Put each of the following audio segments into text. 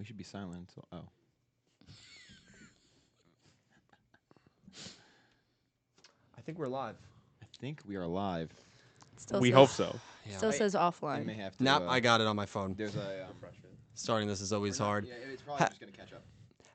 We should be silent. Oh. I think we're live. I think we are live. We hope so. Still says offline. May have to, Nope, I got it on my phone. There's a Starting this is always hard. Yeah, it's probably just gonna catch up.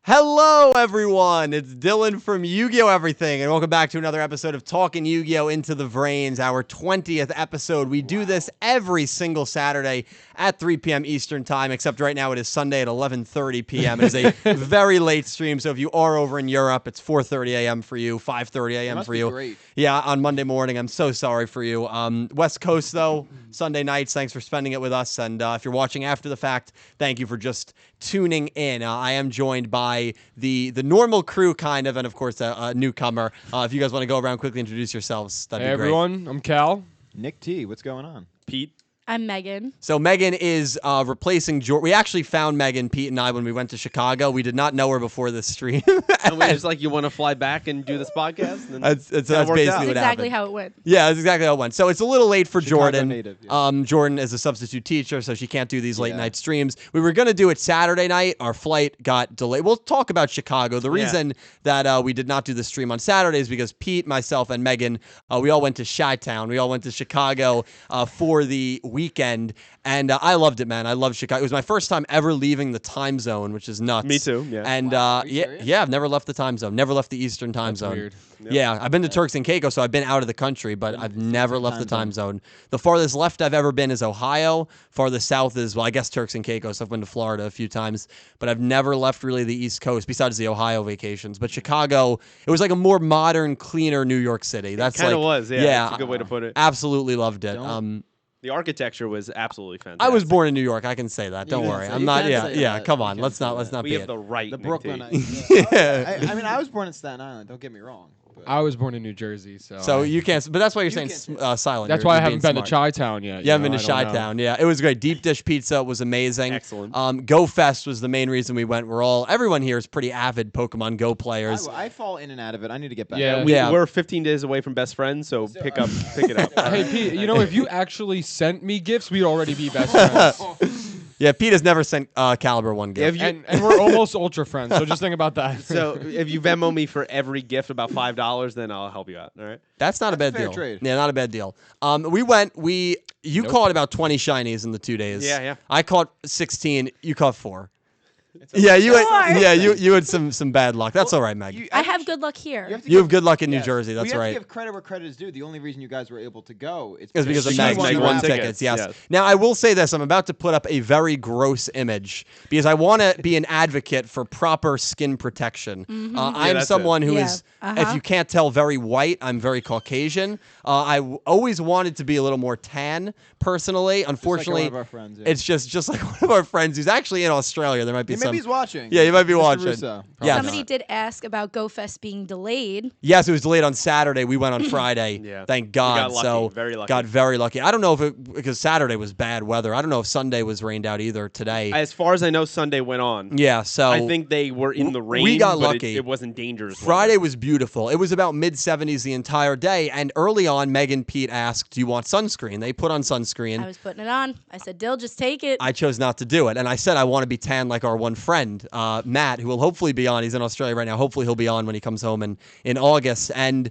Hello, everyone. It's Dylan from Yugioh Everything, and welcome back to another episode of Talking Yugioh Into the Vrains, our 20th episode. We do this every single Saturday at 3 p.m. Eastern Time, except right now it is Sunday at 11:30 p.m. It is a very late stream, so if you are over in Europe, it's 4:30 a.m. for you, 5:30 a.m. for you. Great. Yeah, on Monday morning. I'm so sorry for you. West Coast, though, Sunday nights, thanks for spending it with us. And if you're watching after the fact, thank you for just tuning in. I am joined by the normal crew, kind of, and, of course, a newcomer. If you guys want to go around quickly introduce yourselves, that'd Hey, be great. everyone. I'm Cal. Nick T, what's going on? Pete. I'm Megan. So Megan is replacing George. We actually found Megan, Pete, and I when we went to Chicago. We did not know her before this stream. And we're just like, you want to fly back and do this podcast? And That's worked basically out. what That's exactly happened. how it went. Yeah, that's exactly how it went. So it's a little late for Chicago Jordan. native, yeah. Jordan is a substitute teacher, so she can't do these late Yeah. night streams. We were going to do it Saturday night. Our flight got delayed. We'll talk about Chicago. The reason that we did not do the stream on Saturday is because Pete, myself, and Megan, we all went to Chi-Town. We all went to Chicago for the weekend. And I loved it, man. I loved Chicago. It was my first time ever leaving the time zone, which is nuts. Me too, yeah. And Wow, are you serious? yeah, I've never left the time zone. Never left the Eastern time zone. Weird. Yep. Yeah, I've been to Turks and Caicos, so I've been out of the country, but I've never left the time zone. The farthest left I've ever been is Ohio. Farthest south is, well, I guess Turks and Caicos. I've been to Florida a few times, but I've never left really the East Coast besides the Ohio vacations. But Chicago, it was like a more modern, cleaner New York City. That's Kind of like, was, yeah. That's a good way to put it. Absolutely loved it. Don't- The architecture was absolutely fantastic. I was born in New York. I can say that. Don't can worry. say- I'm you not. can Yeah, say yeah. that. Come You on. can Let's say not. Let's that. not We be have it. the right The Nick Brooklyn. T. Yeah. I mean, I was born in Staten Island. Don't get me wrong. But I was born in New Jersey, so. So you can't. But that's why you're saying can't silent. That's You're- why I you're haven't being been to smart. Chi-Town yet. You haven't been know, to I don't know. Chi-Town. Yeah, it was great. Deep dish pizza was amazing. Excellent. Go Fest was the main reason we went. Everyone here is pretty avid Pokemon Go players. I fall in and out of it. I need to get back. Yeah. We're 15 days away from best friends, so pick it up. Hey, Pete, you know, if you actually sent me gifts, we'd already be best friends. Yeah, Pete has never sent Caliber one gift. If you- and we're almost ultra friends, so just think about that. So if you Venmo me for every gift about $5, then I'll help you out. All right. That's not a bad fair deal. trade. Yeah, not a bad deal. You caught about 20 shinies in the 2 days. Yeah, yeah. I caught 16. You caught 4. okay. Yeah, you Four. had, you had some bad luck. That's all right, Meg. I have good luck here. You have good luck in New Yes. Jersey. That's we have right. to give credit where credit is due. The only reason you guys were able to go is It's because of She Meg. won She the won tickets, tickets. Yes. yes. Now I will say this: I'm about to put up a very gross image because I want to be an advocate for proper skin protection. I'm that's someone who Yeah. is, if you can't tell, very white. I'm very Caucasian. Always wanted to be a little more tan. Personally, unfortunately, one of our friends, yeah. it's just like one of our friends who's actually in Australia. There might be Maybe some. he's watching. Yeah, you might be Mr. watching. Russo. Yes. Somebody did ask about Go Fest being delayed. Yes, it was delayed on Saturday. We went on Friday. Yeah. Thank We God. got lucky, So very lucky. got very lucky. I don't know if because Saturday was bad weather. I don't know if Sunday was rained out either today. As far as I know, Sunday went on. Yeah, so I think they were in the rain. we got but lucky. It wasn't dangerous. Friday weather. was beautiful. It was about mid-70s the entire day. And early on, Meg and Pete asked, "Do you want sunscreen?" They put on sunscreen. I was putting it on. I said, Dill, just take it. I chose not to do it. And I said I want to be tan like our one friend, Matt, who will hopefully be on. He's in Australia right now. Hopefully he'll be on when he comes home in August. And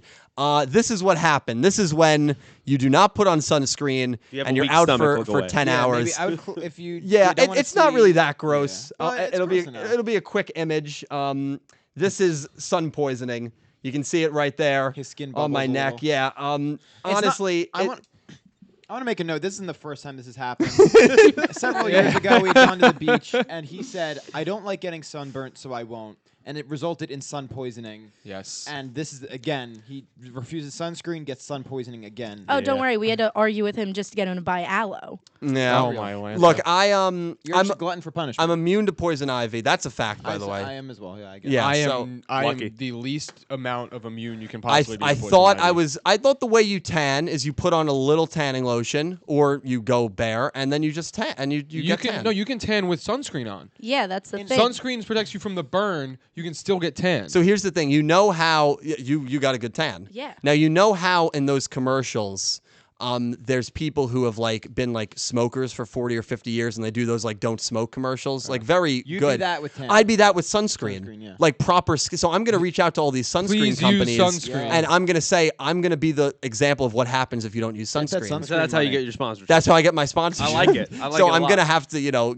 this is what happened. This is when you do not put on sunscreen You have a and you're weak out stomach, look for away. 10 Yeah, hours. maybe I would if you. Yeah, you don't wanna it's not see- really that gross. Yeah. Well, it's It'll be gross enough. it'll be a quick image. This is sun poisoning. You can see it right there His skin on my bubbles a neck. little. Yeah. It's not- Honestly, I want to make a note. This isn't the first time this has happened. Several years ago, we'd gone to the beach, and he said, "I don't like getting sunburnt, so I won't." And it resulted in sun poisoning. Yes. And this is, again, he refuses sunscreen, gets sun poisoning again. Oh, don't Yeah. worry. We had to argue with him just to get him to buy aloe. yeah. Oh, my Lanta. Look, You're I'm just a glutton for punishment. I'm immune to poison ivy. That's a fact, by the way. I am as well. Yeah, I guess. Yeah. I so am lucky. the least amount of immune you can I possibly be. I to poison thought ivy. I thought the way you tan is you put on a little tanning lotion or you go bare and then you just tan and you get can tan. you can tan with sunscreen on. Yeah, that's the thing. Sunscreen protects you from the burn. You can still get tan. So here's the thing. You know how you got a good tan. Yeah. Now you know how in those commercials There's people who have like been like smokers for 40 or 50 years, and they do those like don't smoke commercials, like very You'd good. be that with him. I'd be that with sunscreen, Sunscreen, yeah. like proper. So I'm gonna reach out to all these sunscreen Please companies, use sunscreen. and I'm gonna say I'm gonna be the example of what happens if you don't use Get that sunscreen. sunscreen So that's how you money. get your sponsorship. That's how I get my sponsorship. I like it. I like so it a I'm lot. gonna have to,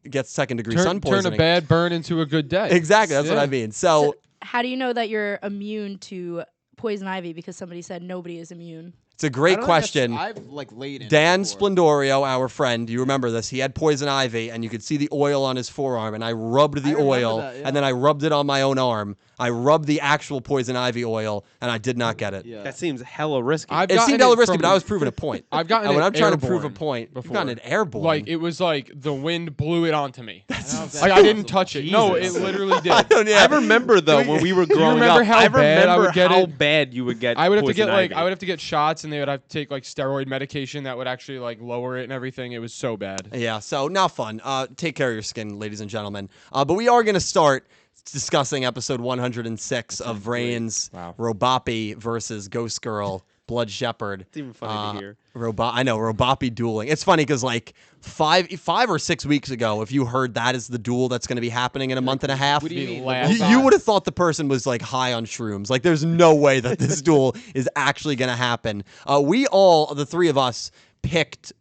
get second degree sun Turn poisoning. a bad burn into a good day. Exactly, that's what Yeah. I mean. So How do you know that you're immune to poison ivy? Because somebody said nobody is immune. it's a I great don't know, question. I've like laid in Dan before. Splendorio, our friend, you remember this? He had poison ivy, and you could see the oil on his forearm. And I rubbed the remember oil, that, yeah. and then I rubbed it on my own arm. I rubbed the actual poison ivy oil, and I did not get it. Yeah. That seems hella risky. I've It gotten seemed hella risky, from- but I was proving a point. I've gotten And when it I'm trying to prove a airborne point, before. you've gotten it airborne. Like it was like the wind blew it onto me. That's Like I didn't possible. touch it. No, it Jesus. literally did. I remember though when we were growing remember up. how I bad I remember would get how it? bad you would get. I would have to poison get like ivy. I would have to get shots, and they would have to take like steroid medication that would actually like lower it and everything. It was so bad. Yeah, so not fun. Take care of your skin, ladies and gentlemen. But we are going to start discussing episode 106 of Vrains, Wow. Robopi versus Ghost Girl, Blood Shepherd. It's even funny to hear. I know, Robopi dueling. It's funny because like 5 or 6 weeks ago, if you heard that is the duel that's going to be happening in a month and a half, What do you Be mean? laughed you would have thought the person was like high on shrooms. Like there's no way that this duel is actually going to happen. We all, the three of us, picked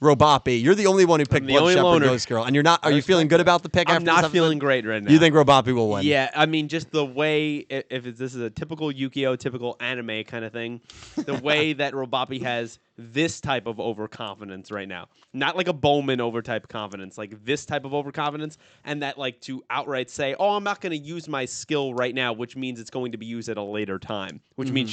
Robopi. You're the only one who picked the Blood only Shepherd loner. Ghost Girl, and you're not. Are you feeling good about the pick? I'm after not this episode? feeling great right now. You think Robopi will win? Yeah, I mean, just the way this is a typical Yugioh, typical anime kind of thing, the way that Robopi has this type of overconfidence right now, not like a Bowman over type confidence, like this type of overconfidence, and that like to outright say, "Oh, I'm not going to use my skill right now," which means it's going to be used at a later time, which means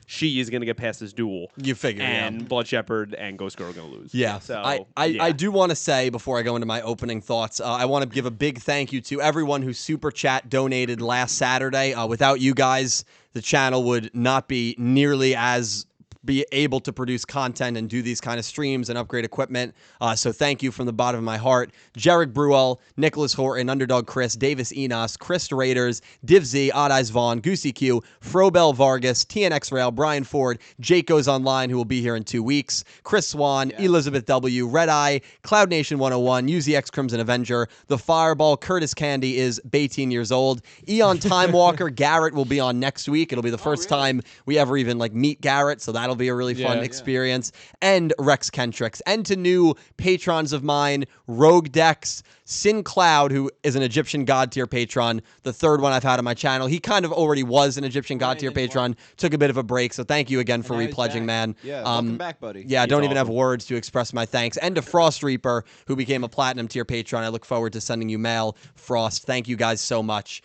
she is gonna get past this duel. You figure, yeah. and Blood Shepherd and Ghost Girl are gonna lose. Yeah, so I do want to say before I go into my opening thoughts, I want to give a big thank you to everyone who super chat donated last Saturday. Without you guys, the channel would not be nearly as be able to produce content and do these kind of streams and upgrade equipment. So thank you from the bottom of my heart. Jarek Bruel, Nicholas Horton, Underdog Chris, Davis Enos, Chris Raiders, Div Z, Odd Eyes Vaughn, Goosey Q, Frobel Vargas, TNX Rail, Brian Ford, Jake Goes Online, who will be here in 2 weeks, Chris Swan, Elizabeth W, Red Eye, Cloud Nation 101, UZX Crimson Avenger, The Fireball, Curtis Candy is 18 years old, Eon Time Walker, Garrett will be on next week. It'll be the first time we ever even like meet Garrett, so that'll be a really fun experience. And Rexkentrix, and to new patrons of mine, Rogue Dex, Sin Cloud, who is an Egyptian god tier patron, the third one I've had on my channel. He kind of already was an Egyptian god tier patron, took a bit of a break, so thank you again for now he's repledging, back. man. Yeah, welcome back, buddy. Yeah, I He's don't even have awesome. words to express my thanks. And to Frost Reaper, who became a platinum tier patron. I look forward to sending you mail, Frost. Thank you guys so much.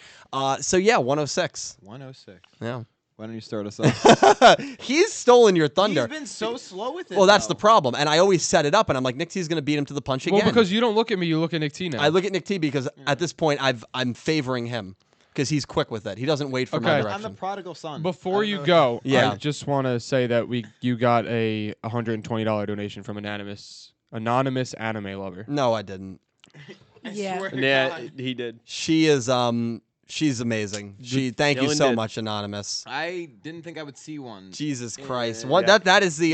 So yeah, 106. 106. Yeah. Why don't you start us off? He's stolen your thunder. He's been so slow with it. Well, that's the though. problem. And I always set it up, and I'm like, Nick T's going to beat him to the punch again. Well, because you don't look at me, you look at Nick T now. I look at Nick T because at this point, I'm favoring him because he's quick with it. He doesn't wait for my Okay. direction. I'm the prodigal son. Before I you don't know go, Yeah. I just want to say that you got a $120 donation from anonymous anime lover. No, I didn't. I Yeah. swear to Yeah, God. he did. She is she's amazing. Thank you Dylan so did. much, Anonymous. I didn't think I would see one. Jesus Christ. Yeah. What that is the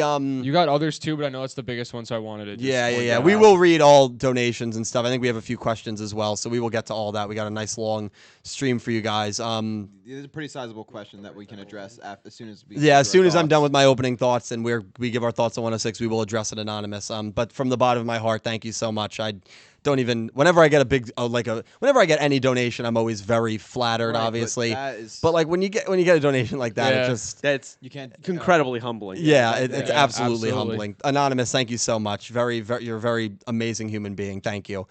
You got others too, but I know it's the biggest one, so I wanted to. Just point Yeah. that We out. will read all donations and stuff. I think we have a few questions as well, so we will get to all that. We got a nice long stream for you guys. There's a pretty sizable question that we can address as soon as we. Yeah, as do soon our as I'm done thoughts. with my opening thoughts and we give our thoughts on 106, we will address it anonymous. But from the bottom of my heart, thank you so much. I don't even whenever I get a big whenever I get any donation, I'm always very flattered, Right, but obviously. that is- But like when you get a donation like that, it Yeah. just That's You can't. incredibly humbling. yeah, it's Yeah, absolutely absolutely. humbling. Anonymous, thank you so much. You're a very amazing human being. Thank you.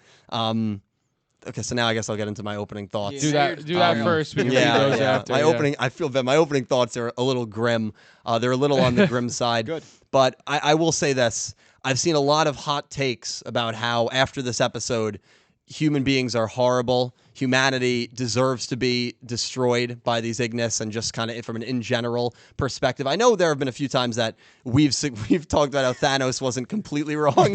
Okay, so now I guess I'll get into my opening thoughts. Do that first. We can read those after. My yeah. opening. I feel that my opening thoughts are a little grim. They're a little on the grim side. Good. But I will say this: I've seen a lot of hot takes about how after this episode, human beings are horrible. Humanity deserves to be destroyed by these Ignis, and just kind of from an in general perspective. I know there have been a few times that we've talked about how Thanos wasn't completely wrong.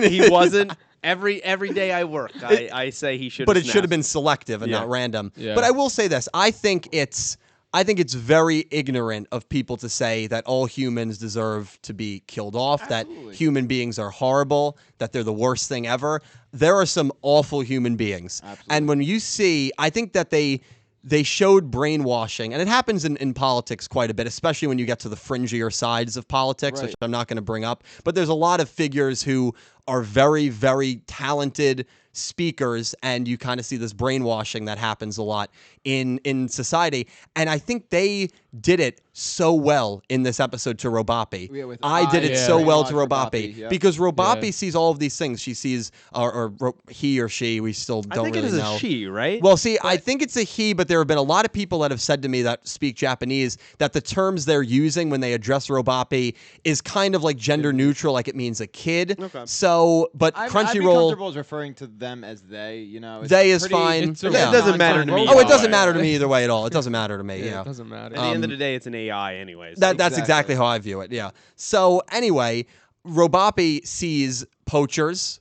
he wasn't. Every day I work, I say he should. But it should have been selective and Yeah. not random. Yeah. But I will say this: I think it's I think it's very ignorant of people to say that all humans deserve to be killed off, that human beings are horrible, that they're the worst thing ever. There are some awful human beings. Absolutely. And when you see, I think that they showed brainwashing, and it happens in politics quite a bit, especially when you get to the fringier sides of politics, which I'm not going to bring up. But there's a lot of figures who are very, very talented speakers, and you kind of see this brainwashing that happens a lot in society. And I think they did it so well in this episode to Robopi. Yeah, I did it so well to Robopi, Robopi yeah. because Robopi sees all of these things. She sees, or he or she, we still don't I think really it is know. a she, right? Well, see, I think it's a he, but there have been a lot of people that have said to me that speak Japanese that the terms they're using when they address Robopi is kind of like gender neutral, like it means a kid. Okay. So, but I'd be Crunchyroll, comfortable as referring to them as they. You know, it's they is pretty- fine. It's a Yeah. It doesn't matter to me. Oh, it either doesn't way. matter to me either way at all. It doesn't matter to me. Yeah. It doesn't matter. At the end of the day, it's an AI anyways. That's exactly how I view it. Yeah. So anyway, Robopi sees poachers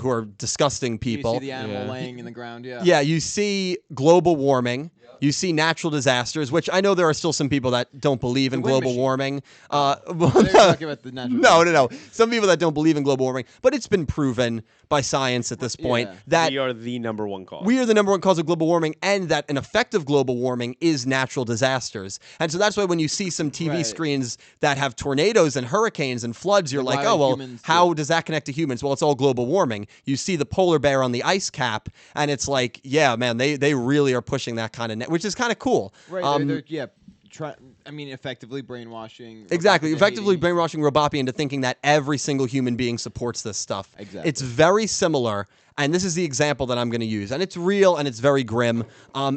who are disgusting You people. see the animal Yeah. laying in the ground. Yeah. Yeah, you see global warming. You see natural disasters, which I know there are still some people that don't believe in The wind global machine. warming. They're talking about the natural. No. Some people that don't believe in global warming, but it's been proven by science at this point Yeah. that we are the number one cause. we are the number one cause of global warming, and that an effect of global warming is natural disasters. And so that's why when you see some TV Right. screens that have tornadoes and hurricanes and floods, you're Then like, why oh, would well, humans do how it? does that connect to humans? Well, it's all global warming. You see the polar bear on the ice cap, and it's like, yeah, man, they really are pushing that kind of which is kind of cool. Right. They're effectively brainwashing. Exactly. Robopi Effectively hating- brainwashing Robopi into thinking that every single human being supports this stuff. Exactly. It's very similar, and this is the example that I'm going to use. And it's real, and it's very grim.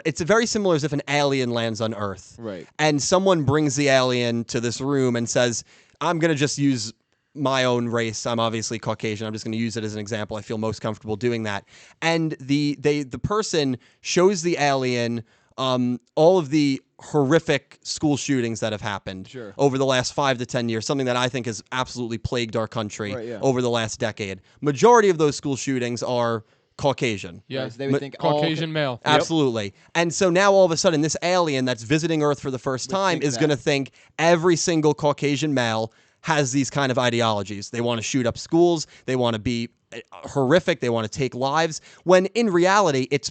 It's very similar as if an alien lands on Earth. Right. And someone brings the alien to this room and says, I'm going to just use my own race. I'm obviously Caucasian. I'm just going to use it as an example. I feel most comfortable doing that. And the person shows the alien all of the horrific school shootings that have happened Sure. over the last 5 to 10 years, something that I think has absolutely plagued our country Right, yeah. over the last decade. Majority of those school shootings are Caucasian. Yeah, Right, so they would think all Caucasian male. Absolutely. And so now all of a sudden, this alien that's visiting Earth for the first time think is that. going to think every single Caucasian male has these kind of ideologies. They want to shoot up schools. They want to be horrific. They want to take lives. When in reality, it's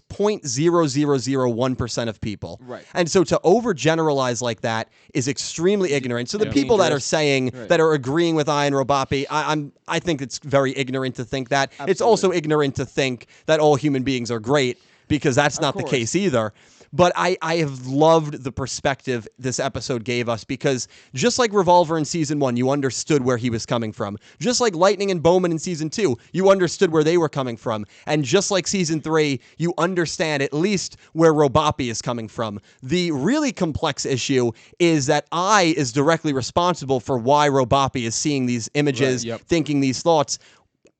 0.0001% of people. Right. And so to overgeneralize like that is extremely ignorant. So the people that are saying that are agreeing with Ian Robopi, I think it's very ignorant to think that. It's also ignorant to think that all human beings are great, because that's not the course. case either. But I have loved the perspective this episode gave us, because just like Revolver in Season 1, you understood where he was coming from. Just like Lightning and Bowman in Season 2, you understood where they were coming from. And just like Season 3, you understand at least where Robopi is coming from. The really complex issue is that I is directly responsible for why Robopi is seeing these images, Right, yep. thinking these thoughts.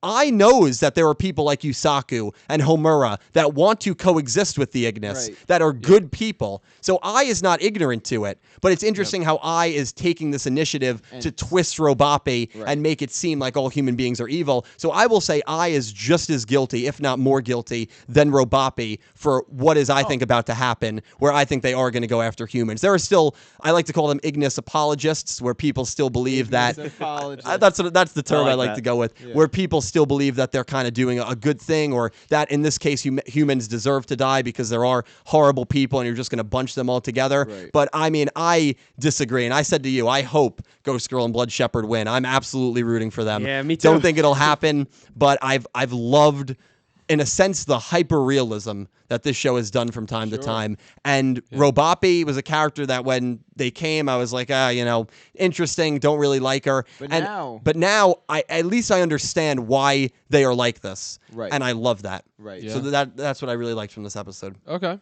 I knows that there are people like Yusaku and Homura that want to coexist with the Ignis, Right. that are good people. So I is not ignorant to it, but it's interesting how I is taking this initiative to twist Robopi and make it seem like all human beings are evil. So I will say I is just as guilty, if not more guilty, than Robopi for what is I think about to happen, where I think they are going to go after humans. There are still, I like to call them Ignis apologists, where people still believe that. That's the term I like that. to go with, where people still believe that they're kind of doing a good thing, or that in this case humans deserve to die because there are horrible people and you're just going to bunch them all together. Right. But I mean, I disagree, and I said to you, I hope Ghost Girl and Blood Shepherd win. I'm absolutely rooting for them. Yeah, me too. Don't think it'll happen, but I've loved, in a sense, the hyper realism that this show has done from time to time. And Robopi was a character that when they came, I was like, interesting, don't really like her. But now I at least I understand why they are like this. Right. And I love that. Right. Yeah. So that's what I really liked from this episode. Okay.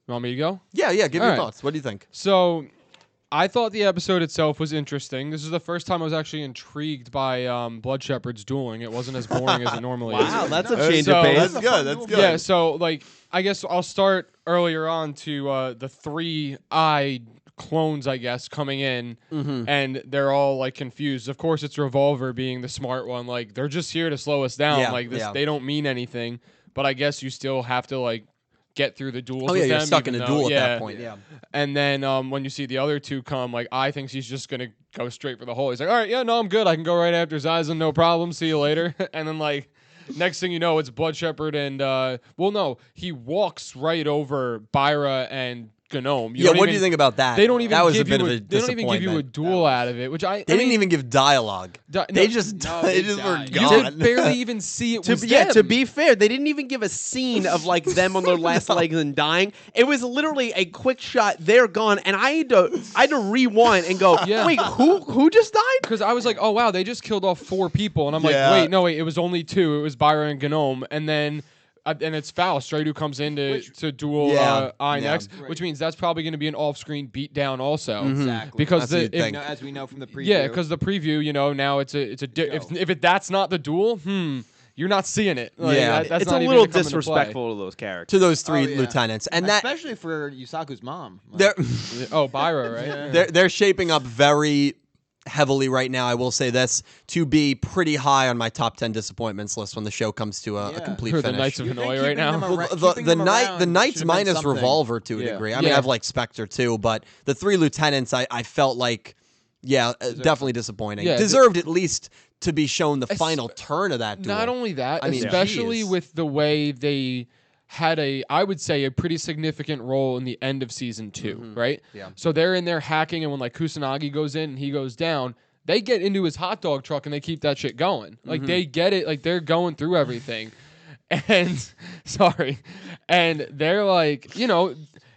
You want me to go? Yeah, give me All your right. thoughts. What do you think? So, I thought the episode itself was interesting. This is the first time I was actually intrigued by Blood Shepherd's dueling. It wasn't as boring as it normally is. Wow, that's a No, change so- of pace. That's good. That's good. Yeah, so like I guess I'll start earlier on to the 3 clones, I guess, coming in, and they're all like confused. Of course, it's Revolver being the smart one. Like they're just here to slow us down. Yeah, like this, yeah. they don't mean anything. But I guess you still have to like get through the duels. Oh yeah, with you're them, stuck in even a though- duel at yeah. that point. Yeah. And then when you see the other two come, like I think he's just gonna go straight for the hole. He's like, all right, yeah, no, I'm good. I can go right after Zizen, no problem. See you later. And then like next thing you know, it's Blood Shepherd and well, no, he walks right over Byra and Gnome. Yeah, what do you think about that? They don't even that was give a bit you of a they don't even give you a disappointment. duel out of it, which I They I didn't mean, even give dialogue. no, They just no, they they just were died. you gone. could barely even see it To was be, yeah, to them. be fair, they didn't even give a scene of like them on their last legs and dying. It was literally a quick shot. They're gone, and I had to rewind and go, Yeah. wait, who just died? Because I was like, oh wow, they just killed off 4 people, and I'm Yeah. like, wait, it was only 2. It was Byra and Gnome, and then and it's Faust, right, who comes in to duel Yeah, I yeah. next, which means that's probably going to be an off-screen beatdown also. Exactly. Because That's what the you'd if, think. as we know from the preview. yeah, because the preview, now it's a if that's not the duel, you're not seeing it. Like, Yeah. that's It's not a even little gonna come into play. disrespectful to those characters. To those 3 Oh, yeah. lieutenants, and that especially for Yusaku's mom. Like, they're Oh, Byra, right? they're shaping up very heavily right now. I will say this to be pretty high on my top 10 disappointments list when the show comes to a Yeah. complete Who are the finish. Knights of You think Hanoi right keeping them now? around- Well, keeping the them knight, around the Knights should've been minus something. Revolver to a Yeah. degree. I mean, Yeah. I've like Spectre too, but the 3 lieutenants, I felt like, definitely disappointing. Yeah, Deserved at least to be shown the final turn of that duel. Not only that, I mean, especially geez. with the way they had I would say, a pretty significant role in the end of season 2, right? Yeah. So they're in there hacking, and when like Kusanagi goes in and he goes down, they get into his hot dog truck and they keep that shit going. Like they get it, like they're going through everything. And sorry. And they're like,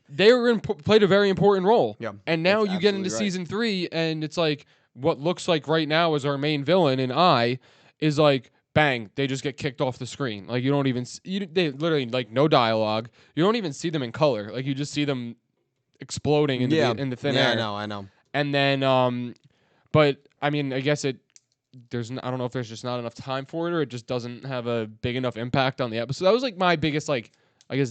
they were played a very important role. Yeah. And now That's you get into absolutely right. season 3 and it's like what looks like right now is our main villain and I is like bang, they just get kicked off the screen. Like you don't even they literally like no dialogue. You don't even see them in color. Like you just see them exploding in the thin air. I know. And then but I mean, I guess I don't know if there's just not enough time for it or it just doesn't have a big enough impact on the episode. That was like my biggest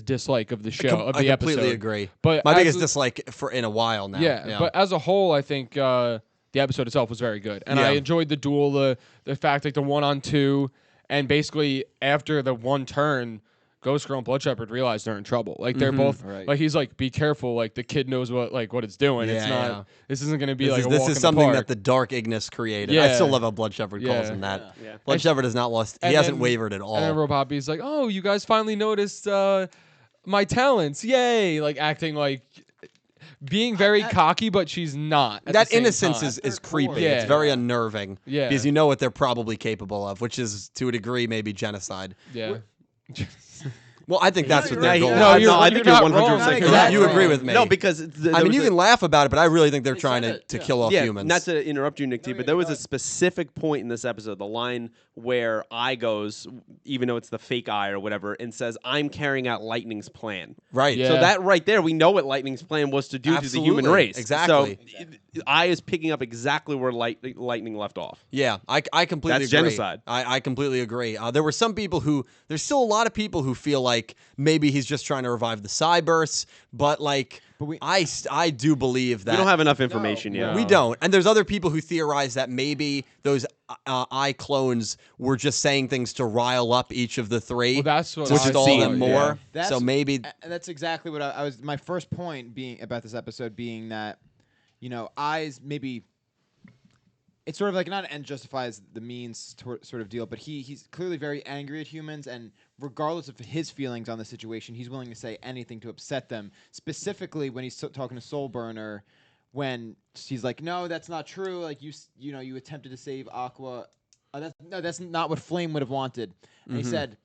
dislike of the show of the I episode. completely agree. But my as biggest a- dislike for in a while now. Yeah, but as a whole, I think the episode itself was very good, and I Yeah. enjoyed the duel, the fact like the 1-on-2, and basically after the one turn, Ghost Girl and Blood Shepherd realize they're in trouble. Like they're both Right. like he's like, be careful. Like the kid knows what it's doing. It's Yeah, not. yeah. This isn't going to be this like is, a this walk is in something the that park. the Dark Ignis created. Yeah. I still love how Blood Shepherd calls Yeah. him that. Yeah. Blood Shepherd has not lost. He and hasn't then- wavered at all. And then Roboppy's like, oh, you guys finally noticed my talents. Yay. Like acting like being very cocky, but she's not. At that the same innocence time. is core. creepy. Yeah. It's very unnerving. Yeah. Because you know what they're probably capable of, which is to a degree maybe genocide. Yeah. Well, I think that's what No, their he- goal no, is. you're- I you're think you're not 100% wrong. correct. You agree with me. No, because I mean, you can laugh about it, but I really think they're They trying said to, it, to yeah. kill off yeah, humans. not to interrupt you, Nick T, No, but there was go a ahead. specific point in this episode, the line where I goes, even though it's the fake eye or whatever, and says, "I'm carrying out Lightning's plan." Right. Yeah. So that right there, we know what Lightning's plan was to do to the human Absolutely. race. Exactly. So I is picking up exactly where Lightning left off. Yeah, I completely That's agree. genocide. I completely agree. There were some people there's still a lot of people who feel like maybe he's just trying to revive the Cybursts, but like, I do believe that. We don't have enough information No. yet. We don't. And there's other people who theorize that maybe those eye clones were just saying things to rile up each of the 3. Well, that's what to I stall see. them more. That's- So maybe That's exactly what I was. My first point being about this episode being that, eyes maybe. It's sort of like not an end justifies the means sort of deal, but he's clearly very angry at humans, and regardless of his feelings on the situation, he's willing to say anything to upset them. Specifically, when he's talking to Soulburner, when he's like, "No, that's not true. Like you attempted to save Aqua. That's not what Flame would have wanted." And he said,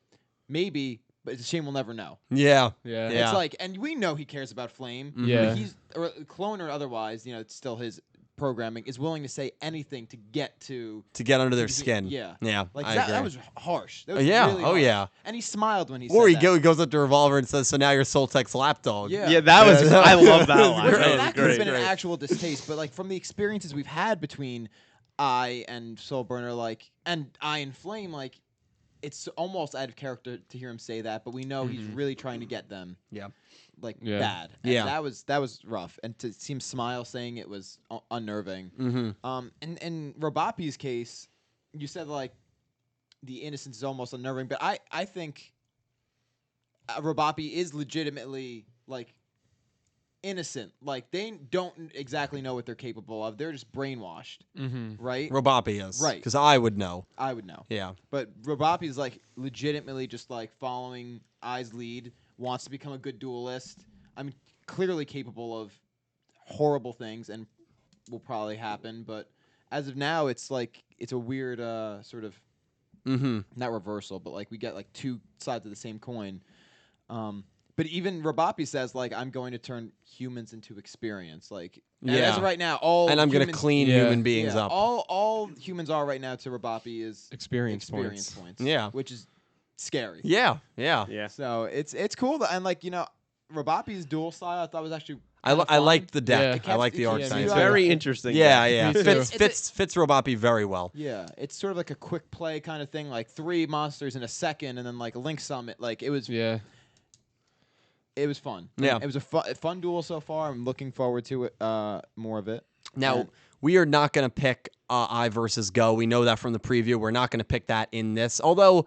"Maybe, but it's a shame we'll never know." yeah. Yeah. Yeah. It's like, and we know he cares about Flame. Yeah. But he's or clone or otherwise, it's still his programming, is willing to say anything to get to under their skin. Yeah. Yeah. like I that. agree. That was harsh. That was Yeah. really Oh, harsh. yeah. And he smiled when he Or said he that. goes up to Revolver and says, "So now you're Soltek's lapdog." Yeah. Yeah, that was. Yeah. I love that That was line. great. That was that could have great. been an Great. actual distaste, but like from the experiences we've had between I and Soulburner, and I and Flame, it's almost out of character to hear him say that, but we know he's really trying to get them. Yeah. Yeah. Bad. And Yeah. that was rough. And to see him smile saying it was unnerving. Mm-hmm. In Robapi's case, you said the innocence is almost unnerving, but I think Robopi is legitimately like innocent. Like they don't exactly know what they're capable of. They're just brainwashed, right? Robopi is. Right. Because I would know. I would know. Yeah. But Robopi is like legitimately just like following Ai's lead, wants to become a good duelist. I mean, clearly capable of horrible things and will probably happen. But as of now, it's like it's a weird sort of not reversal, but like we get like two sides of the same coin. But even Robopi says like I'm going to turn humans into experience. Like as of right now, and I'm going to clean human beings up. All humans are right now to Robopi is experience points. Yeah, which is scary. Yeah. So it's cool, and like Robopi's dual style I thought was actually I liked the deck. Yeah. I liked the art yeah, design. It's very interesting. Yeah. Me too. Fits Robopi very well. Yeah, it's sort of like a quick play kind of thing, like 3 monsters in a second, and then like a Link Summit. Like it was. Yeah. It was fun. Yeah. It was a fun duel so far. I'm looking forward to it, more of it. Now, we are not going to pick I versus Go. We know that from the preview. We're not going to pick that in this. Although,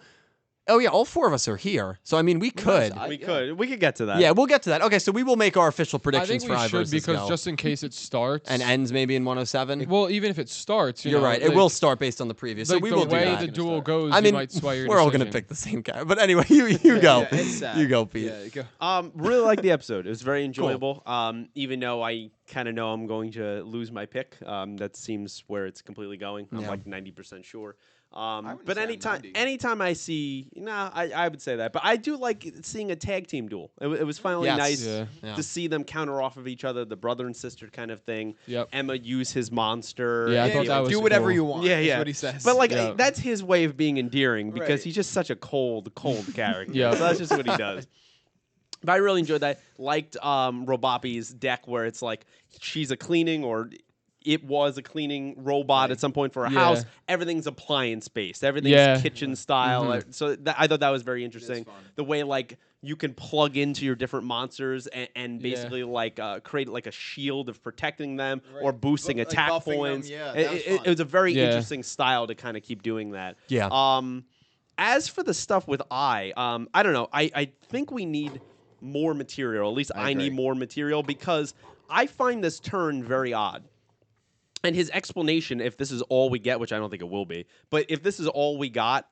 all 4 of us are here. So, I mean, we could. We could get to that. Yeah, we'll get to that. Okay, so we will make our official I predictions think for we I should versus because Go. just in case it starts And ends maybe in 107. Well, even if it starts, You're right. It will start based on the preview. So like we the will do way that. the duel goes. I mean, you might sway your we're all going to decision. pick the same guy. But anyway, you go. Yeah, it's sad. You go, Pete. Yeah, go. Really like the episode. It was very enjoyable. Even though I kind of know I'm going to lose my pick. That seems where it's completely going. I'm like 90% sure. But anytime I see, I would say that. But I do like seeing a tag team duel. It was finally nice to see them counter off of each other, the brother and sister kind of thing. Yep. Emma use his monster. Yeah, I thought that was do whatever cool. you want. Yeah, Is what he says. But like that's his way of being endearing because Right. he's just such a cold character. Yeah. So that's just what he does. But I really enjoyed that. Liked Robopi's deck where it's like she's a cleaning or it was a cleaning robot at some point for a house. Everything's appliance based. Everything's kitchen style. So I thought that was very interesting. The way like you can plug into your different monsters and basically like create like a shield of protecting them or boosting Like attack buffing them. points. Yeah, that was fun. It was a very interesting style to kind of keep doing that. Yeah. As for the stuff with I don't know. I think we need more material. At least I need more material because I find this turn very odd. And his explanation, if this is all we get, which I don't think it will be, but if this is all we got,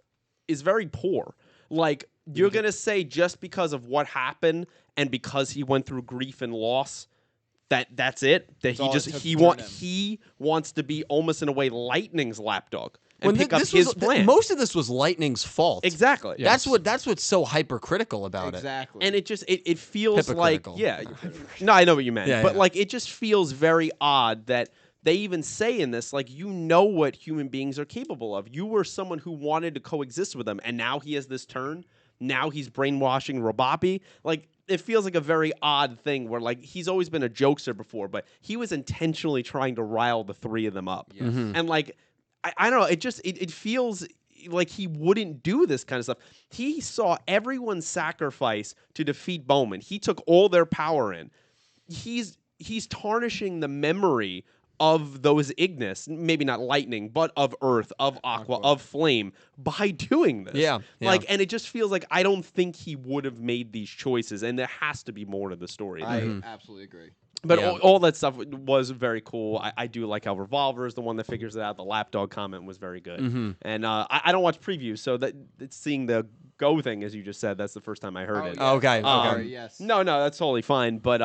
is very poor. Like, you're going to say just because of what happened and because he went through grief and loss, that's it? That he wants to be almost in a way Lightning's lapdog and pick up his plan. Most of this was Lightning's fault. Exactly. Yes. That's what's so hypercritical about it. Exactly. And it feels like, Hypocritical. no, I know what you meant. But yeah. like, it just feels very odd that they even say in this, like, you know what human beings are capable of. You were someone who wanted to coexist with them, and now he has this turn. Now he's brainwashing Robopi. Like, it feels like a very odd thing where, like, he's always been a jokester before, but he was intentionally trying to rile the 3 of them up. Yes. And, like, I don't know. It feels like he wouldn't do this kind of stuff. He saw everyone sacrifice to defeat Bowman. He took all their power in. He's tarnishing the memory of those Ignis, maybe not lightning, but of earth, of aqua, of flame, by doing this. Yeah. Like, and it just feels like I don't think he would have made these choices, and there has to be more to the story. I absolutely agree. But all that stuff was very cool. I do like how Revolver is the one that figures it out. The lapdog comment was very good. And I don't watch previews, so that seeing the Go thing, as you just said, that's the first time I heard it. Yeah. Okay. Sorry, yes. No, that's totally fine. But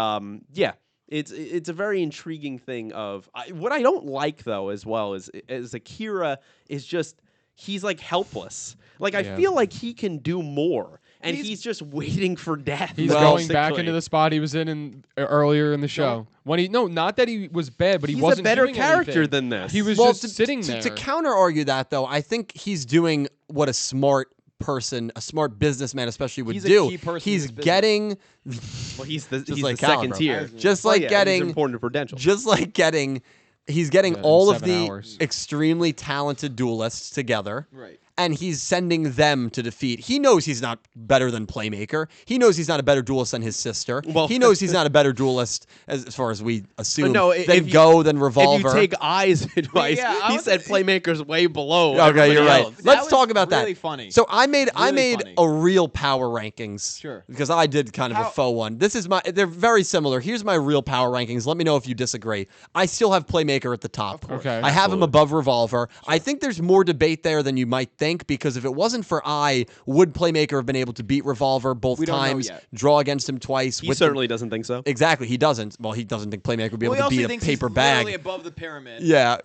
yeah. It's a very intriguing thing of what I don't like though as well is Akira is just he's like helpless. Like I feel like he can do more and he's just waiting for death. He's going back into the spot he was in earlier in the show. When not that he was bad, but he he's wasn't a better doing character anything. than this. He was Well, just sitting there. To counter argue that though, I think he's doing what a smart person, a smart businessman especially would He's a do. key person He's in his getting well, he's the like second Caliber. tier. just Well, like yeah, he's getting important to Prudential. just like getting he's getting in all of 7 the hours. extremely talented duelists together. Right. and he's sending them to defeat. He knows he's not better than Playmaker. He knows he's not a better duelist than his sister. Well, he knows he's not a better duelist, as far as we assume, no, than Go, than Revolver. If you take I's advice, yeah, he said Playmaker's way below. Okay, everybody you're right. else. Let's was talk about really that. funny. So I made Really funny. a real power rankings. Sure. Because I did kind of a faux one. This is they're very similar. Here's my real power rankings. Let me know if you disagree. I still have Playmaker at the top. Of course. Okay. I have him above Revolver. I think there's more debate there than you might think, because if it wasn't for would Playmaker have been able to beat Revolver both We don't know times, yet. draw against him twice? He certainly doesn't think so. Exactly, he doesn't. Well, he doesn't think Playmaker would be Well, he able to also beat a thinks paper he's bag. literally above the pyramid. Yeah,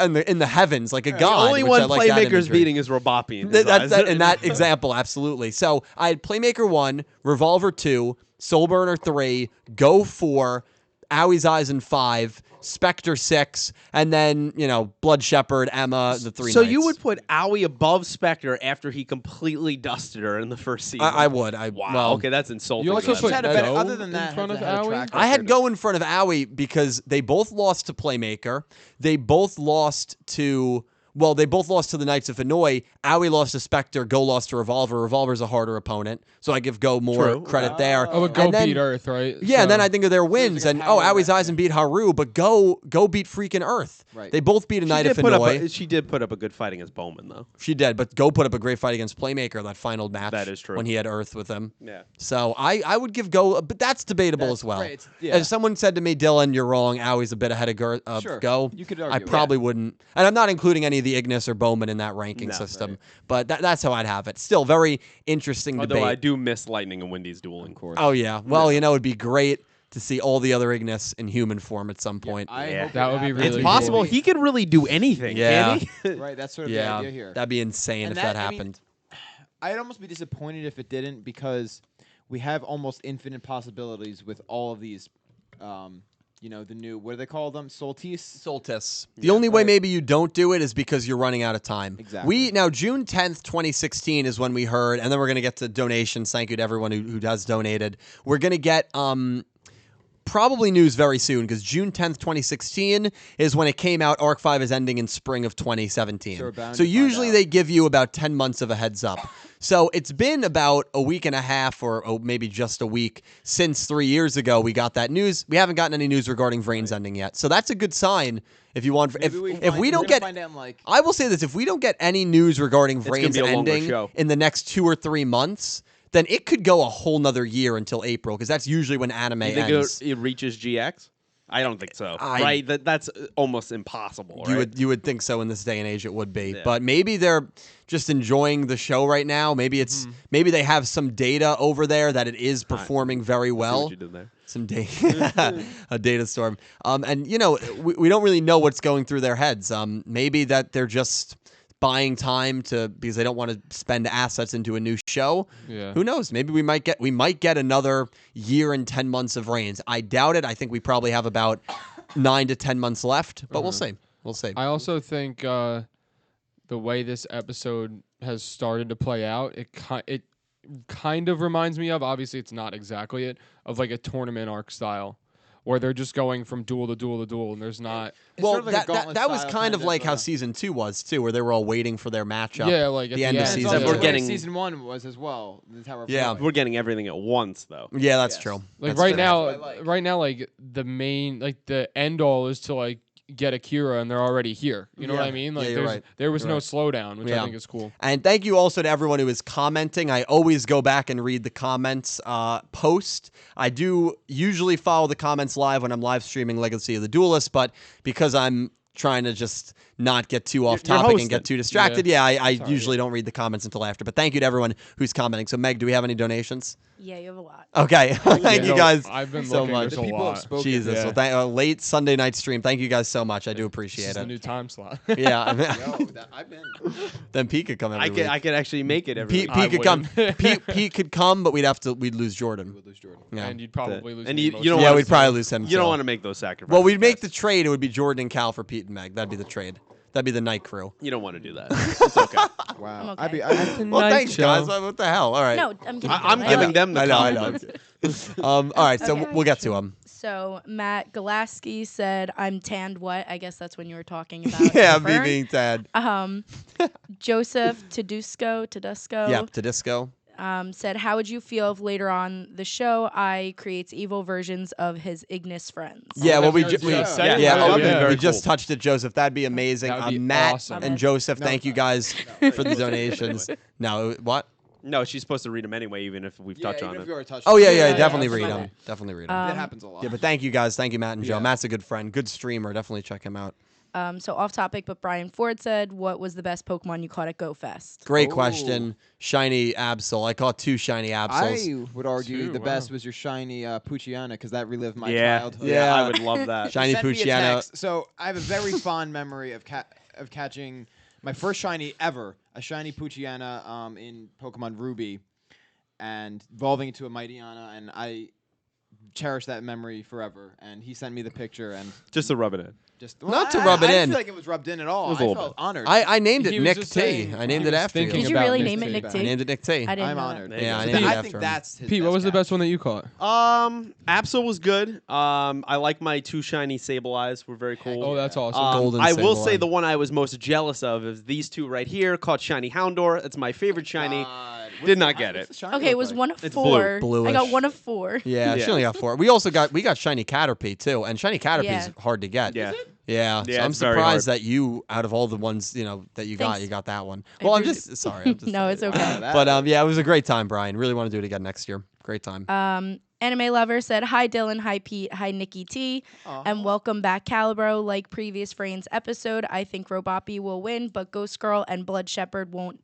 in the heavens, like a The god. only which one I like that Playmaker's imagery. beating is Robopi. In his eyes. In that example, absolutely. So I had Playmaker 1, Revolver 2, Soulburner 3, Go 4, Owie's Eyes in 5, Spectre 6, and then, Blood Shepherd, Emma, the 3 So Knights. you would put Owie above Spectre after he completely dusted her in the first season? I would. Wow. Well, Okay, that's insulting. You also then. put Had a better- Go other than that, in front of had a Owie? track I had record. Go in front of Owie because they both lost to Playmaker. They both lost to... Well, they both lost to the Knights of Hanoi. Owie lost to Spectre. Go lost to Revolver. Revolver's a harder opponent, so I give Go more True. credit there. Oh, but Go And then- beat Earth, right? Yeah, So- and then I think of their wins, like a and power Owie's ranking. Eyes and beat Haru, but Go beat freaking Earth. Right. They both beat a Knight of Hanoi. She did put up a good fight against Bowman, though. She did, but Go put up a great fight against Playmaker that final match. That is true. When he had Earth with him. Yeah. So I would give Go, but that's debatable That's as well. right, yeah. If someone said to me, Dylan, you're wrong, Owie's a bit ahead of Sure, Go, you could I argue it. probably wouldn't. And I'm not including any of the Ignis or Bowman in that ranking No, system, right. but that's how I'd have it. Still, very interesting Although debate. I do miss Lightning and Wendy's dueling. Of course. Oh, yeah. Well, it'd be great to see all the other Ignis in human form at some point. I Yeah. hope That it would be happens. really It's possible cool. he could really do anything, Yeah. can he? Right, that's sort of the Yeah, idea here. that'd be insane And if that I mean, happened. I'd almost be disappointed if it didn't, because we have almost infinite possibilities with all of these, the new, what do they call them? Solstice? Solstice. The only way right. maybe you don't do it is because you're running out of time. Exactly. Now June 10th, 2016 is when we heard, and then we're gonna get to donations. Thank you to everyone who has donated. We're gonna get probably news very soon, because June 10th, 2016 is when it came out. Arc 5 is ending in spring of 2017. So we're bound So to find usually out. they give you about 10 months of a heads up. So it's been about a week and a half, or maybe just a week, since 3 years ago we got that news. We haven't gotten any news regarding Vrains ending yet. So that's a good sign if you want. If we don't get, find out in like I will say this: if we don't get any news regarding gonna Vrains be a longer ending show. in the next 2 or 3 months, then it could go a whole nother year until April, because that's usually when anime You think ends. it reaches GX? I don't think so. I- Right? That's almost impossible. Right? You would think so in this day and age. It would be, Yeah. but maybe they're just enjoying the show right now. Maybe maybe they have some data over there that it is performing very See well. what you did there. Some data, a data storm. And we don't really know what's going through their heads. Maybe that they're just buying time because they don't want to spend assets into a new show. Yeah. Who knows? Maybe we might get another year and 10 months of Vrains. I doubt it. I think we probably have about 9 to 10 months left, but we'll see. We'll see. I also think the way this episode has started to play out, it kind of reminds me of, obviously it's not exactly it, of like a tournament arc style, where they're just going from duel to duel to duel, and there's not. It's Well, sort of like a gauntlet that was style kind of like how uh, season 2 was too, where they were all waiting for their matchup. Yeah, like at the the end of end. and it's season. also We're the two. way getting- season 1 was as well. The Tower of Yeah. Joy. We're getting everything at once, though. Yeah, that's Yes. true. Like That's right true. now, That's what I like. right now, like the main, like the end all is to like get Akira, and they're already here. You know what Yeah. I mean? Yeah, Like you're right. there was You're no right. slowdown, which Yeah. I think is cool. And thank you also to everyone who is commenting. I always go back and read the comments post. I do usually follow the comments live when I'm live streaming Legacy of the Duelist, but because I'm trying to just not get too off You're topic and hosting. get too distracted, I usually don't read the comments until after. But thank you to everyone who's commenting. So Meg, do we have any donations? Yeah, you have a lot. Okay. Thank you So, guys I've been so looking. much. There's The a people have lot. spoken. Jesus. Yeah. Well, late Sunday night stream. Thank you guys so much. I do This appreciate is the it. new time slot. Yeah. I've been. Then Pete could come every week. I could actually make it every Pete, week. Pete could come. wouldn't. Pete could come, but we'd lose Jordan. Would lose Jordan. Yeah. And you'd probably lose. And me you most don't of the Yeah, wanna- we'd probably lose him. You so. don't want to make those sacrifices. Well, we'd make the guys. trade. It would be Jordan and Cal for Pete and Meg. That'd be the trade. That'd be the night crew. You don't want to do that. It's okay. Wow. I'm okay. I'd be. Well, Night thanks, show. guys. What the hell? All right. No, I'm kidding. I'm I giving know. them the I know. compliment. All right, so Okay. we'll get to them. So Matt Galaski said, "I'm tanned. What? I guess that's when you were talking about." Yeah, the me fern. being Tad. Joseph Tedusco. Yep, to disco. Said, "How would you feel if later on the show I creates evil versions of his Ignis friends?" Yeah, well, we That's we what I was gonna say. yeah, That would be okay, very we just cool. touched it, Joseph. That'd be amazing. That would be Matt awesome. and Joseph, thank you guys No, for the donations. No, what? No, she's supposed to read them anyway, even if we've touched on even it. if you already touched Oh on yeah, it. yeah, definitely that's read my them. bad. Definitely read them. It happens a lot. Yeah, but thank you guys. Thank you, Matt and Joe. Yeah. Matt's a good friend, good streamer. Definitely check him out. So off topic, but Brian Ford said, "What was the best Pokemon you caught at Go Fest?" Great Oh. question. Shiny Absol. I caught 2 shiny Absols. I would argue Two, the best wow. was your shiny Puchiana because that relived my Yeah, childhood. Yeah. I would love that. Shiny Sent me a Puchiana. text. So I have a very fond memory of catching my first shiny ever, a shiny Puchiana in Pokemon Ruby, and evolving into a Mightyana, and I cherish that memory forever. And he sent me the picture, and Just to rub it in. just Not to I- rub it I didn't in. feel like it was rubbed in at all. It was a I little felt bit. honored. I named it He was Nick just T. saying- I named he it was after you. thinking Did you about really Nick name it T. Nick I T? named it Nick T. I didn't I'm know honored. There you Yeah, go. I So named it I after think him. that's his Pete, what best was the catch. best one that you caught? Absol was good. I like my 2 shiny Sable Eyes. Were very cool. Oh, that's awesome. Golden I will Sable say Eye. the one I was most jealous of is these 2 right here. Caught shiny Houndour. It's my favorite shiny. God. Did not get What's it. the shiny Okay, it look was like? one of It's 4. blue. I got Bluish. one of 4. Yeah, Yeah. she only got 4. We got shiny Caterpie too, and shiny Caterpie's Yeah. hard to get. Yeah. Yeah, Yeah, so I'm it's very surprised hard. that you, out of all the ones that you Thanks. got that one. I Well, I'm appreciate just sorry. I'm just No, it's okay. That- But yeah, it was a great time, Brian. Really want to do it again next year. Great time. Anime Lover said, "Hi Dylan, hi Pete, hi Nikki T, and welcome back Calibro. Like previous Vrains episode, I think Roboppy will win, but Ghost Girl and Blood Shepherd won't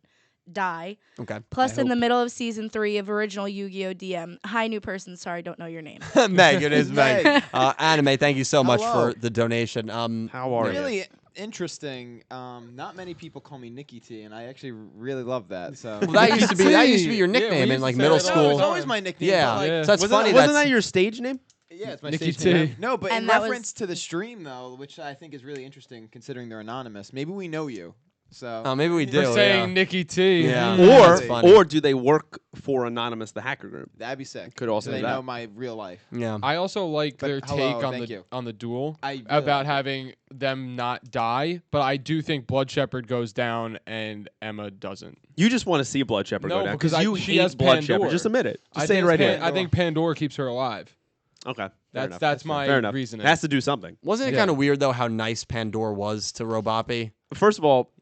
die. Okay. Plus, in the middle of season 3 of original Yu-Gi-Oh! DM. Hi, new person. Sorry, don't know your name." Meg, it is Meg. Meg. Anime, thank you so much Hello. for the donation. How are you? Really interesting. Not many people call me Nikki T, and I actually really love that. So Well, that used to be your Yeah, we nickname in used like to middle say that No, all it's the school. always my nickname. Yeah. but, like, Yeah. So that's funny. Wasn't that's that your stage name? Yeah, it's my Nikki stage name. T. No, but And in that was- reference to the stream though, which I think is really interesting considering they're anonymous. Maybe we know you. So Oh, maybe we For do. saying yeah. Nikki T. Yeah. Or That's funny. or do they work for Anonymous, the hacker group? that'd be sick. Could also so be they that. know my real life. Yeah. I also like But their hello, take on thank the you. on the duel I really about like it. having them not die, but I do think Blood Shepherd goes down and Emma doesn't. You just want to see Blood Shepherd No, go down because you she hate has Blood Shepherd. Pandora. Just admit it. Just I say it think right here. I think Pandora keeps her alive. Okay. That's my Fair enough. reasoning. It has to do something. Wasn't it Yeah. kind of weird though how nice Pandora was to Roboppy? First of all,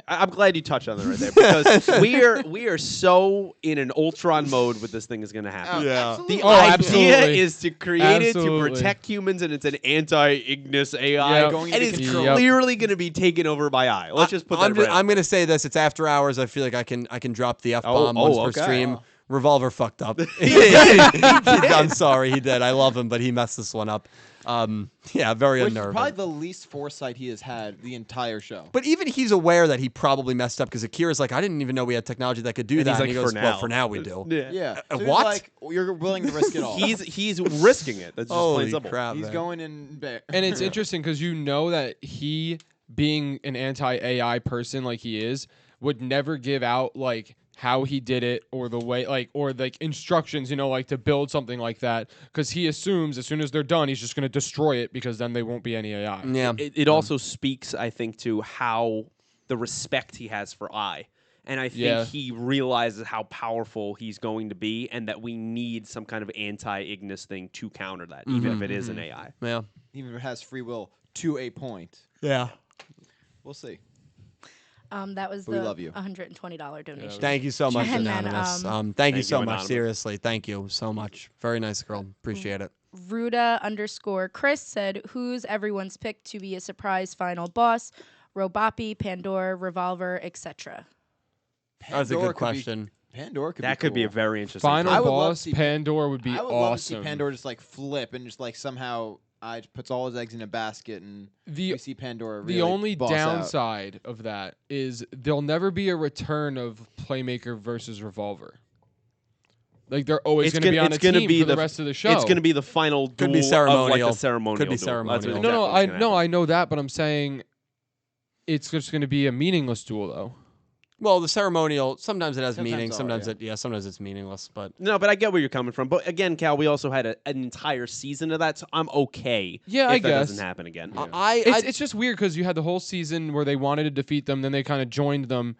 I'm glad you touched on that right there because we are so in an Ultron mode with this thing is going to happen. Yeah. absolutely. The Oh, idea absolutely. is to create it to Absolutely. protect humans, and it's an anti-Ignis AI, Yep. Going and into it's control. clearly going to be taken over by AI. Let's just put that right I'm gonna say this. It's after hours. I feel like I can drop the F-bomb once per okay. stream. Oh. Revolver fucked up. I'm sorry, he did. I love him, but he messed this one up. Yeah, very Which is unnerving. probably the least foresight he has had the entire show. But even he's aware that he probably messed up because Akira's like, I didn't even know we had technology that could do And that. he's and like, he goes, for well, now. for now we do. Yeah. Yeah. So he's what? Like, you're willing to risk it all. He's risking it. That's just plain Holy simple. crap, He's man. going in bare. And it's interesting because you know that he, being an anti-AI person like he is, would never give out like how he did it or the way or instructions, like to build something like that, because he assumes as soon as they're done, he's just going to destroy it because then they won't be any AI. Yeah. It also speaks, I think, to how the respect he has for I. And I think Yeah. he realizes how powerful he's going to be and that we need some kind of anti-Ignis thing to counter that, even if it is an AI. Yeah. Even if it has free will to a point. Yeah. We'll see. That was But we the love you. $120 donation. Thank you so much, And then, Anonymous. Thank you Thank so you, much. Anonymous. Seriously, thank you so much. Very nice girl. Appreciate it. Ruda_Chris said, "Who's everyone's pick to be a surprise final boss? Roboppy, Pandora, Revolver, etc." That's a Pandora good could be- question. Pandora could That be could be a cool. very interesting Final I thing. would love to boss, see Pandora would be I would love to see awesome. Pandora just like flip and just like somehow puts all his eggs in a basket and we see Pandora really The only boss out. downside of that is there'll never be a return of Playmaker versus Revolver. Like they're always It's going to be gonna- on a it's gonna team be for the the- rest of the show. It's going to be the final duel Could be of like ceremonial. the ceremonial Could be duel. ceremonial. That's no, exactly no, what's I gonna no, happen. I know that, but I'm saying it's just going to be a meaningless duel though. Well, the ceremonial, sometimes it has Sometimes meaning, all, sometimes yeah. sometimes it's meaningless, but No, but I get where you're coming from. But again, Cal, we also had an entire season of that, so I'm okay. Yeah, if I that guess. doesn't happen again. It's just weird because you had the whole season where they wanted to defeat them, then they kind of joined them.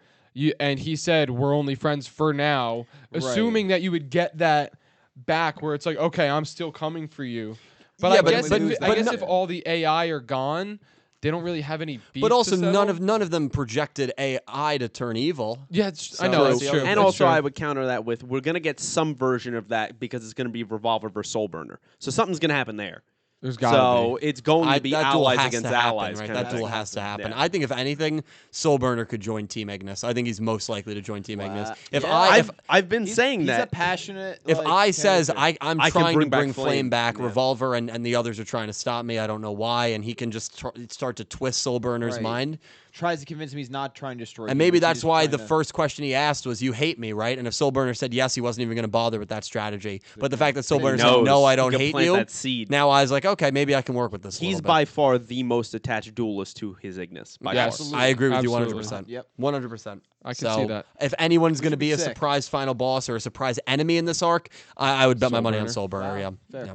And he said, "We're only friends for now," assuming that you would get that back, where it's like, "Okay, I'm still coming for you." But Yeah, I but- guess, but- if, but I guess no- if all the AI are gone, they don't really have any beef. but also to none settle. of them projected AI to turn evil. Yeah, I So know that's that's the true. other And That's also, true. I would counter that with we're gonna get some version of that because it's gonna be Revolver versus Soul Burner. So something's gonna happen there. There's gotta So be. it's going to be That duel allies has against to happen, allies. right? kind That of duel thing. has to happen. Yeah. I think if anything, Soulburner could join Team Ignis. I think he's most likely to join Team Ignis. If Yeah. I've been He's, saying he's that. a passionate. if like, I says character. I'm I can trying to bring back bring Flame Flame. back, Yeah. Revolver and the others are trying to stop me. I don't know why, and he can just start to twist Soulburner's Right. mind. tries to convince him he's not trying to destroy. And maybe humans, that's he's why trying the to- first question he asked was, "You hate me, right?" And if Soulburner said yes, he wasn't even going to bother with that strategy. But the fact that Soulburner said, knows. "No, I He don't could hate plant you," that seed. now I was like, "Okay, maybe I can work with this." a He's little bit. by far the most attached duelist to his Ignis. By Yes. far. I agree with Absolutely. you 100%. Yep. 100%. I can see that. If anyone's going to should be be a sick. surprise final boss or a surprise enemy in this arc, I would bet my money on Soulburner. Wow. Yeah. Fair. Yeah.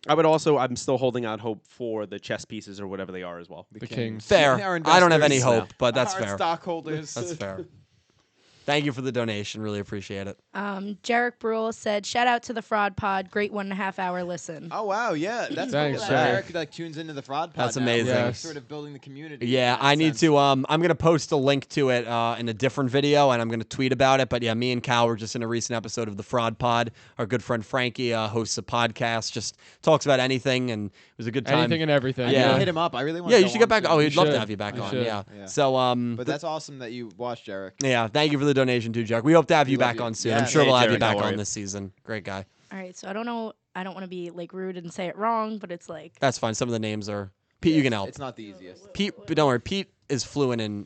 I would also. I'm still holding out hope for the chess pieces or whatever they are as well. The Kings. Fair. Our I don't have any investors. hope, but that's Our fair. stockholders. That's fair. Thank you for the donation. Really appreciate it. Jarek Brule said, "Shout out to the Fraud Pod. Great 1.5 hour listen." Oh wow, yeah, that's Thanks, cool. Jarek. Eric like tunes into the fraud pod. That's now. amazing. We're Yes. sort of building the community. Yeah, in that I need sense. to. I'm gonna post a link to it in a different video, and I'm gonna tweet about it. But yeah, me and Cal were just in a recent episode of the Fraud Pod. Our good friend Frankie hosts a podcast, just talks about anything, and it was a good time. Anything and everything. I need Yeah. to hit him up. I really want. Yeah, to you should get back. Oh, he'd love to should. have you back You on. should. Yeah. Yeah. So But that's awesome that you watched, Eric. yeah, thank you for the donation too, Jack. We hope to have you love back you. on soon. Yeah. I'm sure Hey, we'll have you Jared, back how are on you? this season. Great guy. All right, so I don't know. I don't want to be like rude and say it wrong, but it's like That's fine. Some of the names are Pete. You can help. It's not the easiest. Pete, but don't worry. Pete is fluent in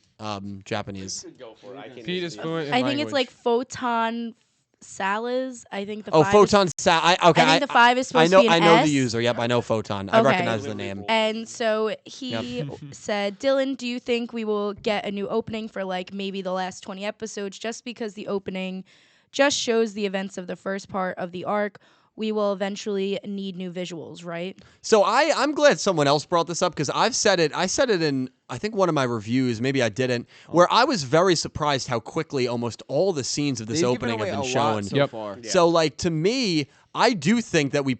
Japanese. Go for it. I can't Pete is fluent in I think it's like language. Photon Salas. I think the Oh, five Photon Sa. Okay. I think the 5 is supposed I know. to be an I know S. the user. Yep, I know Photon. I Okay. recognize the name. And so he said, "Dylan, do you think we will get a new opening for like maybe the last 20 episodes just because the opening just shows the events of the first part of the arc? We will eventually need new visuals, right?" So I'm glad someone else brought this up because I've said it. I said it in I think one of my reviews. Maybe I didn't. Where I was very surprised how quickly almost all the scenes of this They've opening given have away been a lot shown. so Yep. far. So like to me, I do think that we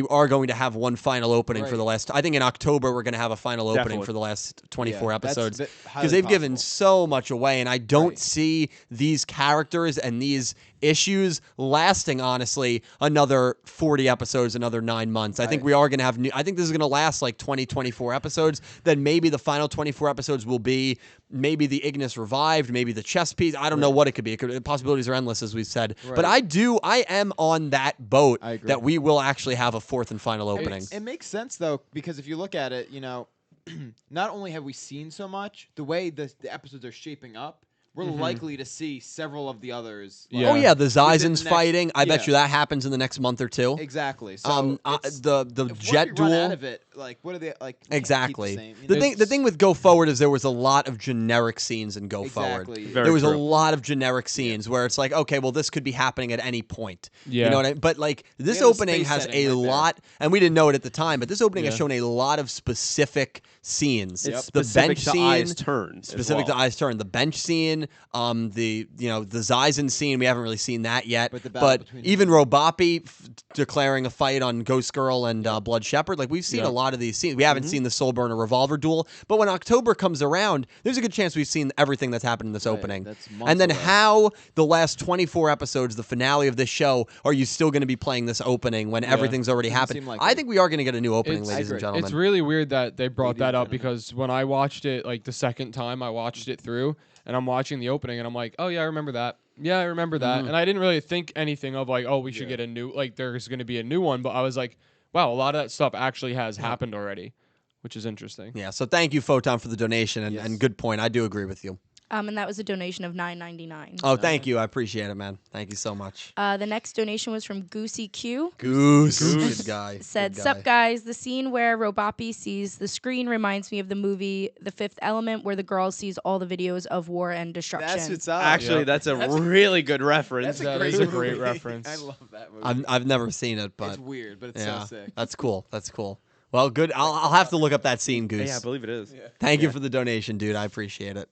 are going to have one final opening for Right. the last. I think in October we're going to have a final opening Definitely. for the last 24 Yeah, that's episodes highly because they've given possible. so much away, and I don't Right. see these characters and these issues lasting honestly another 40 episodes, another 9 months. I think Right. we are going to have new. I think this is going to last like 24 episodes. Then maybe the final 24 episodes will be maybe the Ignis revived, maybe the chess piece. I don't know what it could be. The possibilities are endless, as we've said. But Right. I am on that boat I agree. that we will actually have a fourth and final opening. It makes sense though, because if you look at it, not only have we seen so much, the way the episodes are shaping up, we're likely to see several of the others. Yeah. Oh yeah, the within the Zizens next- fighting. I bet yeah. you that happens in the next month or two. Exactly. So it's- The if jet once we run duel. out of it, like what are they like? we can't keep Exactly. The, same, you The know? thing with Go Forward is there was a lot of generic scenes in Go Forward. Exactly. Very There was a true. lot of generic scenes where it's like, okay, well, this could be happening at any point. You Yeah. know what I mean? But like this have the opening space has setting a right there. lot, and we didn't know it at the time, but this opening has Yeah. shown a lot of specific scenes. It's The specific bench to scene, Eyes Turn. as specific well. to Eyes Turn, the bench scene, the Zizen scene. We haven't really seen that yet. But the battle between even them. Robopi declaring a fight on Ghost Girl and Blood Shepherd, like we've seen a lot of these scenes. We haven't seen the Soul Burner Revolver duel, but when October comes around, there's a good chance we've seen everything that's happened in this opening. that's months And then away. how the last 24 episodes, the finale of this show, are you still going to be playing this opening when everything's already Doesn't happened? seem like I it. think we are going to get a new opening, It's- ladies I and agree. gentlemen. It's really weird that they brought Ladies that and up gentlemen. because when I watched it, like the second time I watched it through, and I'm watching the opening, and I'm like, oh yeah, I remember that. Yeah, I remember that. And I didn't really think anything of like, oh, we should get a new, like there's going to be a new one. But I was like, wow, a lot of that stuff actually has happened already, which is interesting. Yeah, so thank you, Photon, for the donation, and good point. I do agree with you. And that was a donation of $9.99. Oh, thank you. I appreciate it, man. Thank you so much. The next donation was from Goosey Q. Goose. Good guy. Said, Good "Sup guy. guys, the scene where Robopi sees the screen reminds me of the movie The Fifth Element, where the girl sees all the videos of war and destruction." That's what's up. Actually, that's a really good reference. That is a great reference. I love that movie. I've never seen it, but it's weird, but it's yeah, so sick. that's cool. That's cool. Well, good. I'll have to look up that scene, Goose. Yeah, I believe it is. Thank you for the donation, dude. I appreciate it.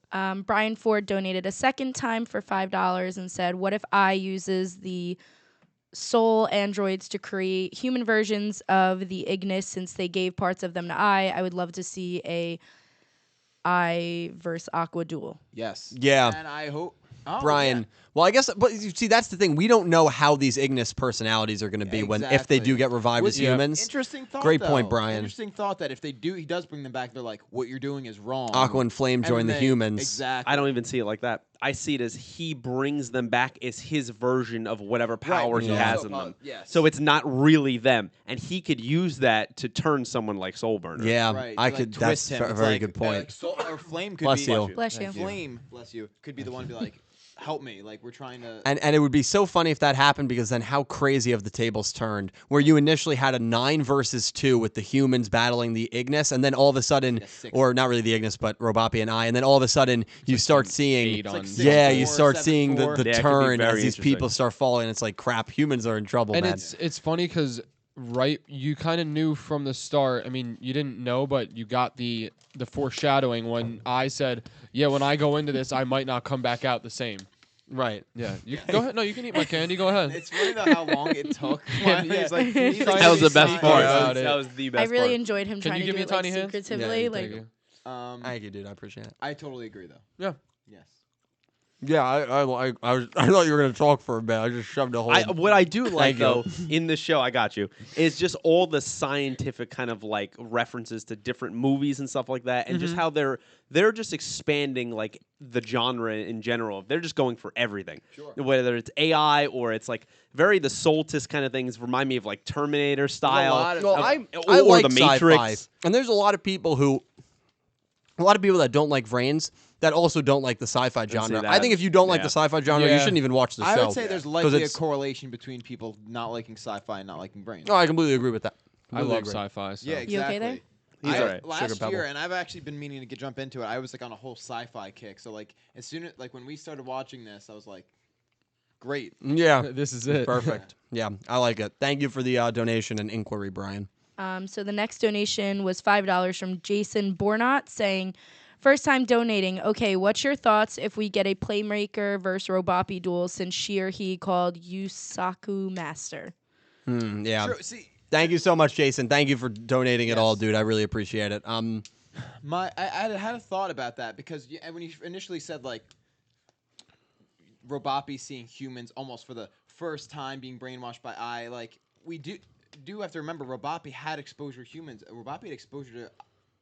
Brian Ford donated a second time for $5 and said, "What if I uses the soul androids to create human versions of the Ignis, since they gave parts of them to I would love to see a I versus Aqua duel." Yes. Yeah. And I hope. Oh, Brian. yeah. Well, I guess, but you see, that's the thing. We don't know how these Ignis personalities are going to be if they Exactly. do get revived as Which- humans. Interesting thought. Great point, though. Brian. Interesting thought that if they do, he does bring them back. They're like, "What you're doing is wrong." Aqua and Flame And join the they- humans. Exactly. I don't even see it like that. I see it as he brings them back as his version of whatever power he Yeah. has So, in them. yes. So it's not really them, and he could use that to turn someone like Soulburner. Yeah, Right. I to, could. Like, that's twist him. a It's very like, good point. Like Soul, or Flame could Bless be. you. Bless you. Flame, bless you, could be the one to be like, "Help me!" Like we're trying to. And it would be so funny if that happened, because then how crazy have the tables turned, where you initially had a 9 versus 2 with the humans battling the Ignis, and then all of a sudden, Yeah, 6. or not really the Ignis, but Robopi and I, and then all of a sudden you start seeing, 8 on. like yeah, 6-4, you start seeing the 7-4. Yeah, it could be turn as very these people interesting. start falling. It's like, crap, humans are in trouble, And man. it's funny because you kind of knew from the start. I mean, you didn't know, but you got the foreshadowing when I said, "Yeah, when I go into this, I might not come back out the same." Right. Yeah, you go ahead. No, you can eat my candy. Go ahead. It's funny though how long it took. Yeah. He's like, That was the best Sneak part. about That it. was the I best really part. enjoyed him Can trying you to give do me it a tiny like hint? secretively. Yeah, like, Thank you. Thank you, dude. I appreciate it. I totally agree though. Yeah. Yes. Yeah, I thought you were gonna talk for a bit. I just shoved a whole. What I do like you. though in the show, I got you, is just all the scientific kind of like references to different movies and stuff like that, and just how they're just expanding like the genre in general. They're just going for everything, whether it's AI or it's like very the Solstice kind of things. Remind me of like Terminator style. lot of- Well, or I like the Matrix. sci-fi, and there's a lot of people that don't like Vrains that also don't like the sci-fi genre. that. I think if you don't like Yeah. the sci-fi genre, you Yeah. shouldn't even watch the I show. would say there's 'Cause likely a it's- correlation between people not liking sci-fi and not liking brains. No, I completely agree with that. I Completely love agree. sci-fi. So. Yeah, You okay exactly. there? He's all right. Last Sugar Pebble. year, and I've actually been meaning to jump into it. I was like on a whole sci-fi kick. So like as soon as when we started watching this, I was like, great. Yeah, This is it. perfect. Yeah, I like it. Thank you for the donation and inquiry, Brian. So the next donation was $5 from Jason Bornot saying, "First time donating. Okay, what's your thoughts if we get a Playmaker versus Robopi duel, since she or he called Yusaku Master?" Yeah. True. See, Thank you so much, Jason. Thank you for donating it all, Yes. dude. I really appreciate it. I had a thought about that because when you initially said like Robopi seeing humans almost for the first time being brainwashed by I, like we do have to remember Robopi had exposure to humans. Robopi had exposure to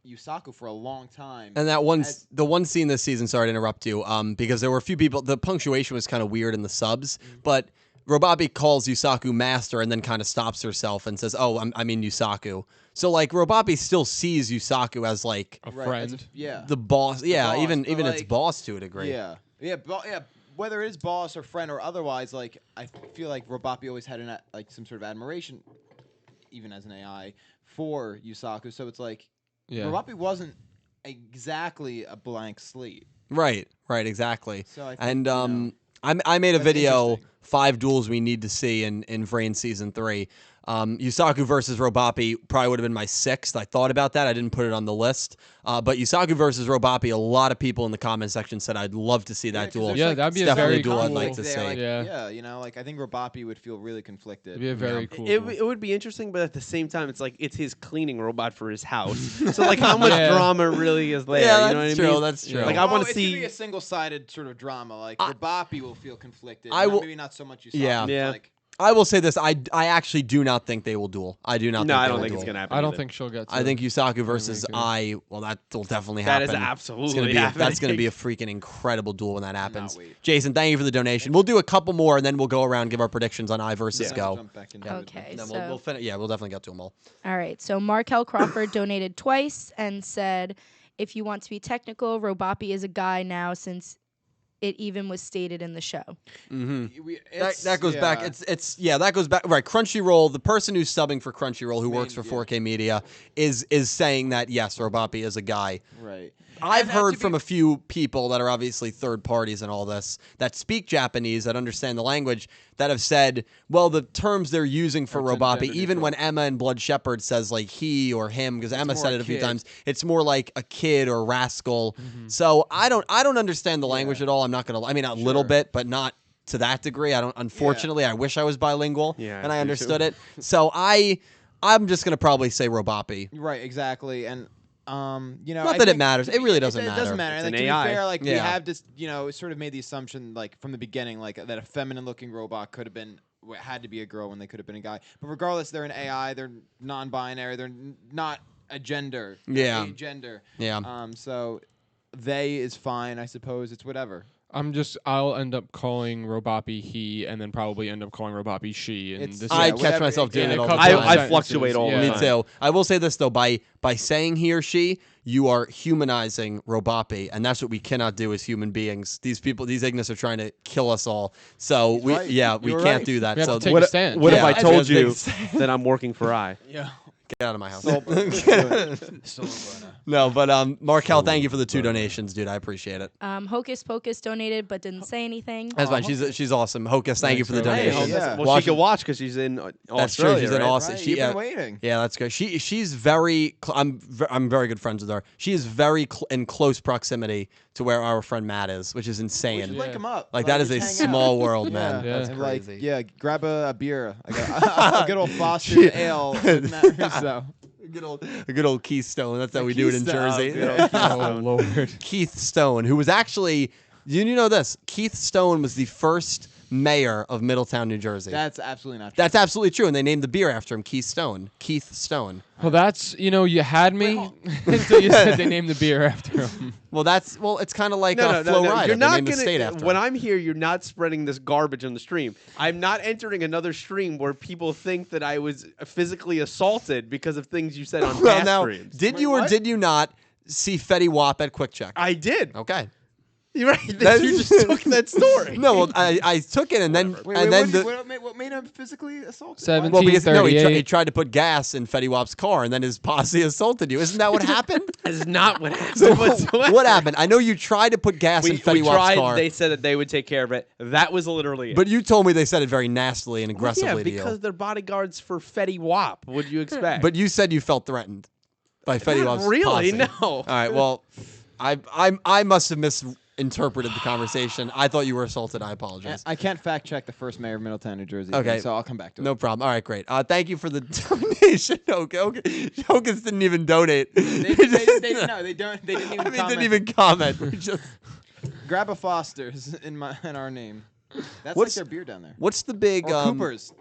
Yusaku for a long time. And that the one scene this season, sorry to interrupt you, because there were a few people, the punctuation was kind of weird in the subs, but Robopi calls Yusaku master and then kind of stops herself and says, "Oh, I mean Yusaku." So like Robopi still sees Yusaku as like A Right, friend. yeah. the boss. Yeah, boss, even but, its like, boss to a degree. Yeah, yeah, whether it is boss or friend or otherwise, like I feel like Robopi always had like some sort of admiration, even as an AI, for Yusaku. So it's like Yeah. Robopi wasn't exactly a blank slate. Right, exactly. So I think, And you know, I made a that's video, interesting. 5 duels we need to see in Vrains Season 3. Yusaku versus Robopi probably would have been my 6th. I thought about that. I didn't put it on the list. But Yusaku versus Robopi, a lot of people in the comment section said I'd love to see that 'cause duel. there's, Yeah, like, that'd be a definitely very a duel I'd cool. like to there, see. like, Yeah. yeah, you know, like I think Robopi would feel really conflicted. It'd be a very cool. It, duel. it would be interesting, but at the same time, it's like it's his cleaning robot for his house. So like, how much Yeah. drama really is there? Yeah, you know what I that's mean? true. That's true. Like I want it's to gonna see. be a single-sided sort of drama. Like I- Robopi will feel conflicted. I will- Maybe not so much Yusaku. Yeah. Yeah. Like, I will say this. I actually do not think they will duel. I do not No, think I they don't will think duel. it's gonna happen. I don't either. think she'll get to I think Yusaku versus Playmaker. I, well, that will definitely that happen. is absolutely It's gonna be happening. that's going to be a freaking incredible duel when that happens. wait. Jason, thank you for the donation. We'll do a couple more, and then we'll go around and give our predictions on I versus I'll Go. jump back into it. Okay, And then so we'll finish. Yeah, we'll definitely get to them all. all right. So Markel Crawford donated twice and said, "If you want to be technical, Robopi is a guy now, since it even was stated in the show. That goes back. That goes back. Right, Crunchyroll. The person who's subbing for Crunchyroll, who works for 4K Media, is saying that yes, Robopi is a guy. Right. I've heard from a few people that are obviously third parties and all this that speak Japanese, that understand the language, that have said, well, the terms they're using for Robopi, even when Emma and Blood Shepherd says like he or him, because Emma said it a few times, it's more like a kid or rascal. So I don't understand the language at all. I'm not gonna. I mean, a little bit, but not to that degree. I don't. Unfortunately, I wish I was bilingual and I understood it. So I'm just gonna probably say Robopi. Right. Exactly. And. Not that it matters. It really doesn't matter. It doesn't matter. It's Like, an to AI. be fair, like we have just, sort of made the assumption, like from the beginning, like that a feminine-looking robot could have been, had to be a girl when they could have been a guy. But regardless, they're an AI. They're non-binary. They're not a gender. They're a gender. Yeah. So they is fine, I suppose. It's whatever. I'll end up calling Robopi he, and then probably end up calling Robopi she. And this I is catch myself doing it all the couple time. I fluctuate all the Me time. too. I will say this though: by saying he or she, you are humanizing Robopi, and that's what we cannot do as human beings. These people, these Ignis, are trying to kill us all. So we can't do that. We have So to take a stand. What if I Yeah. told Yeah. you that I'm working for I? Yeah. get out of my house. So No, but Markel, thank you for the 2 donations, dude. I appreciate it. Hocus Pocus donated but didn't say anything. That's fine. She's awesome. Hocus, thank you for the Thanks, donation. Yeah. Well, she can watch because she's in Australia. That's true. She's in right? Austin. Right, She, you've been waiting. Yeah, that's good. She's very. I'm very good friends with her. She is very in close proximity to where our friend Matt is, which is We insane. should link him up. Like that is a hang out. small world, man. Yeah. That's And, crazy. grab a beer. A good old Foster's ale. So. A good old Keith Stone. That's how we do it in Keith Stone. Jersey. Yeah. Oh Lord. Keith Stone, who was actually, you know this? Keith Stone was the first mayor of Middletown, New Jersey. That's absolutely not true. That's absolutely true, and they named the beer after him, Keith Stone. Keith Stone. Well, that's you had me until you said they named the beer after him. Well, it's kind of like No, Flo Rida. You're They not named the state gonna. after When him. I'm here, you're not spreading this garbage on the stream. I'm not entering another stream where people think that I was physically assaulted because of things you said on Well, past now, streams. did you or what? did you not see Fetty Wap at Quick Check? I did. Okay. You're right. You just took that story. No, well, I took it and then What made him physically assaulted? 17. well, because no, he 38. tried to put gas in Fetty Wap's car and then his posse assaulted you. Isn't that what happened? That's not what happened. So whatsoever. what happened? I know you tried to put gas in We Fetty Wap's tried. car, They said that they would take care of it. That was literally it. but you told me they said it very nastily and aggressively yeah, to you. because they're bodyguards for Fetty Wap. What would you expect? But you said you felt threatened by Fetty Not Wap's really, posse. no. All right, well, I must have misinterpreted the conversation. I thought you were assaulted. I apologize. I can't fact check the first mayor of Middletown, New Jersey. Okay. So I'll come back to it. No problem. All right, great. Thank you for the donation. Okay. Hocus didn't even donate. They didn't even comment. Didn't even comment. We just- Grab a Foster's in our name. That's What's- like their beer down there. What's the big? Or Cooper's.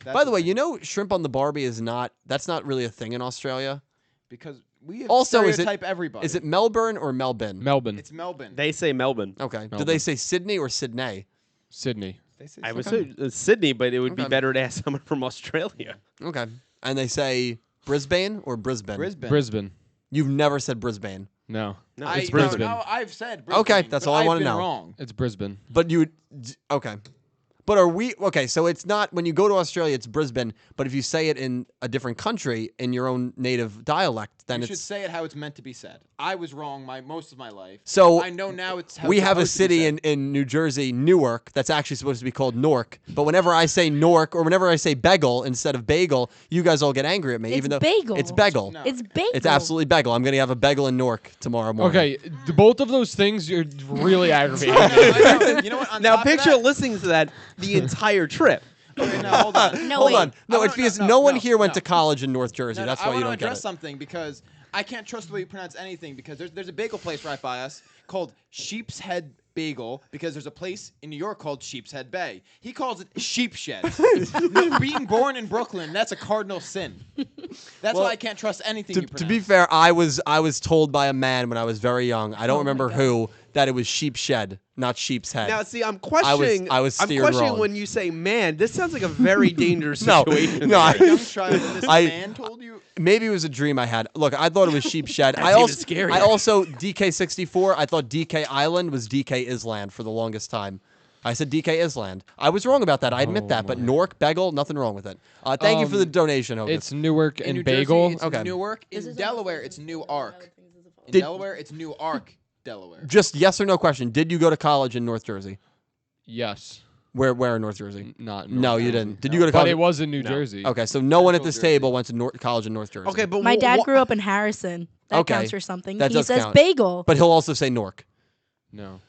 By the way, shrimp on the Barbie is not. That's not really a thing in Australia. Because we have Also, is it- stereotype everybody. Is it Melbourne or Melbourne? Melbourne, It's Melbourne. They say Melbourne. Okay. Do Melbourne. they say Sydney or Sydney? Sydney. They say I would something. say Sydney, but it would be Okay. better to ask someone from Australia. Okay. And they say Brisbane or Brisbane? Brisbane. Brisbane. You've never said Brisbane. No, No, it's No, Brisbane. no, I've said Brisbane. Okay, that's but all I I've wanna been know. Wrong. it's Brisbane. But you would. Okay. But are we okay? So it's not when you go to Australia, it's Brisbane. But if you say it in a different country in your own native dialect, then You should it's. say it how it's meant to be said. I was wrong most of my life. So I know now it's how we it's have a supposed to be city said. in New Jersey, Newark, that's actually supposed to be called Newark. But whenever I say Newark or whenever I say bagel instead of bagel, you guys all get angry at me. It's even though bagel. it's bagel. No. It's bagel. It's absolutely bagel. I'm gonna have a bagel in Newark tomorrow morning. Okay, both of those things you're really aggravating. I know. You know what? On Now top of picture that- listening to that the entire trip. Okay, no, hold on. No, Hold wait. on. No, I it's wanna- because no, no one no, here went no. to college in North Jersey. No, That's I why you want don't to get address it. something because I can't trust the way you pronounce anything because there's a bagel place right by us called Sheep's Head Bagel because there's a place in New York called Sheep's Head Bay. He calls it Sheep Shed. No, being born in Brooklyn, that's a cardinal sin. That's Well, why I can't trust anything you pronounce. To be fair, I was told by a man when I was very young. I don't remember who that it was sheep shed, not sheep's head. Now, see, I'm questioning. I was I'm steered questioning wrong. when you say, "Man, this sounds like a very dangerous No, situation." no, You're a young child, and this I- man told you. Maybe it was a dream I had. Look, I thought it was Sheep Shed. That's even scarier. I also DK64. I thought DK Island was DK Island for the longest time. I said DK Island. I was wrong about that. I admit that. But Newark, Bagel, nothing wrong with it. Thank you for the donation, Hocus. It's Newark and In New Bagel. Jersey, it's Okay. Newark. This In is Delaware, it's Newark. In Did- Delaware, it's Newark, Delaware. Just yes or no question. Did you go to college in North Jersey? Yes. Where in North Jersey? Not. No, North you Jersey. didn't. Did you go to But college? it was in New Jersey. Okay, so no one at Central this Jersey. table went to college in North Jersey. Okay, but My dad grew up in Harrison. That Okay. counts for something. That He does says count. bagel. But he'll also say Newark. No.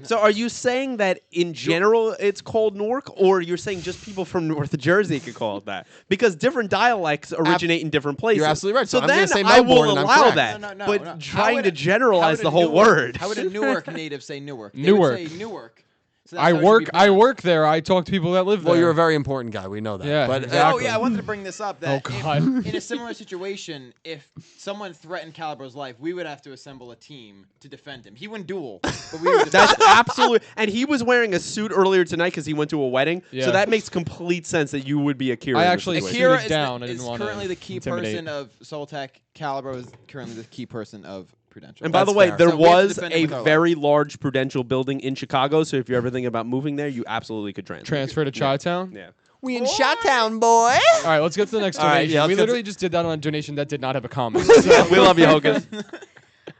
So are you saying that in general it's called Newark, or you're saying just people from North Jersey could call it that? Because different dialects originate in different places. You're absolutely right. So So I'm gonna then say I will Melbourne, and I'm allow correct. that. No. But How trying would to a- generalize how would the a whole Newark- word. How would a Newark native say Newark? They Newark. would say Newark. So that's I how it should work. be I pronounced. work there. I talk to people that live there. Well, you're a very important guy. We know that. Yeah, But, exactly. Oh yeah, I wanted to bring this up. That Oh, if- God. in a similar situation, if someone threatened Calibro's life, we would have to assemble a team to defend him. He wouldn't duel, but we would. That's defend him. absolutely. And he was wearing a suit earlier tonight because he went to a wedding. Yeah. So that makes complete sense that you would be Akira. I in this actually situation. Akira Akira is, down. I the, didn't is wanna currently the key intimidate. person of Soltech. Calibro is currently the key person of Prudential. And by That's the way, fair. there So we have to was defend it a with our very large Prudential building in Chicago. So if you're ever thinking about moving there, you absolutely could transfer to Chi-Town. Yeah. we in Shottown, boy. All right, let's get to the next All right, donation. yeah, let's We get literally just did that on a donation that did not have a comment. We love you, Hocus.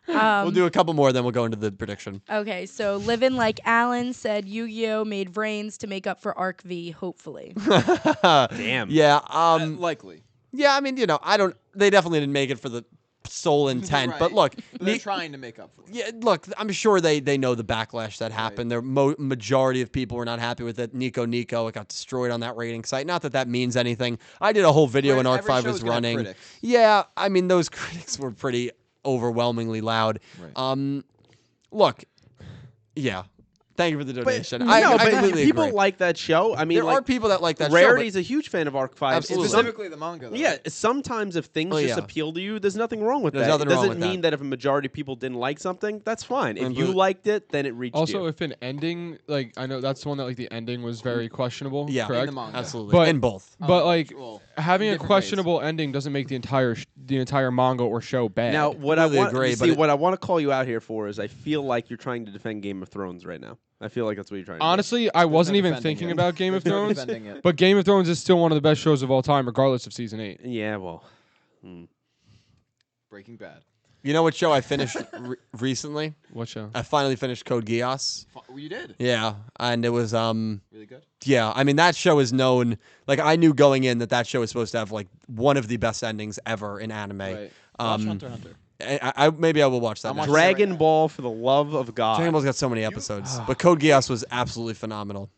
We'll do a couple more, then we'll go into the prediction. Okay, so living like Alan said, Yu-Gi-Oh made Vrains to make up for Arc V. Hopefully. Damn. Yeah. Likely. Yeah. I mean, I don't. They definitely didn't make it for the sole intent. But Right. look, But they're trying to make up for it. yeah. Look, I'm sure they know the backlash that happened. Their majority of people were not happy with it. Nico, it got destroyed on that rating site. Not that that means anything. I did a whole video when Arc Every 5 show's was gonna have running. critics. Yeah. I mean, those critics were pretty overwhelmingly loud. Right. Look. Yeah. Thank you for the donation. But, no, I but completely people agree. like that show. I mean, There like, are people that like that Rarity's show. a huge fan of Arc 5. Absolutely. Specifically the manga. Though, Yeah, right? sometimes if things Oh, just yeah. appeal to you, there's nothing wrong with There's that. nothing It wrong doesn't with mean that. that if a majority of people didn't like something, that's fine. If And you the- liked it, then it reached Also, you. if an ending, like I know that's the one that like the ending was very questionable. Yeah. correct. In the manga. Absolutely. But- in both. But like well, having a different ways. questionable ending doesn't make the entire manga or show bad. Now, what Completely I want, agree, you but see, it- what I want to call you out here for is, I feel like you're trying to defend Game of Thrones right now. I feel like that's what you're trying to honestly, I wasn't no even defending thinking it. about Game of There's no Thrones, defending it. but Game of Thrones is still one of the best shows of all time, regardless of season 8. do. Yeah, well, Breaking Bad. You know what show I finished recently? What show? I finally finished Code Geass. Well, you did. Yeah, and it was Really good. yeah. I mean that show is known. Like I knew going in that show is supposed to have like one of the best endings ever in anime. Right. Watch Um, Hunter x Hunter. I maybe I will watch that. I'm now. watching Dragon right now. Ball, for the love of God. Dragon Ball's got so many episodes, but Code Geass was absolutely phenomenal.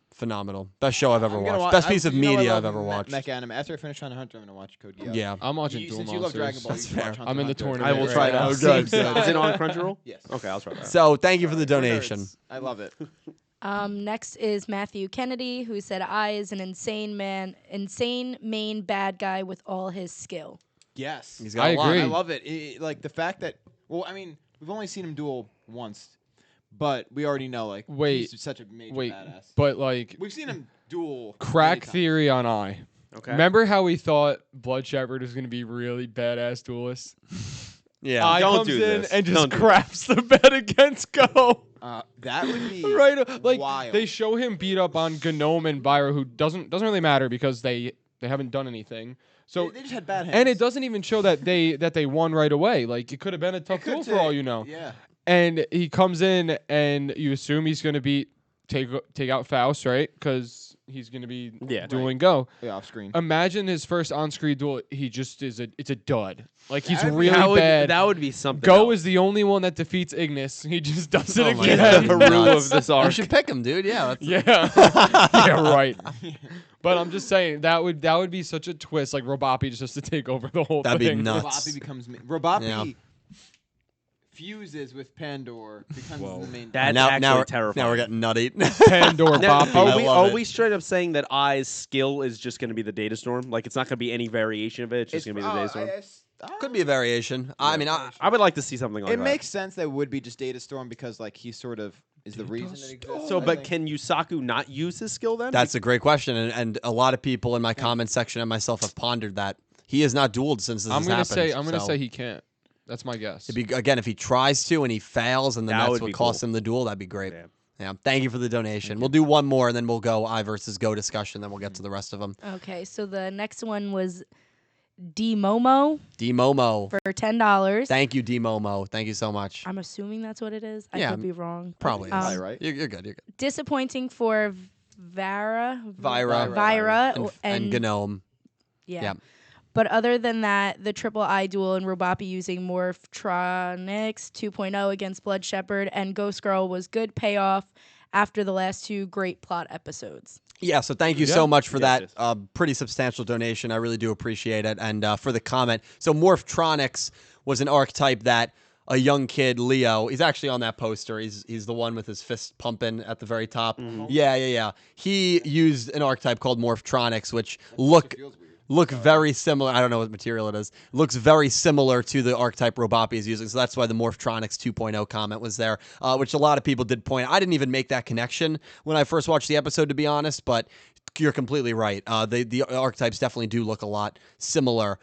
Best show I've ever I'm gonna watched. wa- Best I- piece of you know I media love I've ever watched. Mech anime. After I finish Hunter x Hunter, I'm gonna watch Code Geass. Yeah. I'm watching Duel Since you love Monsters. Dragon Ball, That's you should fair. watch Hunter I'm in the x Hunter. tournament I will right try now. that. Oh, good, good. Is it on Crunchyroll? Yes. Okay, I'll try that. So thank you for the For donation. nerds. I love it. Next is Matthew Kennedy, who said I is an insane main bad guy with all his skill. Yes. He's got I a lot. agree. I love it. Like the fact that, well, I mean, we've only seen him duel once, but we already know like Wait. he's such a major Wait, badass. but like We've seen him duel. crack many times. theory on I. Okay. Remember how we thought Blood Shepherd was going to be really badass duelist? Yeah. I Don't comes do in this. and just Don't do craps the bet against Go. That would be Right, like wild. they show him beat up on Gnome and Byra, who doesn't really matter because they haven't done anything. So they just had bad hands. and it doesn't even show that they won right away. Like it could have been a tough duel for all you know. Yeah. And he comes in and you assume he's going to take out Faust, right? Because he's going to be dueling Go. Yeah, off screen. Imagine his first on-screen duel. He just it's a dud. Like he's That'd be- really bad. That would be something. Go else. is the only one that defeats Ignis. He just does it Oh my again. God. the Haru Nuts. of this You arc. should pick him, dude. Yeah. That's Yeah. Yeah, right. But I'm just saying that would be such a twist, like Robopi just has to take over the whole That'd be thing. nuts. Robopi becomes Robopi Yeah. fuses with Pandor, becomes the main. That's now, actually now, terrifying. Now we're getting nutty. Pandora Now, Boppy. I are we love are it. we straight up saying that I's skill is just going to be the data storm? Like it's not going to be any variation of it. It's just going to be the data storm. Could be a variation. I mean, I would like to see something like It that. makes sense that it would be just Data Storm because like he sort of is the reason that exists. So, I but think. can Yusaku not use his skill then? that's a great question, and a lot of people in my comment section and myself have pondered that. he has not dueled since this I'm has gonna happened. say so he can't. That's my guess. again, if he tries to and he fails, and then That that's would what be costs cool. him the duel, that'd be great. Yeah. Yeah. Thank you for the donation. We'll do one more, and then we'll go I versus Go discussion. Then we'll get to the rest of them. Okay, so the next one was D Momo D Momo. for $10. Thank you, D Momo. Thank you so much. I'm assuming that's what it is. I Yeah, could be wrong. Probably. is. Probably right. You're good. You're good. Disappointing for Vira. Vira. And Gnome. Yeah. Yeah. But other than that, the triple I duel and Robopi using Morphtronics 2.0 against Blood Shepherd and Ghost Girl was good payoff after the last 2 great plot episodes. Yeah, so thank you so much for Yes, that pretty substantial donation. I really do appreciate it. And for the comment. So Morphtronics was an archetype that a young kid, Leo, he's actually on that poster. He's the one with his fist pumping at the very top. Yeah. He used an archetype called Morphtronics, which look very similar. I don't know what material it is. Looks very similar to the archetype Robopi is using. So that's why the Morphtronics 2.0 comment was there, which a lot of people did point out. I didn't even make that connection when I first watched the episode, to be honest, but you're completely right. The archetypes definitely do look a lot similar.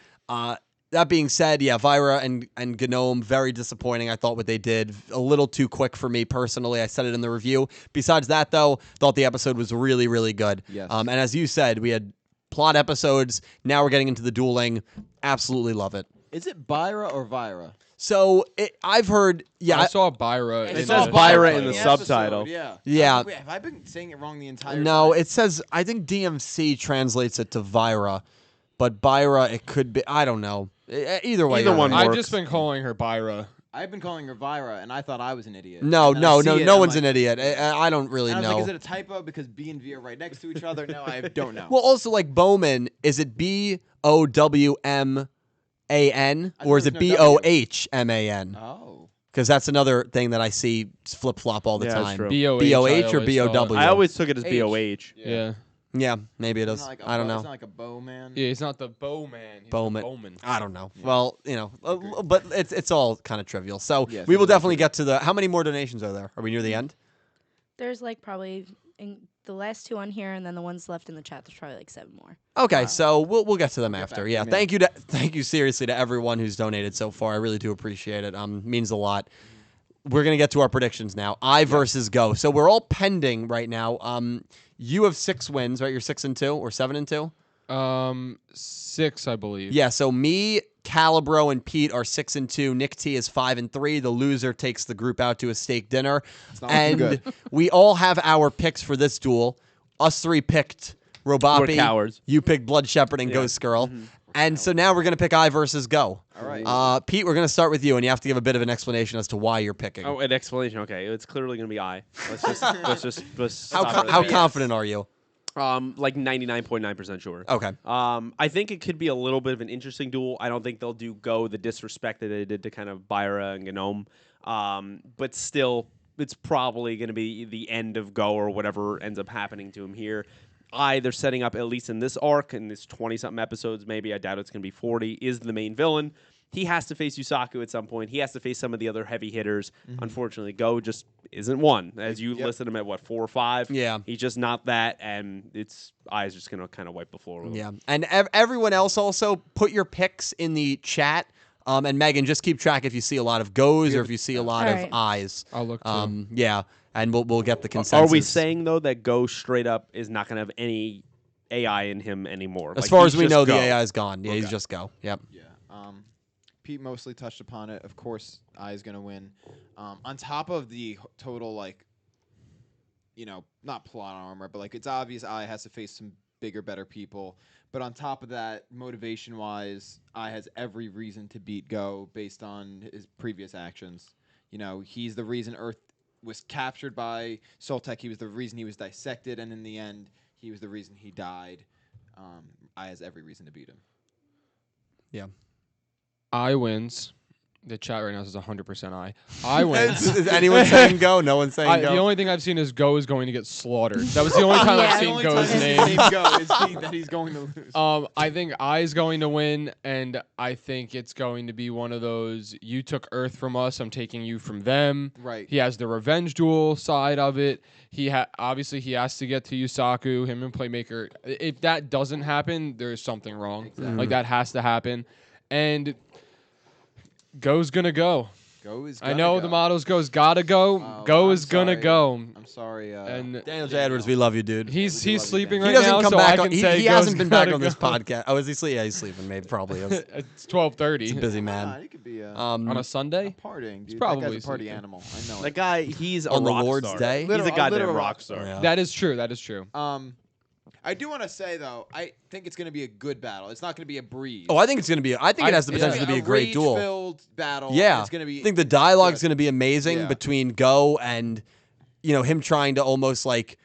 That being said, yeah, Vira and Gnome, very disappointing. I thought what they did a little too quick for me personally. I said it in the review. Besides that, though, thought the episode was really, really good. Yes. And as you said, we had plot episodes. Now we're getting into the dueling. Absolutely love it. Is it Byra or Vira? So I've heard, I saw Byra. It in says the Byra in subtitle. the subtitle. Yeah. Wait, have I been saying it wrong the entire no, time? it says, I think DMC translates it to Vira, but Byra, it could be, I don't know. Either way. Either you're one right. I've works. just been calling her Byra. I've been calling her Vira, and I thought I was an idiot. No, And then I see it, no I'm one's like- an idiot. I don't really And I was know. like, is it a typo because B and V are right next to each other? No, I don't know. Well, also like Bowman, is it BOWMAN or is it there was no W. BOHMAN? Oh. Because that's another thing that I see flip flop all the Yeah, that's time. true. BOH, BOH I or always thought. BOW? I always took it as H. BOH. Yeah. Yeah, maybe it It's is. not like a I don't bow- know. It's not like a bowman. Yeah, he's not the bowman. He's Bowman. The bowman. I don't know. Yeah. Well, but it's all kind of trivial. So Yes, we will it's very definitely get to the. How many more donations are there? Are we near the end? There's like probably the last 2 on here and then the ones left in the chat. There's probably like 7 more. Okay, so we'll get to them We'll get after. back to Yeah, them, thank you seriously to everyone who's donated so far. I really do appreciate it. Means a lot. We're gonna get to our predictions now. I versus Go. So we're all pending right now. You have 6 wins, right? You're 6-2 or 7-2. 6, I believe. Yeah. So me, Calibro, and Pete are 6-2. Nick T is 5-3. The loser takes the group out to a steak dinner, not looking and good. we all have our picks for this duel. Us 3 picked Robopi. We're cowards. You picked Blood Shepherd and Yeah. Ghost Girl. And so now we're going to pick I versus Go. All right. Pete, we're going to start with you, and you have to give a bit of an explanation as to why you're picking. Oh, an explanation. Okay, it's clearly gonna be I. Let's how stop it how there. confident are you? Like 99.9% sure. Okay. I think it could be a little bit of an interesting duel. I don't think they'll do Go the disrespect that they did to kind of Byra and Gnome. But still, it's probably going to be the end of Go or whatever ends up happening to him here. They're setting up, at least in this arc, in this 20-something episodes, maybe, I doubt it's going to be 40, is the main villain. He has to face Yusaku at some point. He has to face some of the other heavy hitters. Unfortunately, Go just isn't one. As you listed him at, 4 or 5? Yeah. He's just not that, and I's just going to kind of wipe the floor with him. Yeah. And everyone else also, put your picks in the chat. And Megan, just keep track if you see a lot of Go's or if you see a lot All of right. I's. I'll look too. Yeah. And we'll get the consensus. Are we saying, though, that Go straight up is not going to have any AI in him anymore? As Like, far he's as we just know, Go? the AI is gone. Yeah, he's Okay. just Go. Yep. Yeah. Pete mostly touched upon it. Of course, I is going to win. On top of the total, not plot armor, but it's obvious I has to face some bigger, better people. But on top of that, motivation-wise, I has every reason to beat Go based on his previous actions. He's the reason Earth was captured by Soltec. He was the reason he was dissected, and in the end, he was the reason he died. I has every reason to beat him. Yeah. I wins. The chat right now says 100% I. I win. Is anyone saying go? No one's saying go. The only thing I've seen is Go is going to get slaughtered. That was the only time I've seen Go's name. Go is that he's going to lose. I think I is going to win, and I think it's going to be one of those, you took Earth from us, I'm taking you from them. Right. He has the revenge duel side of it. Obviously he has to get to Yusaku, him and Playmaker. If that doesn't happen, there's something wrong. Exactly. Like, that has to happen. And Go's gonna go. Go is I know go. the motto's Go's gotta go. Oh, Go I'm is gonna sorry. go. I'm sorry. And Daniel J. Edwards, we love you, dude. he's love you, sleeping Dan. right He doesn't now, come so back. I can He say hasn't Go's been back gotta on this go. podcast. Oh, is he sleeping? Yeah, he's sleeping. Maybe probably is. It's 12:30 He's a busy Nah, man. he could be on a Sunday. partying. Dude. probably that guy's a party sleeping. animal. I know That it. guy, he's a On the rock Lord's star. Day? He's a Literal- goddamn literal rock rock star. Yeah. That is true. That is true. I do want to say though, I think it's going to be a good battle. It's not going to be a breeze. Oh, I think it's gonna be. I think it has the it's potential to be a great duel. Rage-filled battle. Yeah, It's going to be. I think the dialogue is good. going to be amazing Yeah. between Go and, him trying to almost like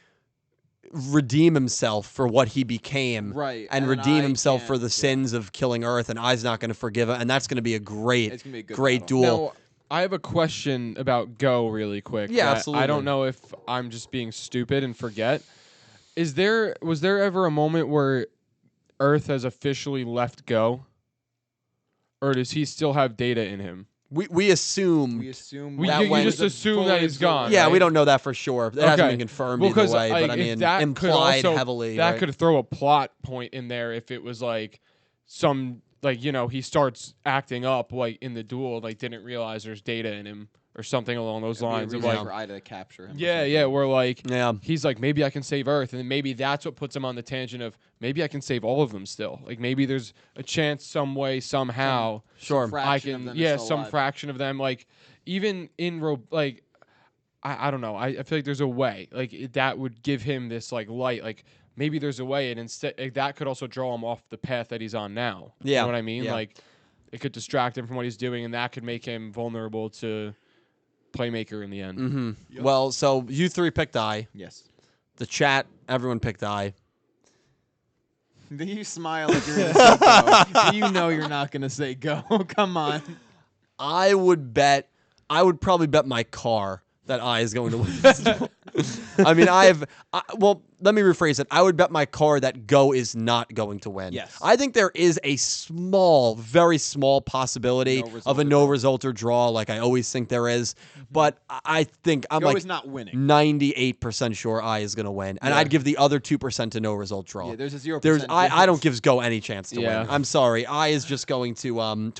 redeem himself for what he became, Right, and and redeem I himself can't- for the yeah. sins of killing Earth, and I's not going to forgive him, and that's going to be a great, It's gonna be a good great battle. duel. Now, I have a question about Go really quick. Yeah, that absolutely. I don't know if I'm just being stupid and forget. Was there ever a moment where Earth has officially left Go? Or does he still have data in him? We assume. We assume You That went- just assume that he's gone. Yeah, right? we don't know that for sure. It hasn't been confirmed Well, either 'cause, way, but I if mean, that could implied also- heavily. That right? could throw a plot point in there if it was like some, like, he starts acting up like in the duel, like didn't realize there's data in him or something along those lines of reason like, for I to capture him. or yeah, something. yeah, where like Yeah. he's like, maybe I can save Earth, and then maybe that's what puts him on the tangent of maybe I can save all of them still. Like maybe there's a chance some way somehow Sure. I fraction of can, them yeah, is still some alive. fraction of them, like even in like I don't know. I feel like there's a way like that would give him this like light, like maybe there's a way, and instead that could also draw him off the path that he's on now. You Yeah, know what I mean? yeah. Like it could distract him from what he's doing, and that could make him vulnerable to Playmaker in the end. Mm-hmm. Well, so you three picked I. Yes. The chat, everyone picked I. Do you smile like you're going to say go? You know you're not going to say go. Come on. I would probably bet my car that I is going to win this duel. I mean, well, let me rephrase it. I would bet my car that Go is not going to win. Yes. I think there is a small, very small possibility of a no result or draw, like I always think there is. But I think I'm Go like is not winning. 98% sure I is going to win. And I'd give the other 2% a no result draw. Yeah, there's a 0%. I don't give Go any chance to Yeah. win. I'm sorry. I is just going to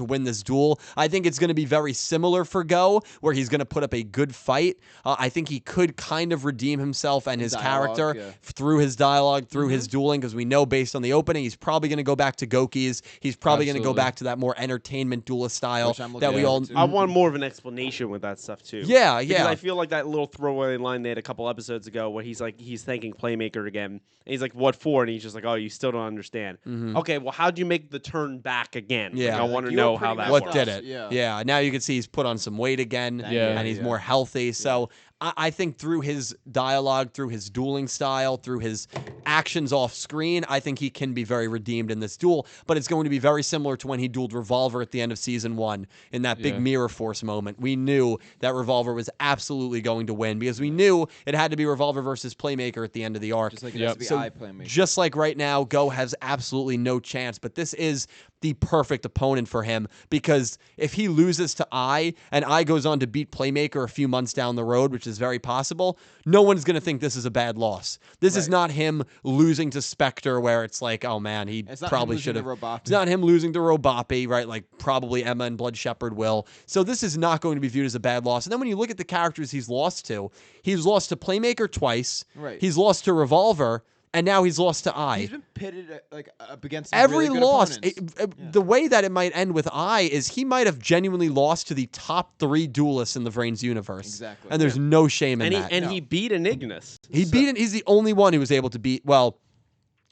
win this duel. I think it's going to be very similar for Go, where he's going to put up a good fight. I think he could kind of redeem himself and his Dialogue, character yeah. through his dialogue, through his dueling, because we know based on the opening, he's probably going to go back to Goki's. He's probably going to go Absolutely. back to that more entertainment duelist style Which I'm that looking we all. forward to. I want more of an explanation with that stuff too. Yeah, Because yeah. I feel like that little throwaway line they had a couple episodes ago where he's thanking Playmaker again. And he's like, "What for?" And he's just like, "Oh, you still don't understand." Okay, well, how'd you make the turn back again? Mm-hmm. Yeah. Like, I want to you know were how pretty that much What works. did it? Yeah. Now you can see he's put on some weight again, Yeah. and he's Yeah. more healthy. So I think through his dialogue, through his dueling style, through his actions off screen, I think he can be very redeemed in this duel. But it's going to be very similar to when he dueled Revolver at the end of season 1 in that big Yeah. Mirror Force moment. We knew that Revolver was absolutely going to win because we knew it had to be Revolver versus Playmaker at the end of the arc. Just like it Yep. has to be So I playmaker. just like right now, Go has absolutely no chance. But this is the perfect opponent for him because if he loses to I and I goes on to beat Playmaker a few months down the road, which is very possible, no one's going to think this is a bad loss. This is Right. not him losing to Spectre where it's like, oh man, he It's not him probably losing should to have. Robopi. It's not him losing to Robopi, right? Like probably Emma and Blood Shepherd will. So this is not going to be viewed as a bad loss. And then when you look at the characters he's lost to Playmaker twice. Right. He's lost to Revolver. And now he's lost to I. He's been pitted up against some Every really good loss, opponents. the way that it might end with I is he might have genuinely lost to the top 3 duelists in the Vrains universe. Exactly. And there's no shame in that. And he beat an Ignis. He beat it. He's the only one who was able to beat. Well,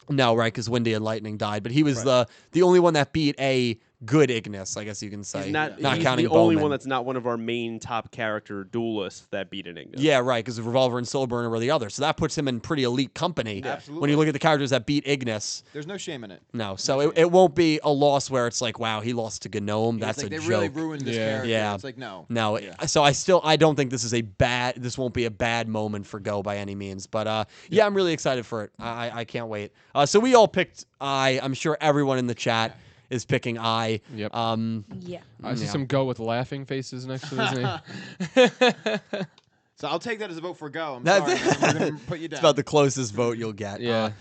no, right? Because Windy and Lightning died, but he was the only one that beat a good Ignis, I guess you can say. He's not he's counting the only Bowman. one that's not one of our main top character duelists that beat an Ignis. Yeah, right, because Revolver and Soul Burner were the other. So that puts him in pretty elite company. Absolutely. When you look at the characters that beat Ignis. There's no shame in it. No, so it won't be a loss where it's like, wow, he lost to Gnome. That's It's like a they joke. really ruined this character. Yeah. It's like, no. No, so I don't think this won't be a bad moment for Go by any means. But yeah, I'm really excited for it. I can't wait. So we all picked I. I'm sure everyone in the chat is picking I. Yep. Yeah. I see some Go with laughing faces next to his name. So I'll take that as a vote for Go. I'm That's- sorry. man. We're gonna put you down. It's about the closest vote you'll get. Yeah.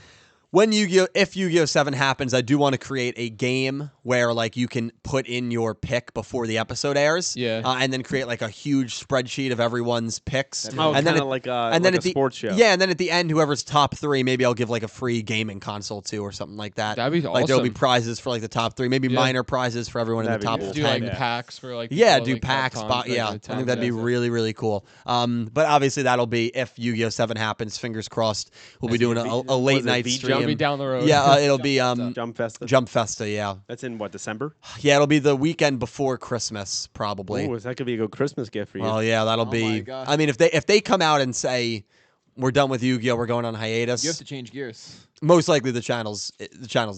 If Yu-Gi-Oh 7 happens, I do want to create a game where like you can put in your pick before the episode airs. Yeah. And then create like a huge spreadsheet of everyone's picks. Oh, and then kind of like a sports show. Yeah, and then at the end, whoever's top 3, maybe I'll give like a free gaming console too or something like that. That'd be Like there'll be awesome. prizes for like the top 3, maybe Yeah. minor prizes for everyone in That'd the be top cool. Do 10. like packs for like Yeah, people, do like, packs. top times, Yeah, I regular think that'd be times. really, really cool. But obviously that'll be if Yu-Gi-Oh 7 happens. Fingers crossed. We'll be doing a late night V-Jump? stream. It'll be down the road. Yeah, it'll be Jump Festa. Jump Festa. Yeah, That's in what, December? yeah, it'll be the weekend before Christmas probably. Ooh, that could be a good Christmas gift for you. Well, yeah, that'll Oh be. my gosh. I mean, if they come out and say we're done with Yu-Gi-Oh, we're going on hiatus. You have to change gears. Most likely the channel's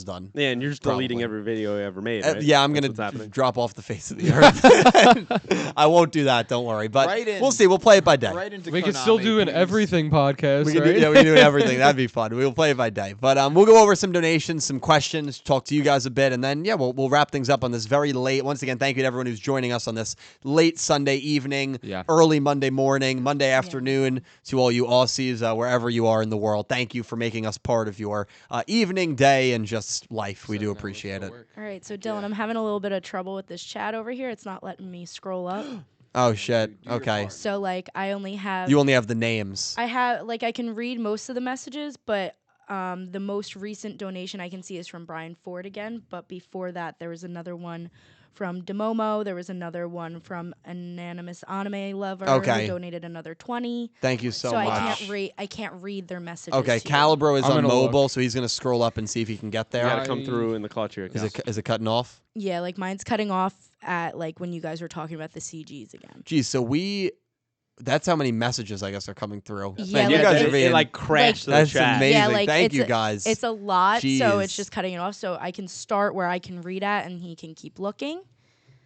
done. Yeah, and you're just deleting Probably. every video you ever made, right? Yeah, I'm That's gonna what's happening. drop off the face of the earth. I won't do that. Don't worry. But Right in. we'll see. We'll play it by day. Right into We could still Konami, do an please. everything podcast, We can right? do, we can do everything. That'd be fun. We'll play it by day. But we'll go over some donations, some questions, talk to you guys a bit, and then we'll wrap things up on this very late. Once again, thank you to everyone who's joining us on this late Sunday evening, early Monday morning, Monday afternoon. To all you Aussies, wherever you are in the world, thank you for making us part of your evening, day, and just life. We do appreciate it. All right, so Dylan, I'm having a little bit of trouble with this chat over here. It's not letting me scroll up. Oh shit. Do your Okay. part. So like I only have You only have the names. I have like I can read most of the messages, but the most recent donation I can see is from Brian Ford again. But before that, there was another one from Demomo. There was another one from Anonymous Anime Lover Okay. who donated another 20. Thank you so I much. can't read their messages. Okay, to you. Calibro is I'm on gonna mobile, look. so he's gonna scroll up and see if he can get You there. gotta come through in the clutch here. Is it cutting off? Yeah, like mine's cutting off at like when you guys were talking about the CGs again. Geez, so that's how many messages I guess are coming through. Yeah, Man, you like, guys are it being like crashed the that's chat. amazing. Yeah, like, Thank it's you a- guys. It's a lot, so Jeez. it's just cutting it off. So I can start where I can read at, and he can keep looking.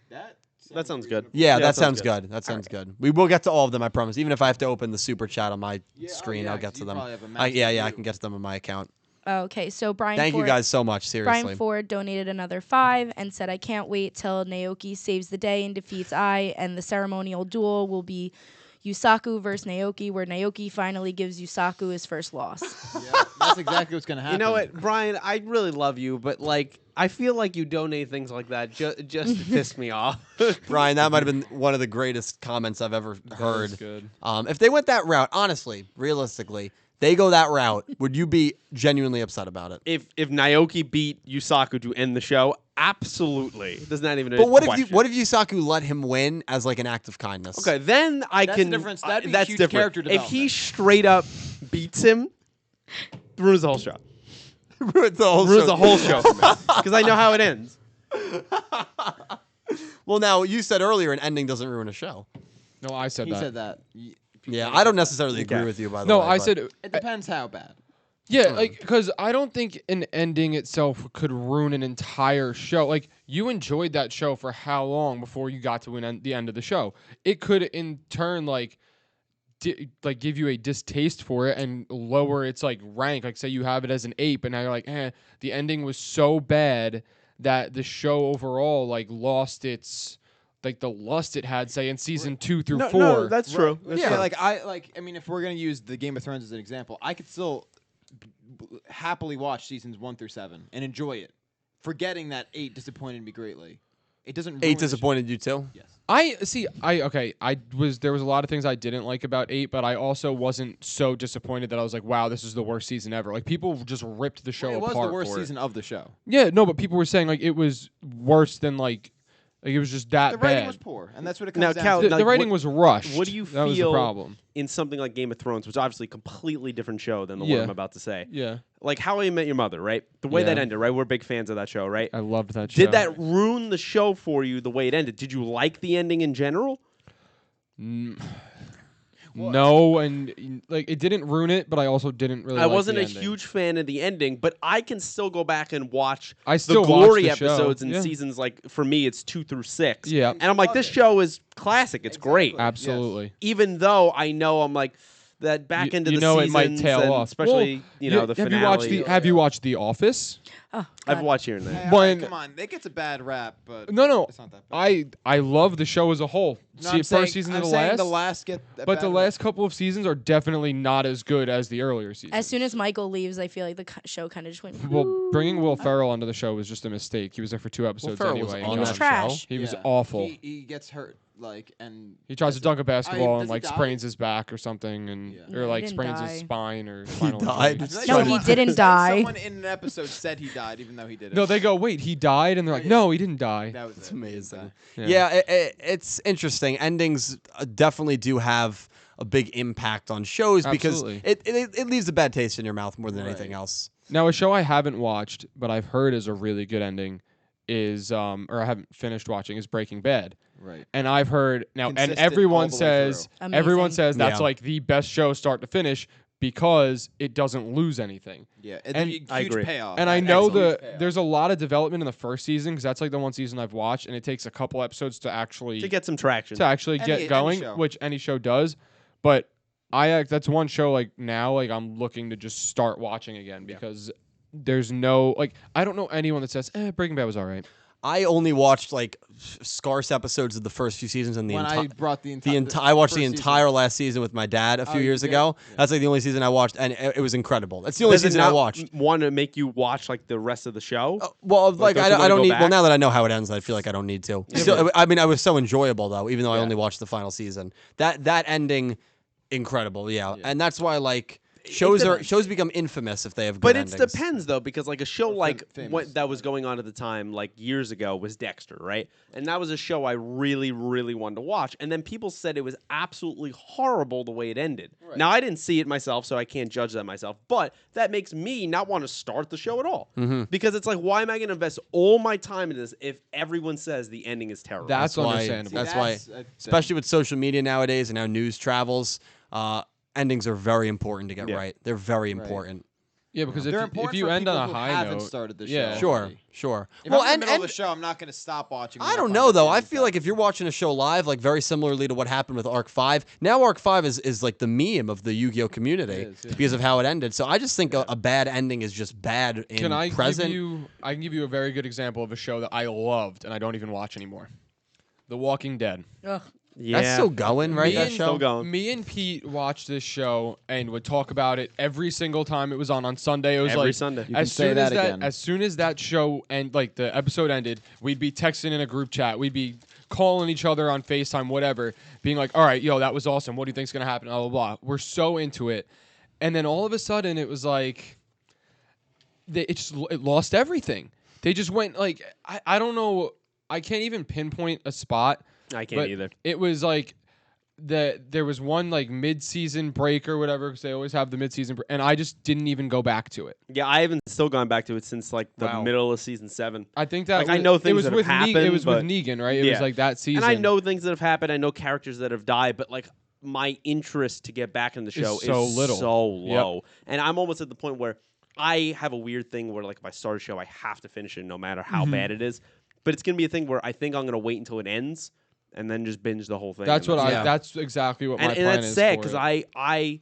That sounds good. Yeah, that sounds good. That sounds good. We will get to all of them, I promise. Even if I have to open the super chat on my screen, I'll get to them. I can get to them on my account. Okay, so Brian. Thank you Ford, guys so much. Seriously. Brian Ford donated another 5 and said, "I can't wait till Naoki saves the day and defeats I, and the ceremonial duel will be Yusaku versus Naoki, where Naoki finally gives Yusaku his first loss." Yeah, that's exactly what's gonna happen. You know what, Brian? I really love you, but like, I feel like you donate things like that just to piss me off. Brian, that might have been one of the greatest comments I've ever heard. That's good. If they went that route, honestly, realistically, they go that route, would you be genuinely upset about it? If Naoki beat Yusaku to end the show, absolutely. There's not even a But what question. if Yusaku let him win as like an act of kindness? Okay, then I That's can. the difference. That'd be that's huge different. character If he development. straight up beats him, ruins the whole show. Ruins the whole Ruins show. the whole show for me because I know how it ends. Well, now you said earlier an ending doesn't ruin a show. No, I said He that. said that. Yeah, I don't necessarily agree Okay. with you, by the No, way. I but- said It depends how bad. yeah, like because I don't think an ending itself could ruin an entire show. Like you enjoyed that show for how long before you got to the end of the show? It could in turn like give you a distaste for it and lower its like rank. Like say you have it as an 8, but now you're like, the ending was so bad that the show overall like lost its like the lust it had, say in season 2 through 4. No, that's true. That's Yeah, true. I mean, if we're gonna use the Game of Thrones as an example, I could still happily watch seasons 1 through 7 and enjoy it, forgetting that 8 disappointed me greatly. It doesn't. ruin 8 the show. disappointed you too? Yes. There was a lot of things I didn't like about 8, but I also wasn't so disappointed that I was like, wow, this is the worst season ever. Like people just ripped the show It apart. was the worst for it. season of the show. Yeah, no, but people were saying like it was worse than like Like it was just that The bad. writing was poor, and that's what it comes Now, down Cal, to. The like, writing what- was rushed. What do you That was the feel problem. in something like Game of Thrones, which is obviously a completely different show than the one Yeah. I'm about to say? Yeah, Like How I Met Your Mother, right? The way that Yeah. ended, right? We're big fans of that show, right? I loved that show. Did that ruin the show for you the way it ended? Did you like the ending in general? No, and like it didn't ruin it, but I also didn't really. I like wasn't the a ending. huge fan of the ending, but I can still go back and watch I the still watch glory the show. episodes in Yeah. seasons. Like for me, it's 2 through 6. Yeah. and I'm like, this show is classic. It's great. Exactly. Absolutely. Even though I know I'm like that back You- into you the know it seasons, might tail and off. especially Well, the have finale. you watched Have you watched The Office? Oh, I've God. watched here and there. Hey, all When- right, come on, it gets a bad rap, but No, it's not that bad. I love the show as a whole. No, See, I'm saying, first season I'm to the saying last. the last get. a But bad the rap. last couple of seasons are definitely not as good as the earlier seasons. As soon as Michael leaves, I feel like the show kind of just went. Well, bringing Will Ferrell onto the show was just a mistake. He was there for 2 episodes Ferrell was anyway. on And he was that trash. show. He was Yeah. awful. He gets hurt, and He tries to dunk a basketball and does he like die? sprains his back or something, and Yeah. No, or he like didn't sprains die. his spine or spinal died? injury. I feel like No, someone- he didn't like die. Someone in an episode said he died, even though he didn't. No, they go, wait, he died, and they're like, Yeah. no, he didn't die. That was It's it. amazing. Yeah. Yeah, it's interesting. Endings definitely do have a big impact on shows because Absolutely. it leaves a bad taste in your mouth more than anything Right. else. Now, a show I haven't watched, but I've heard is a really good ending, is or I haven't finished watching, is Breaking Bad. Right. And I've heard now, and Consistent everyone all the way says through. everyone Amazing. says that's Yeah. like the best show start to finish because it doesn't lose anything. Yeah, And huge I agree. payoff. And I know Excellent payoff. there's a lot of development in the first season because that's like the one season I've watched, and it takes a couple episodes to actually to get some traction. actually Any- get any going, show. which any show does. But that's one show like now like I'm looking to just start watching again because there's no like I don't know anyone that says Breaking Bad was all right. I only watched like scarce episodes of the first few seasons and the when I entire. brought the entire, I watched the first entire season. last season with my dad a few you years did? ago. Yeah. That's like the only season I watched, and it was incredible. That's the only Does it season I not watched. want to make you watch like the rest of the show? Well, like don't you I wanna don't go need. back? Well, now that I know how it ends, I feel like I don't need to. Still, I mean, I was so enjoyable though, even though I Yeah. only watched the final season. That ending, incredible. Yeah, and that's why like shows become infamous if they have good But endings. it depends though, because like a show like famous. what that was going on at the time, like years ago, was Dexter, right? And that was a show I really, really wanted to watch. And then people said it was absolutely horrible the way it ended. Now I didn't see it myself, so I can't judge that myself. But that makes me not want to start the show at all, because it's like, why am I going to invest all my time in this if everyone says the ending is terrible? That's why- understandable. That's why, especially with social media nowadays and how news travels, endings are very important to get Yeah. right. They're very important. Yeah, because They're if important you for end on people a who high haven't note, started the yeah. show. Sure, already. sure. If well, I'm in and the middle of the show, I'm not going to stop watching. I when don't find know out though. the I ending's feel like done. if you're watching a show live, like very similarly to what happened with Arc 5, now Arc 5 is like the meme of the Yu-Gi-Oh community It is, yeah. because of how it ended. So I just think a bad ending is just bad in Can I present. I can give you a very good example of a show that I loved and I don't even watch anymore. The Walking Dead. Ugh. yeah, That's still going, right? Me That and- show. still going. Me and Pete watched this show and would talk about it every single time it was on Sunday. It was Every like Sunday. You can as say soon that as again. as soon as that show and like the episode ended, we'd be texting in a group chat. We'd be calling each other on FaceTime, whatever, being like, "All right, yo, that was awesome. What do you think's gonna happen?" Blah blah blah. We're so into it, and then all of a sudden it was like, it lost everything. They just went like I don't know. I can't even pinpoint a spot. I can't But either. It was like there was one like mid-season break or whatever because they always have the mid-season break, and I just didn't even go back to it. Yeah, I haven't still gone back to it since like the Wow. middle of season 7. I think that Like, I know it things was that with have it happened, was with but- Negan, right? It Yeah. was like that season, And I know things that have happened. I know characters that have died, but like my interest to get back in the show so is little. so Yep. low. And I'm almost at the point where I have a weird thing where like if I start a show, I have to finish it no matter how Mm-hmm. bad it is. But it's gonna be a thing where I think I'm gonna wait until it ends and then just binge the whole thing. That's and what Yeah. That's exactly what my and plan that's is. sad for because it. I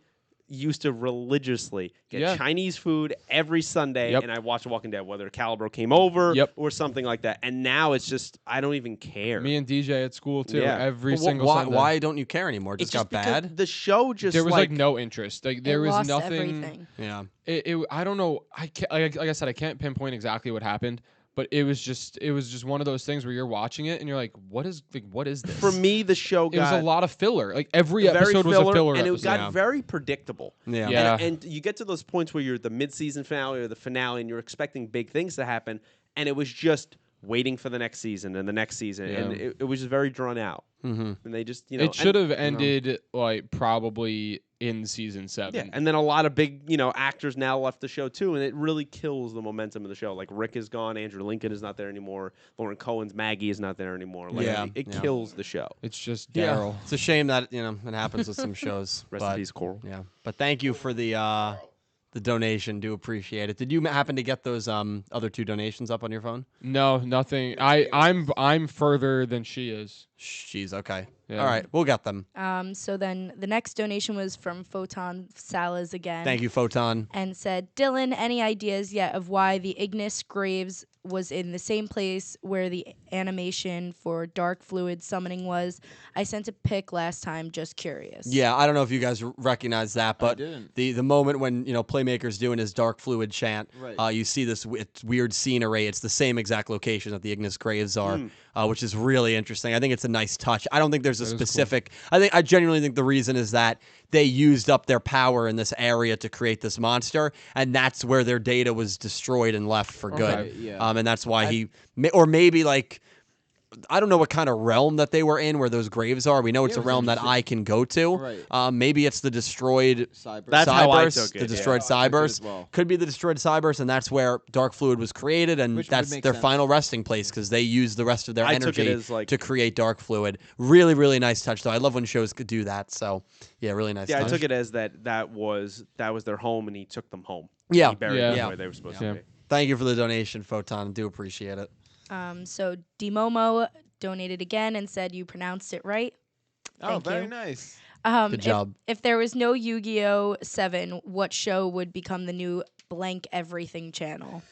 used to religiously get Yeah. Chinese food every Sunday, Yep. and I watched Walking Dead, whether Calibro came over Yep. or something like that. And now it's just I don't even care. Me and DJ at school too. Yeah. Every But single why, Sunday. why don't you care anymore? It It's just got because bad. The show just There was like no interest. Like there It was lost nothing. everything. Yeah. I don't know. I can't, like I said, I can't pinpoint exactly what happened, but it was just one of those things where you're watching it and you're like, what is this? For me, the show it was got a lot of filler. Like every very episode was a filler and it episode. got Yeah. very predictable. Yeah. Yeah. And you get to those points where you're at the mid-season finale or the finale, and you're expecting big things to happen, and it was just waiting for the next season and the next season, and it was just very drawn out. And they just, it should have ended like probably in season 7. Yeah, and then a lot of big, actors now left the show too, and it really kills the momentum of the show. Like Rick is gone, Andrew Lincoln is not there anymore, Lauren Cohen's Maggie is not there anymore. Like, it kills the show. It's just Daryl. It's a shame that it happens with some shows. Rest in peace, Coral. Yeah, but thank you for the donation. Do appreciate it. Did you happen to get those other 2 donations up on your phone? No, nothing. I'm further than she is. She's okay. Yeah. All right, we'll get them. So then the next donation was from Photon Salas again. Thank you, Photon. And said, Dylan, any ideas yet of why the Ignis graves was in the same place where the animation for dark fluid summoning was? I sent a pic last time, just curious. Yeah, I don't know if you guys recognize that, but didn't. the moment when Playmaker's doing his dark fluid chant, you see this weird scenery. It's the same exact location that the Ignis graves are, which is really interesting. I think it's a nice touch. I don't think there's a specific. Cool. I genuinely think the reason is that they used up their power in this area to create this monster, and that's where their data was destroyed and left for good. Yeah. And that's why or maybe like. I don't know what kind of realm that they were in where those graves are. We know it's a realm that I can go to. Right. Maybe it's the destroyed Cyberse. That's how I took it. The destroyed Cyberse. Well. Could be the destroyed Cyberse, and that's where dark fluid was created, and Which that's would make their sense. final resting place because they used the rest of their I took it energy as, like- to create dark fluid. Really, really nice touch, though. I love when shows could do that. So, yeah, really nice Yeah, touch. I took it as that was their home, and he took them home. Yeah. He buried Yeah. them where they were supposed to be. Thank you for the donation, Photon. Do appreciate it. So Dimomo donated again and said you pronounced it right. Oh, Thank very you. nice. Good job. If there was no Yu-Gi-Oh! 7, what show would become the new blank everything channel?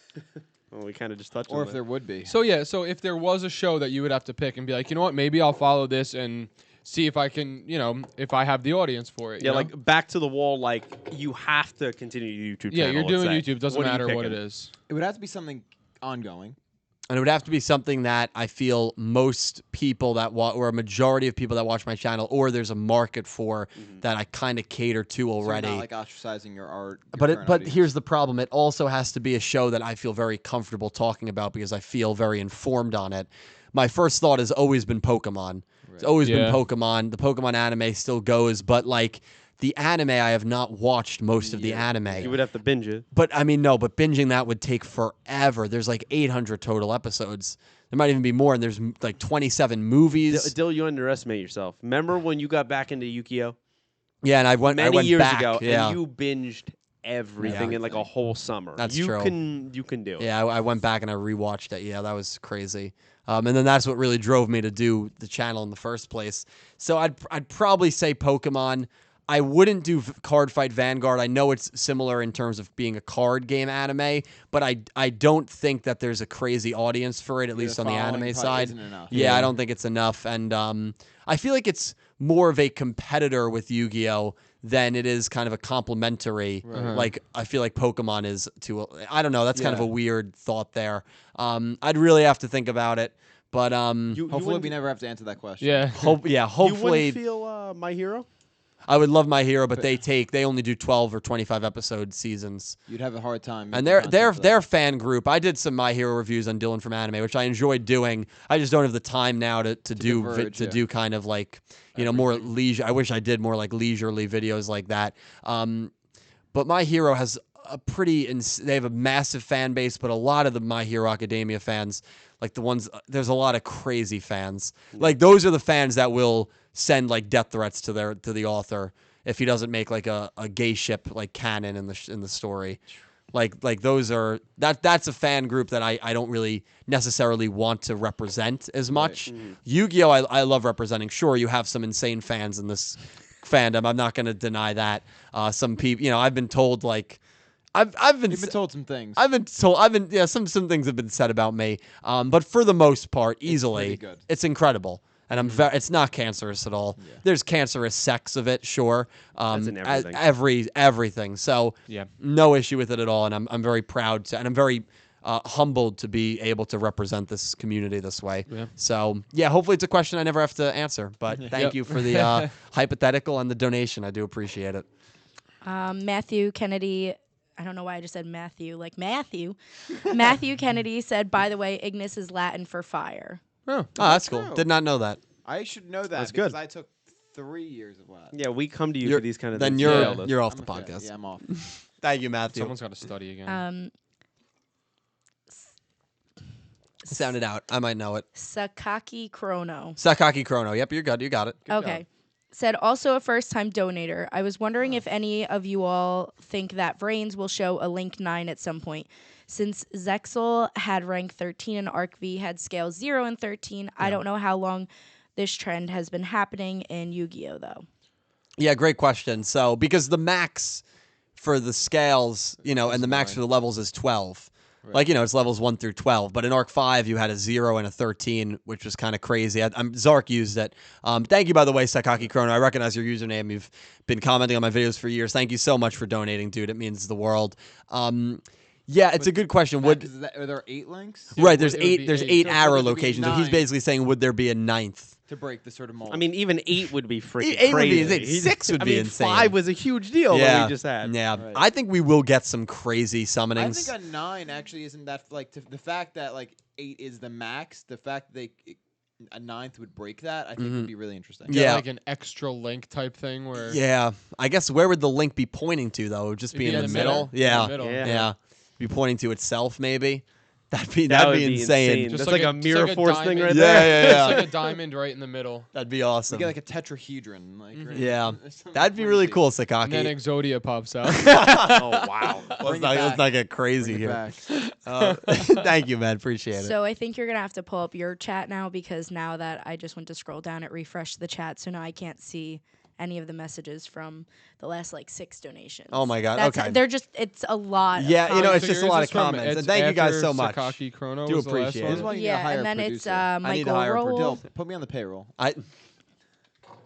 Well, we kind of just touched Or on if that. there would be. So if there was a show that you would have to pick and be like, you know what, maybe I'll follow this and see if I can, if I have the audience for it. Yeah, you know? like back to the wall. Like you have to continue your YouTube channel. Yeah, you're doing let's say. YouTube. Doesn't What are you matter what it picking? is. It would have to be something ongoing. And it would have to be something that I feel most people that or a majority of people that watch my channel, or there's a market for that I kind of cater to So you're already. not like ostracizing your art. Your But current audience. here's the problem. It also has to be a show that I feel very comfortable talking about because I feel very informed on it. My first thought has always been Pokemon. It's always been Pokemon. The Pokemon anime still goes, but like the anime, I have not watched most of the anime. You would have to binge it. But I mean, no, but binging that would take forever. There's like 800 total episodes. There might even be more, and there's like 27 movies. Dill, you underestimate yourself. Remember when you got back into Yugioh? Yeah, and I went Many years back, ago, yeah. and you binged everything in like a whole summer. That's you true. You can do it. Yeah, I went back and I rewatched it. Yeah, that was crazy. And then that's what really drove me to do the channel in the first place. So I'd probably say Pokemon. I wouldn't do Card Fight Vanguard. I know it's similar in terms of being a card game anime, but I don't think that there's a crazy audience for it, at least on the following anime probably side. isn't enough. Yeah, I don't think it's enough. And I feel like it's more of a competitor with Yu-Gi-Oh! Than it is kind of a complementary. Like, I feel like Pokemon is to, I don't know, that's kind of a weird thought there. I'd really have to think about it. But Hopefully we never have to answer that question. Yeah. You hopefully wouldn't feel My Hero? I would love My Hero, but they only do 12 or 25 episode seasons. You'd have a hard time. And making content for that. their fan group. I did some My Hero reviews on Dylan from Anime, which I enjoyed doing. I just don't have the time now to do kind of like more leisure. I wish I did more like leisurely videos like that. But My Hero has a they have a massive fan base, but a lot of the My Hero Academia fans, like the ones, there's a lot of crazy fans. Like those are the fans that will send like death threats to the author if he doesn't make like a gay ship like canon in the story. Like those are that's a fan group that I don't really necessarily want to represent as much. Yu-Gi-Oh! I love representing. Sure, you have some insane fans in this fandom. I'm not going to deny that. Some people, I've been told like You've been told some things. Some things have been said about me. But for the most part, easily, pretty good. it's incredible. And it's not cancerous at all. Yeah. There's cancerous sects of it, sure. That's in everything. Everything. So no issue with it at all. And I'm very proud to, and I'm very humbled to be able to represent this community this way. Yeah. So hopefully it's a question I never have to answer. But thank you for the hypothetical and the donation. I do appreciate it. Matthew Kennedy I don't know why I just said Matthew. Like Matthew. Matthew Kennedy said, by the way, Ignis is Latin for fire. Oh, that's cool. true. Did not know that. I should know that That's because good. I took 3 years of Latin. Yeah, we come to you You're- for these kind of Then things. you're Yeah. you're off I'm the a fail. podcast. Yeah, I'm off. Thank you, Matthew. someone's got to study again. Sound it out. I might know it. Sakaki Chrono. Sakaki Chrono. Yep, you're good. You got it. Okay. Said also a first-time donator. I was wondering if any of you all think that Vrains will show a Link 9 at some point. Since Zexal had rank 13 and Arc V had scale 0 and 13, I don't know how long this trend has been happening in Yu-Gi-Oh, though. Yeah, great question. So, because the max for the scales, and the max for the levels is 12. Right. Like, it's levels 1 through 12. But in Arc 5, you had a 0 and a 13, which was kind of crazy. Zark used it. Thank you, by the way, Sakaki Chrono. I recognize your username. You've been commenting on my videos for years. Thank you so much for donating, dude. It means the world. Yeah, it's a good question. Are there 8 links Right, there's It would be 8. There's eight. 8 So arrow would there be locations. So he's 9? basically saying, would there be a 9th? to break the sort of mold? I mean, even 8 would be freaking 8 would be crazy. insane. 6 would I be mean, insane. 5 was a huge deal that we just had. Yeah, Right. I think we will get some crazy summonings. I think a 9 actually isn't that the fact that like 8 is the max. The fact that a 9th would break that, I think would be really interesting. Get yeah. like an extra link type thing where Yeah, I guess where would the link be pointing to though? It would just be It'd in the middle. In Yeah, the middle. Yeah. be pointing to itself maybe. That That'd would be insane. Just That's like a just mirror like a force thing diamond. right Yeah, there. yeah, yeah. It's like a diamond right in the middle. That'd be We awesome. get like a tetrahedron. Like right? Yeah, Something that'd be really crazy. cool, And then Sakaki. Exodia pops out. Oh, wow. Bring it Let's back. not get crazy Bring it here. back. Thank you, man. Appreciate it. So I think you're going to have to pull up your chat now because now that I just went to scroll down, it refreshed the chat. So now I can't see any of the messages from the last 6 donations. Oh my God, That's, okay. They're just, it's a lot. Yeah, of it's So just a yours lot is of from- comments. And it's thank you guys after so much. Sakaki Chrono Do was the last appreciate one? it. This is why you need to Yeah, hire and then a it's producer. I need to Michael hire a Roll. producer. Put me on the payroll.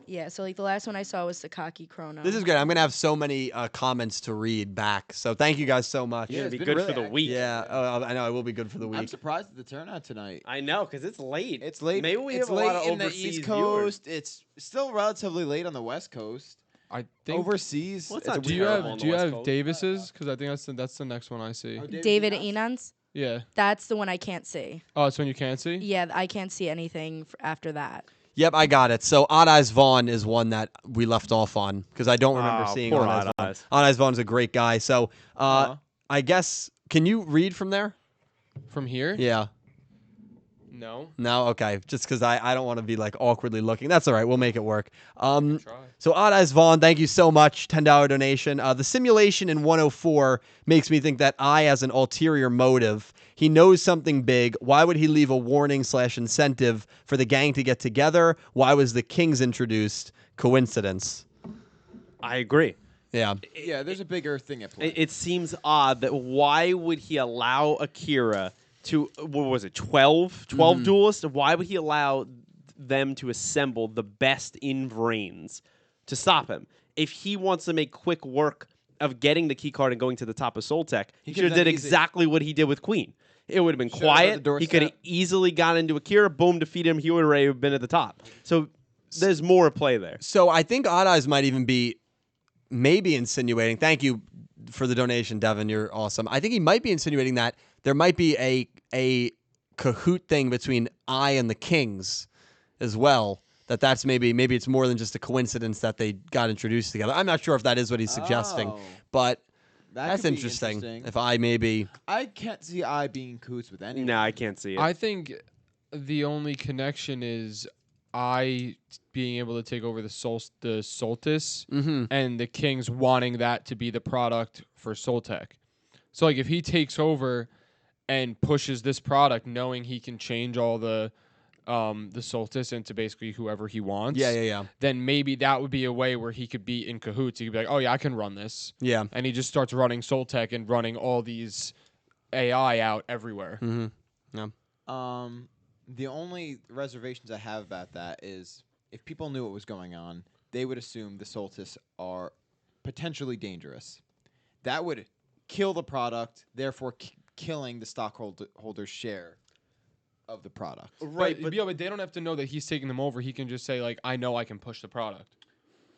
Yeah, so the last one I saw was Sakaki Chrono. This is good. I'm gonna have so many comments to read back. So thank you guys so much. Yeah, It'd it's be been good really for the active. week. Yeah, I know. I will be good for the I'm week. surprised at the turnout tonight. I know, because it's late. It's late. Maybe we it's have a late lot of in the overseas East viewers. Coast. It's still relatively late on the West Coast. I think. Overseas. Well, it's it's not a Do you weird- terrible on have the do you West have Coast. Davis's? Because I think that's the next one I see. Oh, David Enos? Enans. Yeah. That's the one I can't see. Oh, it's when you can't see. Yeah, I can't see anything after that. Yep, I got it. So Odd Eyes Vaughn is one that we left off on because I don't remember Oh, seeing poor Odd Eyes Odd Vaughn. Eyes. Odd Eyes Vaughn's a great guy. So Aw. I guess can you read from there? From here? Yeah. No. No. Okay. Just because I don't want to be awkwardly looking. That's all right. We'll make it work. Try. So Odd Eyes Vaughn, thank you so much. $10 donation. The simulation in 104 makes me think that I has an ulterior motive. He knows something big. Why would he leave a warning/incentive for the gang to get together? Why was the Kings introduced? Coincidence. I agree. Yeah. Yeah, there's a bigger thing at play. It seems odd that why would he allow Akira to, what was it, 12 duelists? Why would he allow them to assemble the best in Vrains to stop him? If he wants to make quick work of getting the key card and going to the top of Soltech, he He should have could've did done easy. exactly what he did with Queen. It would have been Showed up at the quiet. He could have doorstep. easily got into Akira, boom, defeated him. He would have already been at the top. So there's more at play there. So I think Odd Eyes might even be maybe insinuating. Thank you for the donation, Devin. You're awesome. I think he might be insinuating that there might be a cahoot thing between I and the Kings as well. That's maybe it's more than just a coincidence that they got introduced together. I'm not sure if that is what he's suggesting, Oh, but that that's could be interesting. If I maybe I can't see I being coots with anyone. No, I can't see it. I think the only connection is I being able to take over the Solstice and the Kings wanting that to be the product for Soltech. So if he takes over and pushes this product knowing he can change all the Solstice into basically whoever he wants. Yeah. Then maybe that would be a way where he could be in cahoots. He could be like, oh yeah, I can run this. Yeah. And he just starts running Soltech and running all these AI out everywhere. The only reservations I have about that is if people knew what was going on, they would assume the Solstice are potentially dangerous. That would kill the product, therefore killing the stockholder's share of the product. Right, but they don't have to know that he's taking them over. He can just say, I know I can push the product.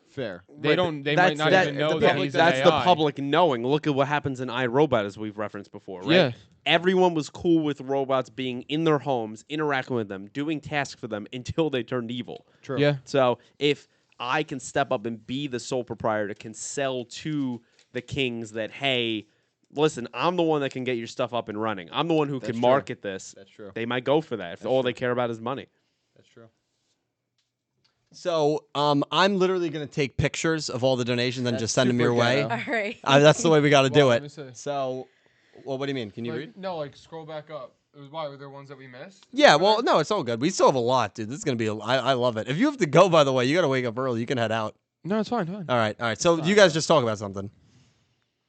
Fair. They don't. They might not even know that he's That's an the AI. public knowing. Look at what happens in iRobot, as we've referenced before, right? Yeah. Everyone was cool with robots being in their homes, interacting with them, doing tasks for them until they turned evil. True. Yeah. So if I can step up and be the sole proprietor, can sell to the kings that, hey, listen, I'm the one that can get your stuff up and running. I'm the one who That's can true. market this. That's true. They might go for that if That's all true. they care about is money. That's true. So I'm literally going to take pictures of all the donations and That's just send them your super way. ghetto. All right. That's the way we got to do Well, let me it. see. So, well, what do you mean? Can you read? No, like scroll back up. It was why were there ones that we missed? Yeah, well, no, it's all good. We still have a lot, dude. This is going to be I love it. If you have to go, by the way, you got to wake up early. You can head out. No, it's fine. Fine. All right. So you guys just talk about something.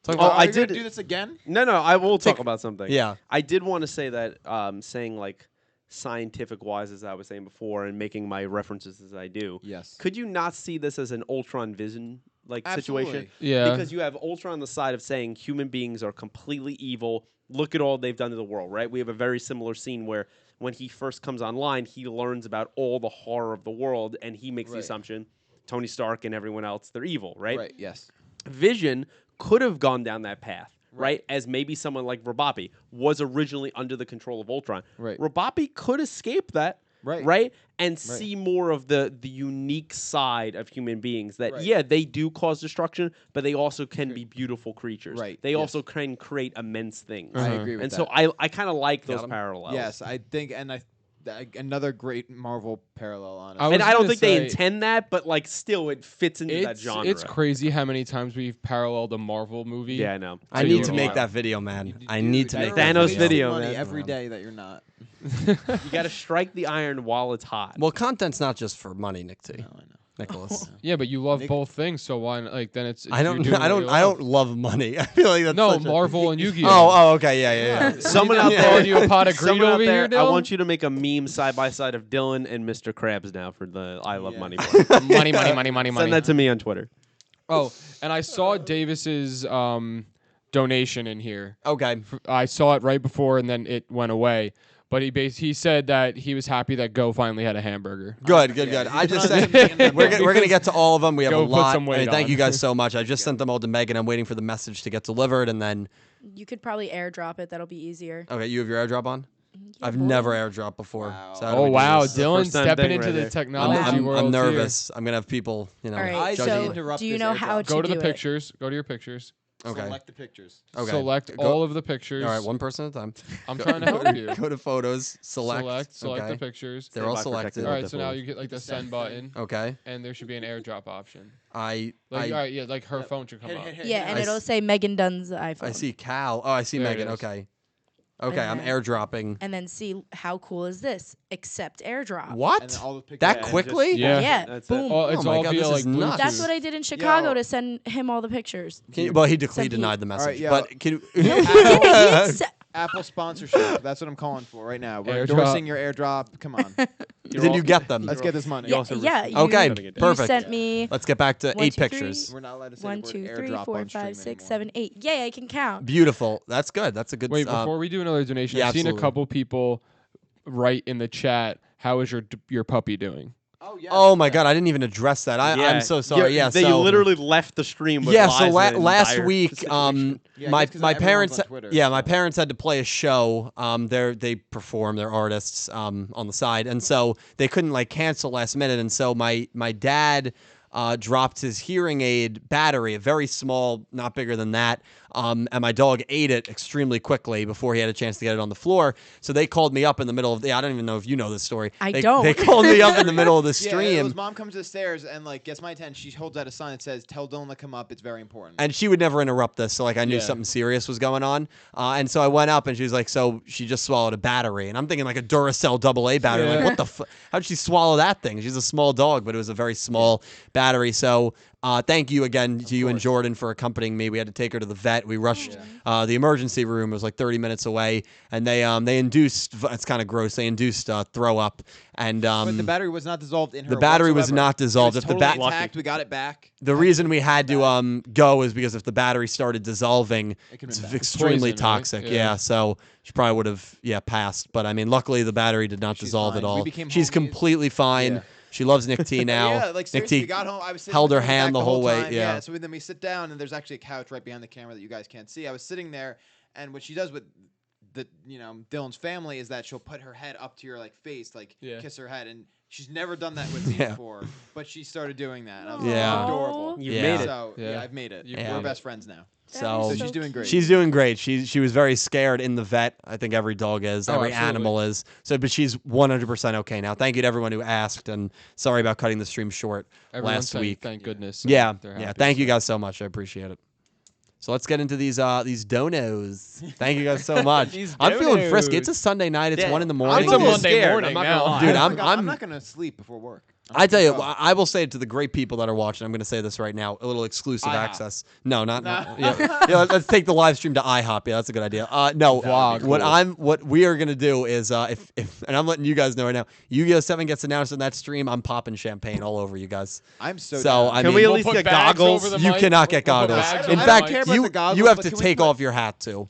Talk Oh, about, I Are you gonna did- do this again. No, I will talk about something. yeah. I did want to say that saying like scientific wise, as I was saying before, and making my references as I do. Yes. Could you not see this as an Ultron Vision like Absolutely. situation? Yeah. Because you have Ultron on the side of saying human beings are completely evil. Look at all they've done to the world, right? We have a very similar scene where when he first comes online, he learns about all the horror of the world, and he makes the Right. assumption Tony Stark and everyone else, they're evil, right? Right. Yes. Vision could have gone down that path, right? As maybe someone like Robopi was originally under the control of Ultron. Right. Robopi could escape that, Right. And see more of the unique side of human beings that, Right. yeah, they do cause destruction, but they also can be beautiful creatures. Right, They yes. also can create immense things. I agree with And that. so I kind of like those 'em? parallels. Yes, I think, and another great Marvel parallel on it. I was And I don't gonna think they say- intend that, but like still it fits into that genre. It's crazy how many times we've paralleled a Marvel movie. Yeah, I know. I So need you to are- make that video, man. I need to You're make that Thanos wasting video, money man. every day that you're not. You got to strike the iron while it's hot. Well, content's not just for money, Nick T. No, I know. Nicholas. Yeah, but you love Nick- both things, so why? Like then it's. I you're don't. doing I what you don't love. love money. I feel like that's No, such a- Marvel and Yu-Gi-Oh. Oh, okay, yeah. Someone You out think there, calling you a pot of greed someone out over there, here, I Dylan? want you to make a meme side by side of Dylan and Mr. Krabs now for the I Love Yeah. Money part. money. Send that to me on Twitter. Oh, and I saw Davis's donation in here. Okay. I saw it right before, and then it went away. But he said that he was happy that Go finally had a hamburger. Good. Yeah, I just you said can put we're gonna get to all of them. We have Go a put lot. some weight Thank on. you guys so much. I just sent them all to Megan. I'm waiting for the message to get delivered, and then You could probably airdrop it. That'll be easier. okay, you have your airdrop on. Yeah, I've boy. never airdropped before. Wow. So how do Oh we do wow, this? Dylan First time stepping thing into right the there. technology I'm world. here. nervous. I'm gonna have people, All right, I judging say me. interrupt do you this know airdrop. how to Go to the do it? pictures. Go to your pictures. Okay. Select the pictures. Okay. Select Go- all of the pictures. All right, one person at a time. I'm trying to help you. Go to photos. Select. Select okay. the pictures. They're all By selected. protecting All all right, so now photos. you get like the Send send button, Okay. and there should be an airdrop option. I Like, all right, yeah, like her phone should come Hit, up. hit, hit, Yeah, hit. and I it'll s- say Megan Dunn's iPhone. I see Cal. Oh, I see There it Megan. is. Okay. Okay, I'm Okay. airdropping. And then see how cool is this? Accept airdrop. And What? then all the pictures. That Yeah, and quickly? Yeah. Yeah. That's it. Boom. Oh, it's my all God, via this like is nuts. Bluetooth. That's what I did in Chicago Yo. to send him all the pictures. Well, he Some denied the All message. right, yo. But can He didn't se- Apple sponsorship. That's what I'm calling for right now. We're Airdrop. endorsing your airdrop. Come on. did you get them? Let's get this money. yeah, also yeah. received- You, Okay, you perfect. sent me Let's get back to 1, 8 2, 3. pictures. We're not allowed to say 1, the 2, word 3, airdrop 4, on stream 5, 6, anymore. 7, 8. Yay, I can count. Beautiful. That's good. That's a good. Wait, before we do another donation, yeah, I've seen a absolutely. couple people write in the chat, "How is your puppy doing?" Oh yeah. Oh my God, I didn't even address that. I'm so sorry. Yeah, they so literally left the stream. With yeah, so Liza in last dire week, situation. Yeah, I my guess 'cause my everyone's parents, on Twitter, yeah, so. my parents had to play a show. They perform, they're artists on the side, and so they couldn't like cancel last minute, and so my dad dropped his hearing aid battery, a very small, not bigger than that. And my dog ate it extremely quickly before he had a chance to get it on the floor. So they called me up in the middle of I don't even know if you know this story. I They don't. called me up in the middle of the Yeah, stream. his mom comes to the stairs and like gets my attention. She holds out a sign that says, "Tell Dylan to come up. It's very important." And she would never interrupt this, so like I knew Yeah. something serious was going on. And so I went up, and she was like, "So she just swallowed a battery," and I'm thinking like a Duracell AA battery. Like, Yeah. what the? How'd she swallow that thing? She's a small dog, but it was a very small battery. So thank you again to you and course. Jordan for accompanying me. We had to take her to the vet. We rushed the emergency room. It was like 30 minutes away, and they induced. It's kind of gross. They induced throw up, and but the battery was not dissolved in her. the battery was whatsoever. not dissolved. It was If the totally bat- intact, we got it back. the reason we had to go is because if the battery started dissolving, It could've it's been bad. extremely Poison, right? toxic. Yeah. Yeah, so she probably would have passed. But I mean, luckily the battery did not She's dissolve fine. at We all. became She's homies. completely fine. Yeah. She loves Nick T now. Yeah, like Nick seriously, T we got home. I was sitting held with her her in hand back the whole way. time. Yeah. So then we sit down, and there's actually a couch right behind the camera that you guys can't see. I was sitting there, and what she does with the Dylan's family is that she'll put her head up to your like face, like kiss her head, and she's never done that with me before, but she started doing that. And I was like, Yeah. adorable. You've made it. So I've made it. Yeah. We're best friends now. So she's doing great. She's doing great. She was very scared in the vet. I think every dog is, every absolutely. animal is. So, but she's 100% okay now. Thank you to everyone who asked, and sorry about cutting the stream short Everyone last said, week. Thank goodness. Yeah, They're yeah. happy, Thank you so. guys so much. I appreciate it. So let's get into these donos. Thank you guys so much. These I'm feeling donos. frisky. It's a Sunday night. It's Yeah, 1 in the I'm morning. It's a little Monday scared, morning I'm not now. gonna lie. Dude, I'm not gonna sleep before work. I tell you, Oh. I will say it to the great people that are watching. I'm going to say this right now. A little exclusive IHOP. access. No, not. Yeah, let's take the live stream to IHOP. Yeah, that's a good idea. No, Vlog. what we are going to do is if and I'm letting you guys know right now. Yu-Gi-Oh 7 gets announced in that stream. I'm popping champagne all over you guys. I'm so. So down. I Can mean, we at We'll least put get bags goggles? over the you mic. cannot get We'll put goggles. bags I In don't over the fact, care mic. about you the goggles, you have but to can we take put- off your hat too.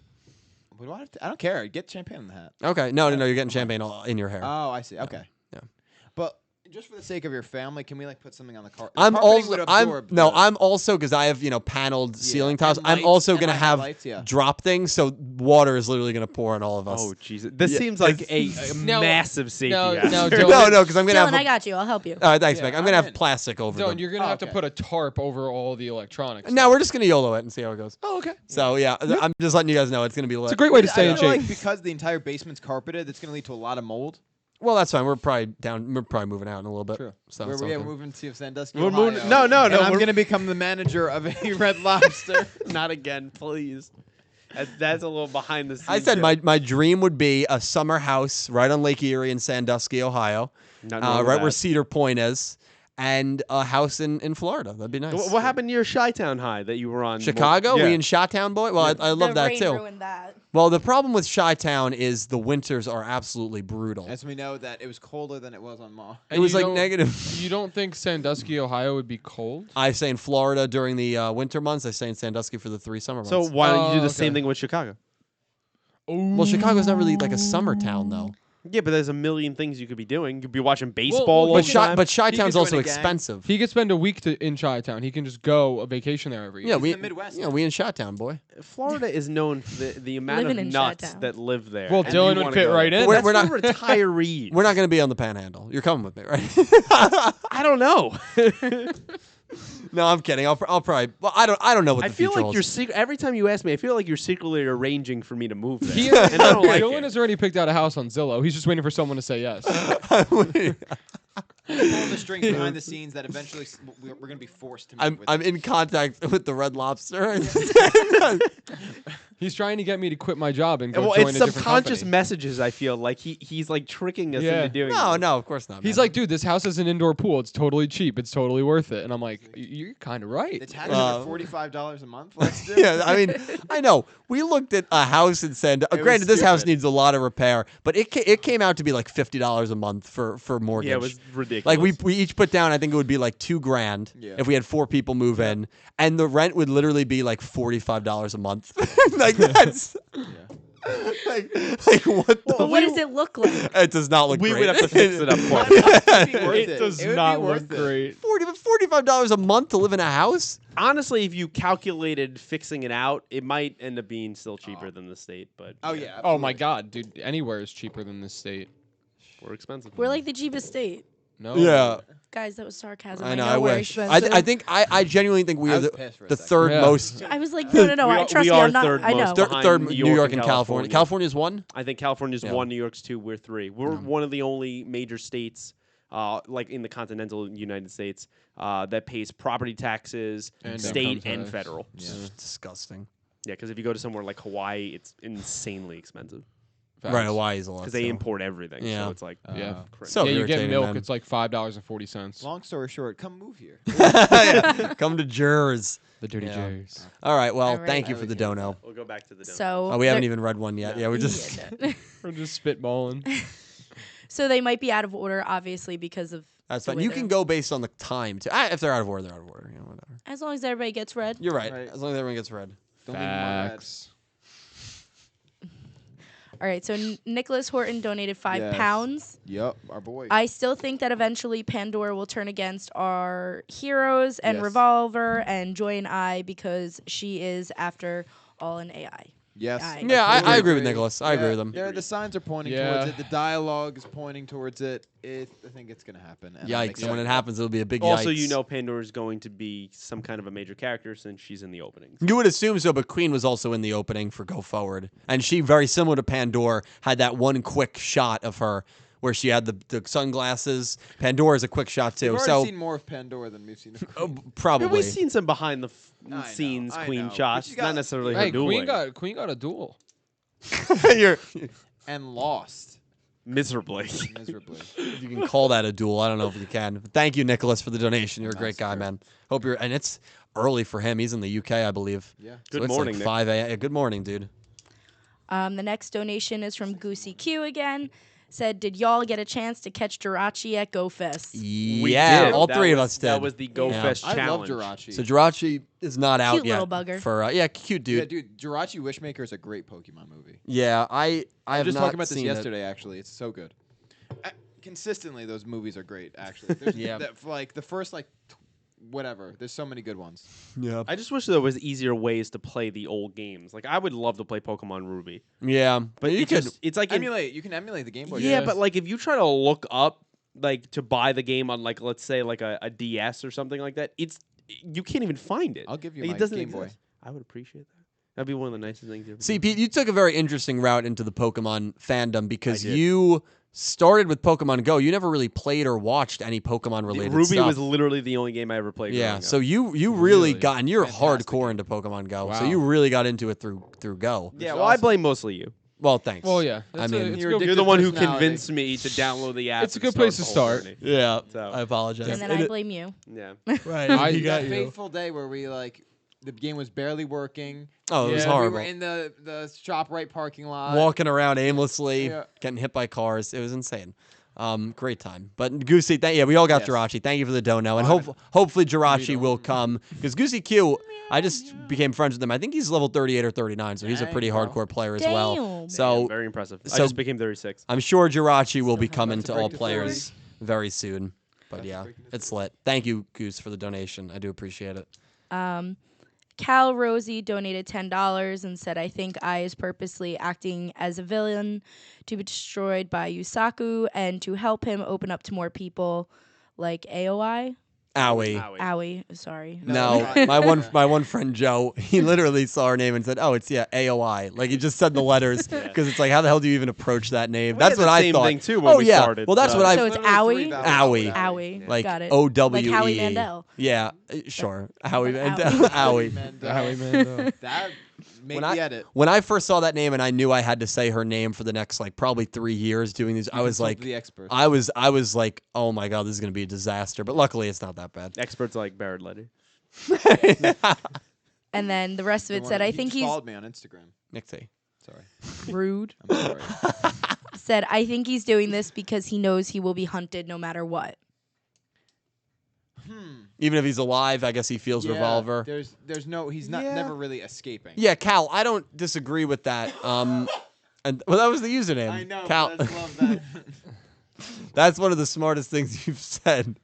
We don't have to- I don't care. Get champagne in the hat. Okay, no, you're getting champagne all in your hair. Oh, I see. Okay. Yeah. But just for the sake of your family, can we like put something on the car? I'm Carpeting also would absorb I'm also because I have paneled ceiling tiles. and I'm lights, also and gonna I have have lights, yeah. drop things, so water is literally gonna pour on all of us. Oh Jesus! This Yeah, seems like it's- a No, massive safety no, hazard. no, no, because I'm gonna Dylan, have. I got you. I'll help you. All right, thanks, Yeah, Meg. I'm gonna I'm have in. plastic over Dylan, them. you're gonna have to okay. put a tarp over all the electronics. No, we're just gonna YOLO it and see how it goes. Oh, okay. So yeah, I'm just letting you guys know it's gonna be lit. It's a great way to stay I in feel shape. like because the entire basement's carpeted, it's going to lead to a lot of mold. Well, that's fine. We're probably moving out in a little bit. True. So we're it's yeah, okay. we're moving to Sandusky. We're Ohio, moving- no, and I'm we're- going to become the manager of a Red Lobster. Not again, please. That's a little behind the scenes. I said joke. my dream would be a summer house right on Lake Erie in Sandusky, Ohio, Nothing wrong with right where that. Cedar Point is, and a house in Florida. That'd be nice. What happened to your Chi-Town high that you were on? Chicago? Yeah. We in Chi-Town, boy? Well, I love the that rain too. ruined that. Well, the problem with Chi-Town is the winters are absolutely brutal. As we know that it was colder than it was on Ma. It And was you like don't- negative. You don't think Sandusky, Ohio would be cold? I say in Florida during the winter months. I say in Sandusky for the 3 summer months. So why don't you do the Oh, same okay. thing with Chicago? well, Chicago's not really like a summer town though. Yeah, but there's a million things you could be doing. You could be watching baseball well, all But the time. Chi-Town's do also it again. expensive. He could spend a week in Chi-Town. He can just go a vacation there every year. Yeah, He's we in the Midwest. Yeah, we in Chi-Town, boy. Florida is known for the amount Living of in nuts Chi-Town. that live there. Well, and Dylan you would wanna fit go right there. in. We're That's not- for retirees. We're not going to be on the Panhandle. You're coming with me, right? I don't know. No, I'm kidding. I'll probably. Well, I don't know what I the feel future like holds. every time you ask me, I feel like you're secretly arranging for me to move there. He and I don't like Dylan it. has already picked out a house on Zillow. He's just waiting for someone to say yes. Pulling the strings behind the scenes that eventually we're going to be forced to move with. I'm in contact with the Red Lobster. He's trying to get me to quit my job and go Well, join it's a different subconscious company. messages. I feel like he's like tricking us Yeah. into doing. No, this. no, of course not. He's man. like, dude, this house has an indoor pool. It's totally cheap. It's totally worth it. And I'm like, you're kind of right. the taxes are $45 a month. Let's do it. Yeah, I mean, I know. We looked at a house in Sandusky. was Granted, this house stupid. needs a lot of repair, but it came out to be like $50 a month for mortgage. Yeah, it was ridiculous. Like we each put down, I think it would be like $2,000 Yeah. if we had 4 people move in, and the rent would literally be like $45 a month. Like that's like what the? But what does it look like? It does not look we great. would have to fix it up quick. It'd be worth It does It would be not worth look it. great. $45 a month to live in a house? Honestly, if you calculated fixing it out, it might end up being still cheaper than the state. But Oh yeah. Oh my absolutely. God, dude! Anywhere is cheaper than this state. we're expensive. We're like the cheapest state. No. Yeah. Guys, that was sarcasm. I know. know I we're wish. expensive. I think I genuinely think we I are was the, pissed for a the second. third Yeah. most. I was like, no. We I are- trust we me. are I'm not. third I know. most. Behind Third New New York York and and California. California. California's 1. I think California's Yeah. 1, New York's 2, we're 3. We're one of the only major states, like in the continental United States, that pays property taxes, And state income and tax. federal. Yeah. Disgusting. Yeah, because if you go to somewhere like Hawaii, it's insanely expensive Facts. Right, Hawaii's a lot. because they so. import everything. Yeah. So it's like Yeah. crazy. So yeah, you get irritating, milk. man. It's like $5.40. Long story short, come move here. Yeah. Come to Jers. The dirty Yeah. J's. All right. Well, All right. thank you I for the would get dono. We'll go back to the So Oh, we haven't they're- even read one yet. Yeah, we're just. Yeah. We're just spitballing. So they might be out of order, obviously, because of. That's the fine. way You they're- can go based on the time too. If they're out of order, they're out of order. You know, whatever. As long as everybody gets read. You're right. Right. As long as everyone gets read. Don't leave them on red. Facts. All right, so Nicholas Horton donated Yes. £5. Yep, our boy. I still think that eventually Pandora will turn against our heroes and Yes. Revolver and Joy and I because she is, after all, an AI. Yes. Yeah, I totally agree with Nicholas. I agree with him. The signs are pointing Yeah. towards it. The dialogue is pointing towards it. I think it's going to happen. And I'm Yikes! excited. And when it happens, it'll be a big Also, yikes. you know Pandora's going to be some kind of a major character since she's in the openings. You would assume so, but Queen was also in the opening for Go Forward. And she, very similar to Pandora, had that one quick shot of her where she had the sunglasses. Pandora's a quick shot, too. We've So already seen more of Pandora than we've seen of Queen. probably. We've seen some behind the I scenes know, Queen but shots, you not got- necessarily her Hey, dueling. Queen got a duel. You're, And lost miserably. miserably. you can call that a duel. I don't know if you can. But thank you, Nicholas, for the donation. You're a great That's guy, true. man. Hope you're. And it's early for him. He's in the UK, I believe. Yeah. Good so it's morning, like Nick. 5 a.m. Good morning, dude. The next donation is from Goosey Q again. Said, did y'all get a chance to catch Jirachi at Go Fest? We Yeah, did. all That three of was- us did. That was the Go Yeah. Fest I love challenge. Jirachi. So Jirachi is not out Cute yet. little bugger. For cute dude. Yeah, dude, Jirachi Wishmaker is a great Pokemon movie. Yeah, I I have was just not talking about this seen it. yesterday, actually. It's so good. Consistently, those movies are great, actually. There's Yeah. like, the first, whatever. There's so many good ones. Yeah. I just wish there was easier ways to play the old games. Like I would love to play Pokemon Ruby, Yeah, but you could. it's like You can emulate the Game Boy. yeah, games. but like if you try to look up like to buy the game on like let's say like a DS or something like that, you can't even find it. I'll give you Like, my it doesn't Game Boy. exist. I would appreciate that. That'd be one of the nicest things you ever See, did. Pete, you took a very interesting route into the Pokemon fandom because I did. you started with Pokemon Go. You never really played or watched any Pokemon related Ruby stuff. was literally the only game I ever played. Yeah, growing so up. you really Really? got, and you're Fantastic hardcore game. into Pokemon Go. So Wow. you really got into it through Go. yeah. is Well, I awesome. blame mostly you. Well, thanks. Well, yeah. I mean, it's You're good. You're the one who personality. convinced me to download the app. It's a and good place to the whole start. journey. Yeah, So- I apologize. And then I blame you. Yeah. Right, I- you got that you. fateful day where we the game was barely working. Oh, it was Yeah. We horrible. were in the ShopRite parking lot. Walking around aimlessly, Yeah. getting hit by cars. It was insane. Great time. But Goosey, we all got Yes. Jirachi. Thank you for the dono. And Fine. hopefully Jirachi Rito. will come. Because Goosey Q, I just became friends with him. I think he's level 38 or 39, so he's a Dang, pretty bro. hardcore player as well. Damn. So very impressive. I so- just became 36. I'm sure Jirachi will be Still coming have to to all break the players very soon. But That's yeah, breaking the it's lit. Thank you, Goose, for the donation. I do appreciate it. Cal Rosie donated $10 and said, I think I is purposely acting as a villain to be destroyed by Yusaku and to help him open up to more people like AOI. Owie. Owie, sorry. No, my one friend Joe, he literally saw her name and said, "Oh, it's AOI." Like he just said the letters because it's like, how the hell do you even approach that name? We That's had what the I same thought. thing, too, when oh we yeah, started, well that's so- what I So it's Literally three Owie? vowels. Owie. Owie. like Got it. OWE. Like Howie Mandel. Yeah, sure. Howie Like Mandel. Owie. Owie. Howie Mandel. That made When the I- edit. When I first saw that name and I knew I had to say her name for the next like probably 3 years doing these, I was Consult like, the experts. I was like, oh my god, this is gonna be a disaster. But luckily, it's not that bad. Experts like Barrett Letty. And then the rest of it said, I think he's followed me on Instagram. Nick T. Sorry, rude. I'm sorry. Said, I think he's doing this because he knows he will be hunted no matter what. Even if he's alive, I guess he feels Yeah, Revolver. There's no. He's not Yeah. never really escaping. Yeah, Cal, I don't disagree with that. And well, that was the username. I know. Cal. But I love that. That's one of the smartest things you've said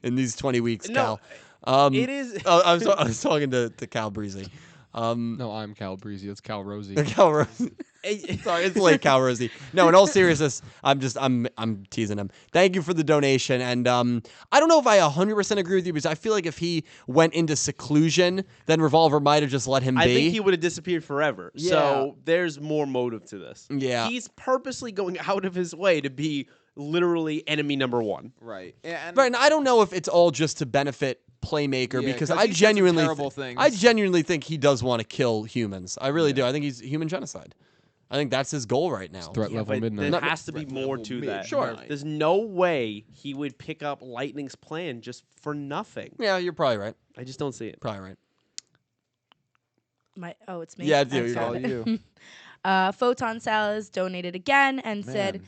in these 20 weeks, No, Cal. it is. I was talking to Cal Breezy. No, I'm Cal Breezy. It's Cal Rosie. Cal Rosie. Sorry, it's late, Cal Rosie. No, in all seriousness, I'm teasing him. Thank you for the donation, and I don't know if I 100% agree with you because I feel like if he went into seclusion, then Revolver might have just let him be. I think he would have disappeared forever. Yeah. So there's more motive to this. Yeah. He's purposely going out of his way to be literally enemy number one. Right. And Right, and I don't know if it's all just to benefit Playmaker Yeah, because 'cause I he said some genuinely, terrible things. I genuinely think he does want to kill humans. I really do. I think he's human genocide. I think that's his goal right now. Threat level but midnight. there has to be more to level that. Sure. There's no way he would pick up Lightning's plan just for nothing. Yeah, you're probably right. I just don't see it. Probably right. It's me. Yeah, I'm it's you, it's got all sorry. you. Photon Salas donated again and said, Man.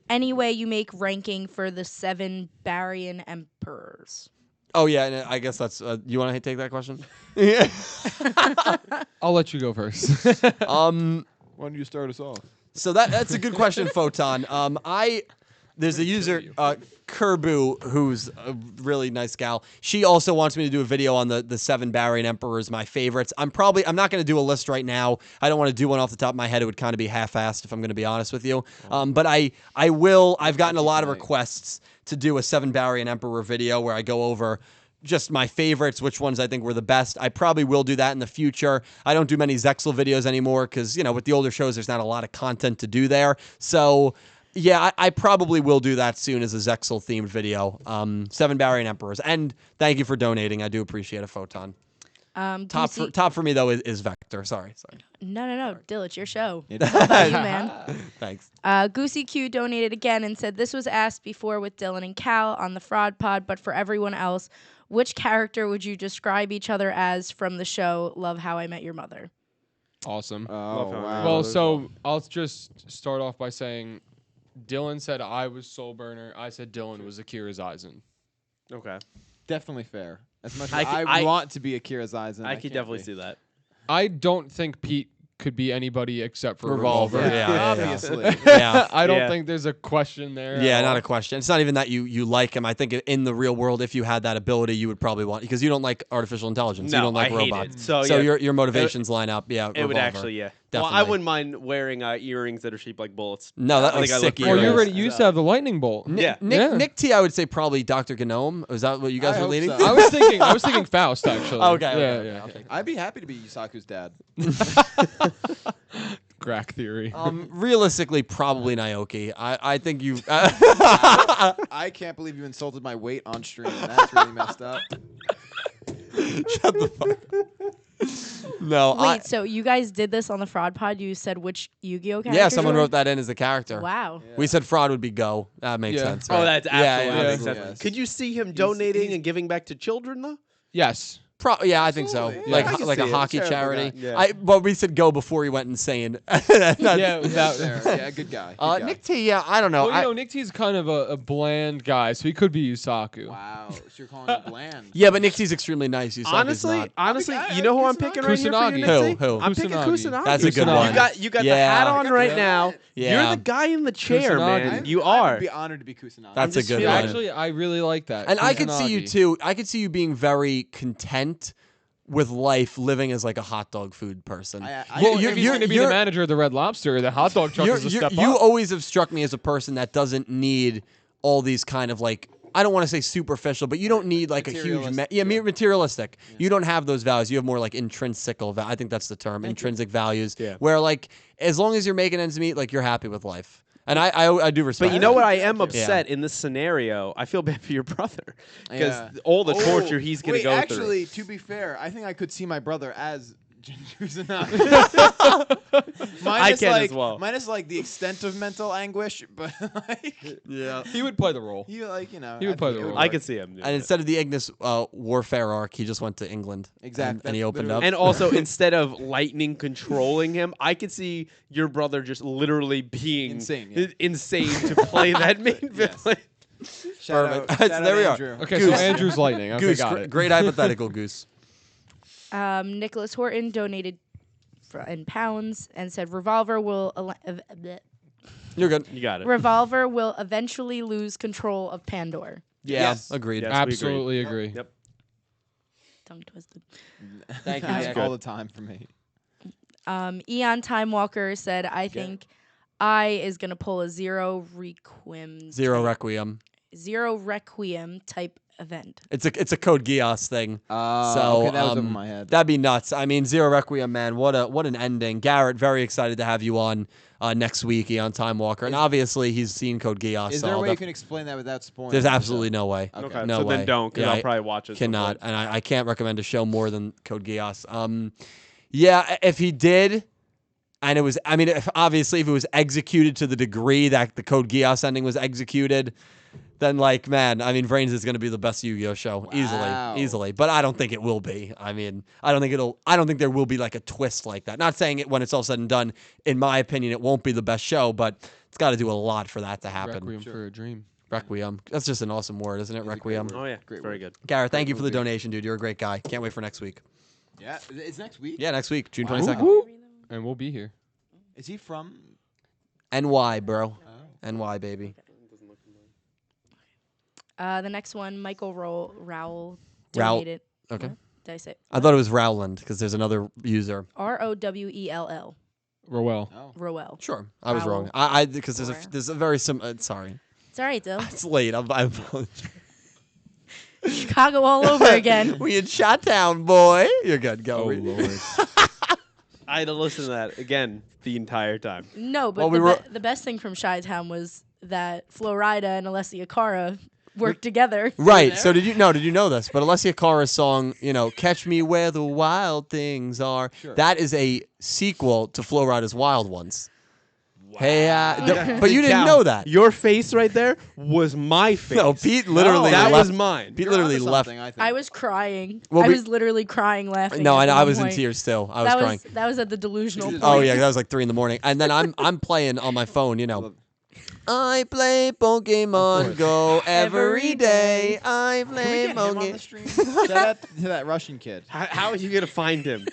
any way you make ranking for the 7 Barian Emperors. Oh yeah, and I guess that's. You want to take that question? Yeah. I'll let you go first. Why don't you start us off? So that's a good question, Photon. There's a user, Kerbu, who's a really nice gal. She also wants me to do a video on the 7 Barian Emperors, my favorites. I'm not going to do a list right now. I don't want to do one off the top of my head. It would kind of be half-assed if I'm going to be honest with you. But I will. I've gotten a lot of requests to do a 7 Barian Emperor video where I go over just my favorites, which ones I think were the best. I probably will do that in the future. I don't do many Zexel videos anymore because, with the older shows, there's not a lot of content to do there. So... yeah, I probably will do that soon as a Zexel-themed video. 7 Barian Emperors. And thank you for donating. I do appreciate a Photon. Top for me, though, is Vector. Sorry. No. Dill, it's your show. It's all about you, man. Thanks. Goosey Q donated again and said, this was asked before with Dylan and Cal on the Fraud Pod, but for everyone else, which character would you describe each other as from the show Love How I Met Your Mother? Awesome. Oh, wow. Well, so I'll just start off by saying... Dylan said I was Soul Burner. I said Dylan was Akira's Aizen. Okay. Definitely fair. As much as I want to be Akira's Aizen, I could definitely see that. I don't think Pete could be anybody except for Revolver. Revolver. Yeah. Obviously. Yeah. I don't think there's a question there. Yeah, not a question. It's not even that you like him. I think in the real world, if you had that ability, you would probably want, because you don't like artificial intelligence. No, you don't like I hate robots. it. So your motivations line up. Yeah, it would Revolver. actually, Definitely. Well, I wouldn't mind wearing earrings that are shaped like bullets. No, that I like think I sick look Well, earrings. you used to have the lightning bolt. Yeah. Nick T, I would say probably Dr. Gnome. Is that what you guys I were hope leaning? so. I was thinking Faust actually. Okay. Yeah. I'd be happy to be Yusaku's dad. Crack theory. Realistically, probably Naoki. I think you. I can't believe you insulted my weight on stream. That's really messed up. Shut the fuck. No. Wait, so you guys did this on the Fraud Pod? You said which Yu-Gi-Oh character? Yeah, someone wrote that in as a character. Wow. We said fraud would be Go. That makes sense. Oh, right? that's absolutely makes absolutely. sense. Yes. Could you see him donating and giving back to children though? Yes. Yeah, I think so. Absolutely. Like Yeah, I can like see a it. hockey Charitable charity. guy. Yeah. Well, we said Go before he went insane. Yeah, Yeah, good guy. Good guy. Nick T, yeah, I don't know. Well, Nick T's kind of a bland guy, so he could be Yusaku. Wow, so you're calling him bland. Yeah, but Nick T's extremely nice. Yusaku's not. Honestly, I you know who I'm Kusanagi. picking right here for you, Kusanagi. Nick T? Who? I'm picking Kusanagi. Kusanagi. That's a good Kusanagi. one. You got the Yeah. hat on I got right the now. hat. Yeah. You're the guy in the chair, Kusanagi. man. You I are. would be honored to be Kusanagi. That's a just good feeling- one. Actually, I really like that. And I could see you Kusanagi. too. I could see you being very content with life, living as like a hot dog food person. I- Well, I- if he's going to be the manager of the Red Lobster, the hot dog truck is a step you up. always have struck me as a person that doesn't need all these kind of like, I don't want to say superficial, but you don't need like a huge Materialistic, materialistic. You don't have those values. You have more like intrinsical. I think that's the term, intrinsic values. Yeah. Where like as long as you're making ends meet, like you're happy with life. And I do respect. But you know that. what? I am upset in this scenario. I feel bad for your brother because Yeah. all the torture he's going to go through. Actually, to be fair, I think I could see my brother as Kusanagi. I can as well. Minus like the extent of mental anguish, but like Yeah. He would play the role. he like you know He would I play think the it role. would I work. could see him. doing And it. instead of the Ignis warfare arc, he just went to England. Exactly. And he That's opened up. literally- And also, instead of lightning controlling him, I could see your brother just literally being Insane, yeah. insane to play that main Yes. villain. Shout Perfect. out- So shout there out we are. Andrew. Okay, Goose. so Andrew's lightning. Okay, Goose, got it. great hypothetical, Goose. Nicholas Horton donated in pounds and said Revolver will You're good. You got it. Revolver will eventually lose control of Pandora. Yeah, Yes. agreed. Yes. we agree. Absolutely agree. Yep. Tongue twisted. Thank you, That's Nick. all the time for me. Eon Time Walker said, I think I is going to pull a Zero Requiem. Zero type- Requiem. Zero Requiem type event. It's a Code Geass thing. So Okay, that was over my head. That'd be nuts. I mean, Zero Requiem, man. What an ending. Garrett, very excited to have you on next week, Eon Time Walker, and obviously he's seen Code Geass. Is so there a I'll way you def- can explain that without spoiling? There's the show? absolutely no way. Okay, No so way. then don't, because Yeah, I'll probably watch it. Cannot, sometime. and I can't recommend a show more than Code Geass. Yeah, if he did, and it was, I mean, if it was executed to the degree that the Code Geass ending was executed, then like, man, I mean, Vrains is going to be the best Yu-Gi-Oh show Wow. easily. But I don't think it will be. I mean, I don't think there will be like a twist like that. Not saying it when it's all said and done. In my opinion, it won't be the best show, but it's got to do a lot for that to happen. Requiem for a Dream. Requiem. That's just an awesome word, isn't it? Requiem. Oh yeah, Great very word. good. Garrett, thank you for the donation, dude. You're a great guy. Can't wait for next week. Yeah, it's next week. Yeah, next week, June Wow. 22nd. Woo. And we'll be here. Is he from? NY, bro. NY, baby. The next one, Michael Rowell Rowell. donated. Okay. What? Did I say? I thought it was Rowland because there's another user. Rowell. Rowell. Oh. Rowell. Sure, I was Rowell. wrong. I because Rowell. there's a very sorry, It's all right, Dill. it's late. I apologize. Chicago all over again. We in Chi-Town, boy. You're good. Go. Oh, Reed. Lord. I had to listen to that again the entire time. No, but Well, the best thing from Chi-Town was that Florida and Alessia Cara worked together. Right. So did you know this? But Alessia Cara's song, "Catch Me Where the Wild Things Are," Sure. that is a sequel to Flo Rida's Wild Ones. Hey, but you didn't Cal, know that. Your face right there was my face. No, Pete literally that left. was mine. Pete You're literally onto left. something, I think. I was crying. Well, I we- was literally crying, laughing. No, at I one was in point. tears still. I was crying. That was at the delusional point. Oh yeah, that was like 3 a.m. And then I'm playing on my phone. I play Pokemon Go every day. I Can we play get him on the Pokemon. stream? Shout out to that Russian kid. How are you gonna find him?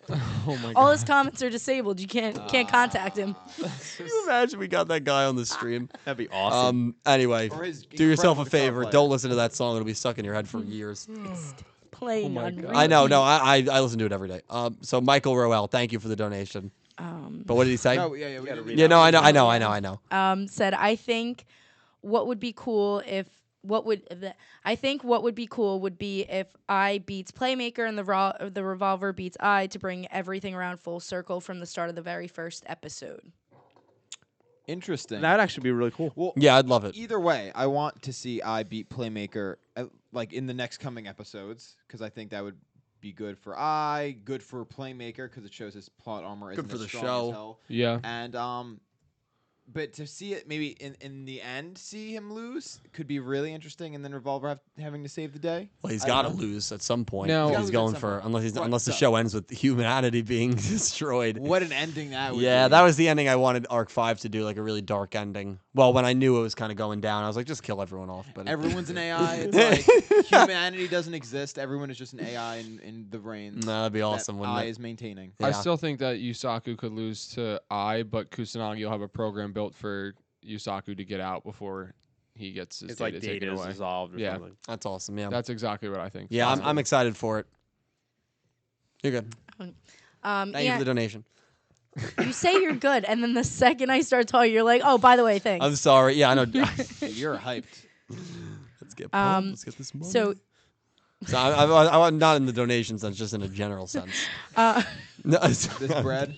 Oh my All god. his comments are disabled. You can't contact him. Can you imagine we got that guy on the stream? That'd be awesome. Anyway, Or his do yourself a incredible guitar favor. player. Don't listen to that song. It'll be stuck in your head for years. Playing Oh my on God. repeat. I know. No, I listen to it every day. So Michael Rowell, thank you for the donation. But what did he say? No, yeah, we gotta didn't read Yeah, it. no, I know. Said I think what would be cool if I think what would be cool would be if I beats Playmaker and the Revolver beats I to bring everything around full circle from the start of the very first episode. Interesting. That'd actually be really cool. Well, Yeah, I'd love it. either way, I want to see I beat Playmaker like in the next coming episodes because I think that would be good for I, good for Playmaker because it shows his plot armor isn't for as the strong show. as hell. Yeah. And but to see it maybe in the end, see him lose could be really interesting, and then Revolver having to save the day. Well, he's I got to don't know. lose at some point. No. He's He's gotta going lose at for some point. unless the Right, show ends with humanity being destroyed. What an ending that would Yeah, be. that was the ending I wanted Arc 5 to do, like a really dark ending. Well, when I knew it was kind of going down, I was like, just kill everyone off. But Everyone's an AI. It's like humanity doesn't exist. Everyone is just an AI in the Vrains. No, that'd be awesome, That wouldn't I it? is maintaining. Yeah. I still think that Yusaku could lose to I, but Kusanagi will have a program built for Yusaku to get out before he gets his It's like data data taken is away. dissolved or Yeah. something. That's awesome. Yeah, That's exactly what I think. yeah, I'm excited for it. You're good. Thank you for the donation. You say you're good, and then the second I start talking, you're like, "Oh, by the way, thanks." I'm sorry. Yeah, I know. You're hyped. Let's get pumped. Let's get this money. So, I'm not in the donation sense, just in a general sense. No, This bread.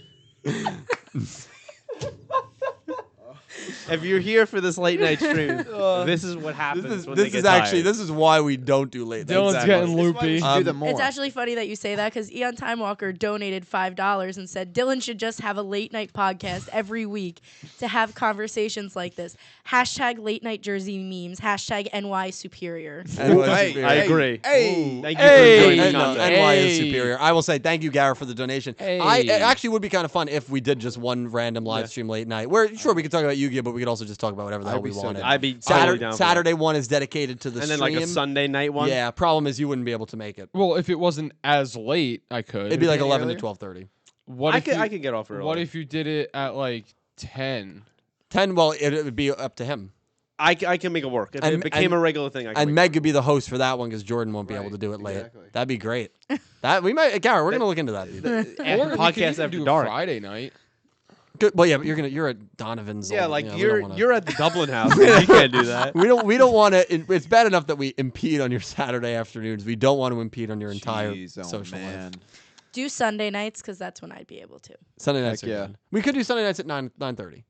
If you're here for this late night stream, this is what happens when they get tired. this is why we don't do late. Dylan's nights. getting This is why we loopy. should do them more. it's actually funny that you say that because Eon Time Walker donated $5 and said Dylan should just have a late night podcast every week to have conversations like this. # late night Jersey memes. # NY superior. Hey, I agree. Hey, Thank you Hey. for joining And, us. NY is Hey. superior. I will say thank you, Garrett, for the donation. Hey. It actually would be kind of fun if we did just one random live stream late night. Where sure we could talk about Yu-Gi-Oh, but we could also just talk about whatever the hell I'd be we so wanted. down. I'd be totally down for that. Saturday one is dedicated to the And then stream. like a Sunday night one. Yeah. Problem is you wouldn't be able to make it. Well, if it wasn't as late, I could. It'd be like any 11 earlier? to 12:30. What I if could you, I could get off early. What if you did it at like 10? 10. Well, it would be up to him. I can make it work. If And- it became a regular thing, I can And make Meg could be the host for that one because Jordan won't be able Right, to do it late. exactly. That'd be great. That we might, Garrett. We're gonna look into that. Dude. it. Or After we could podcast even after do dark. Friday night. Good. Well, yeah, but you're at Donovan's. Yeah, old- like we don't you're wanna- you're at the Dublin house. You can't do that. We don't want to. It's bad enough that we impede on your Saturday afternoons. We don't want to impede on your entire Jeez, oh social man. life. Do Sunday nights because that's when I'd be able to. Sunday nights Heck are yeah. good. We could do Sunday nights at 9:30.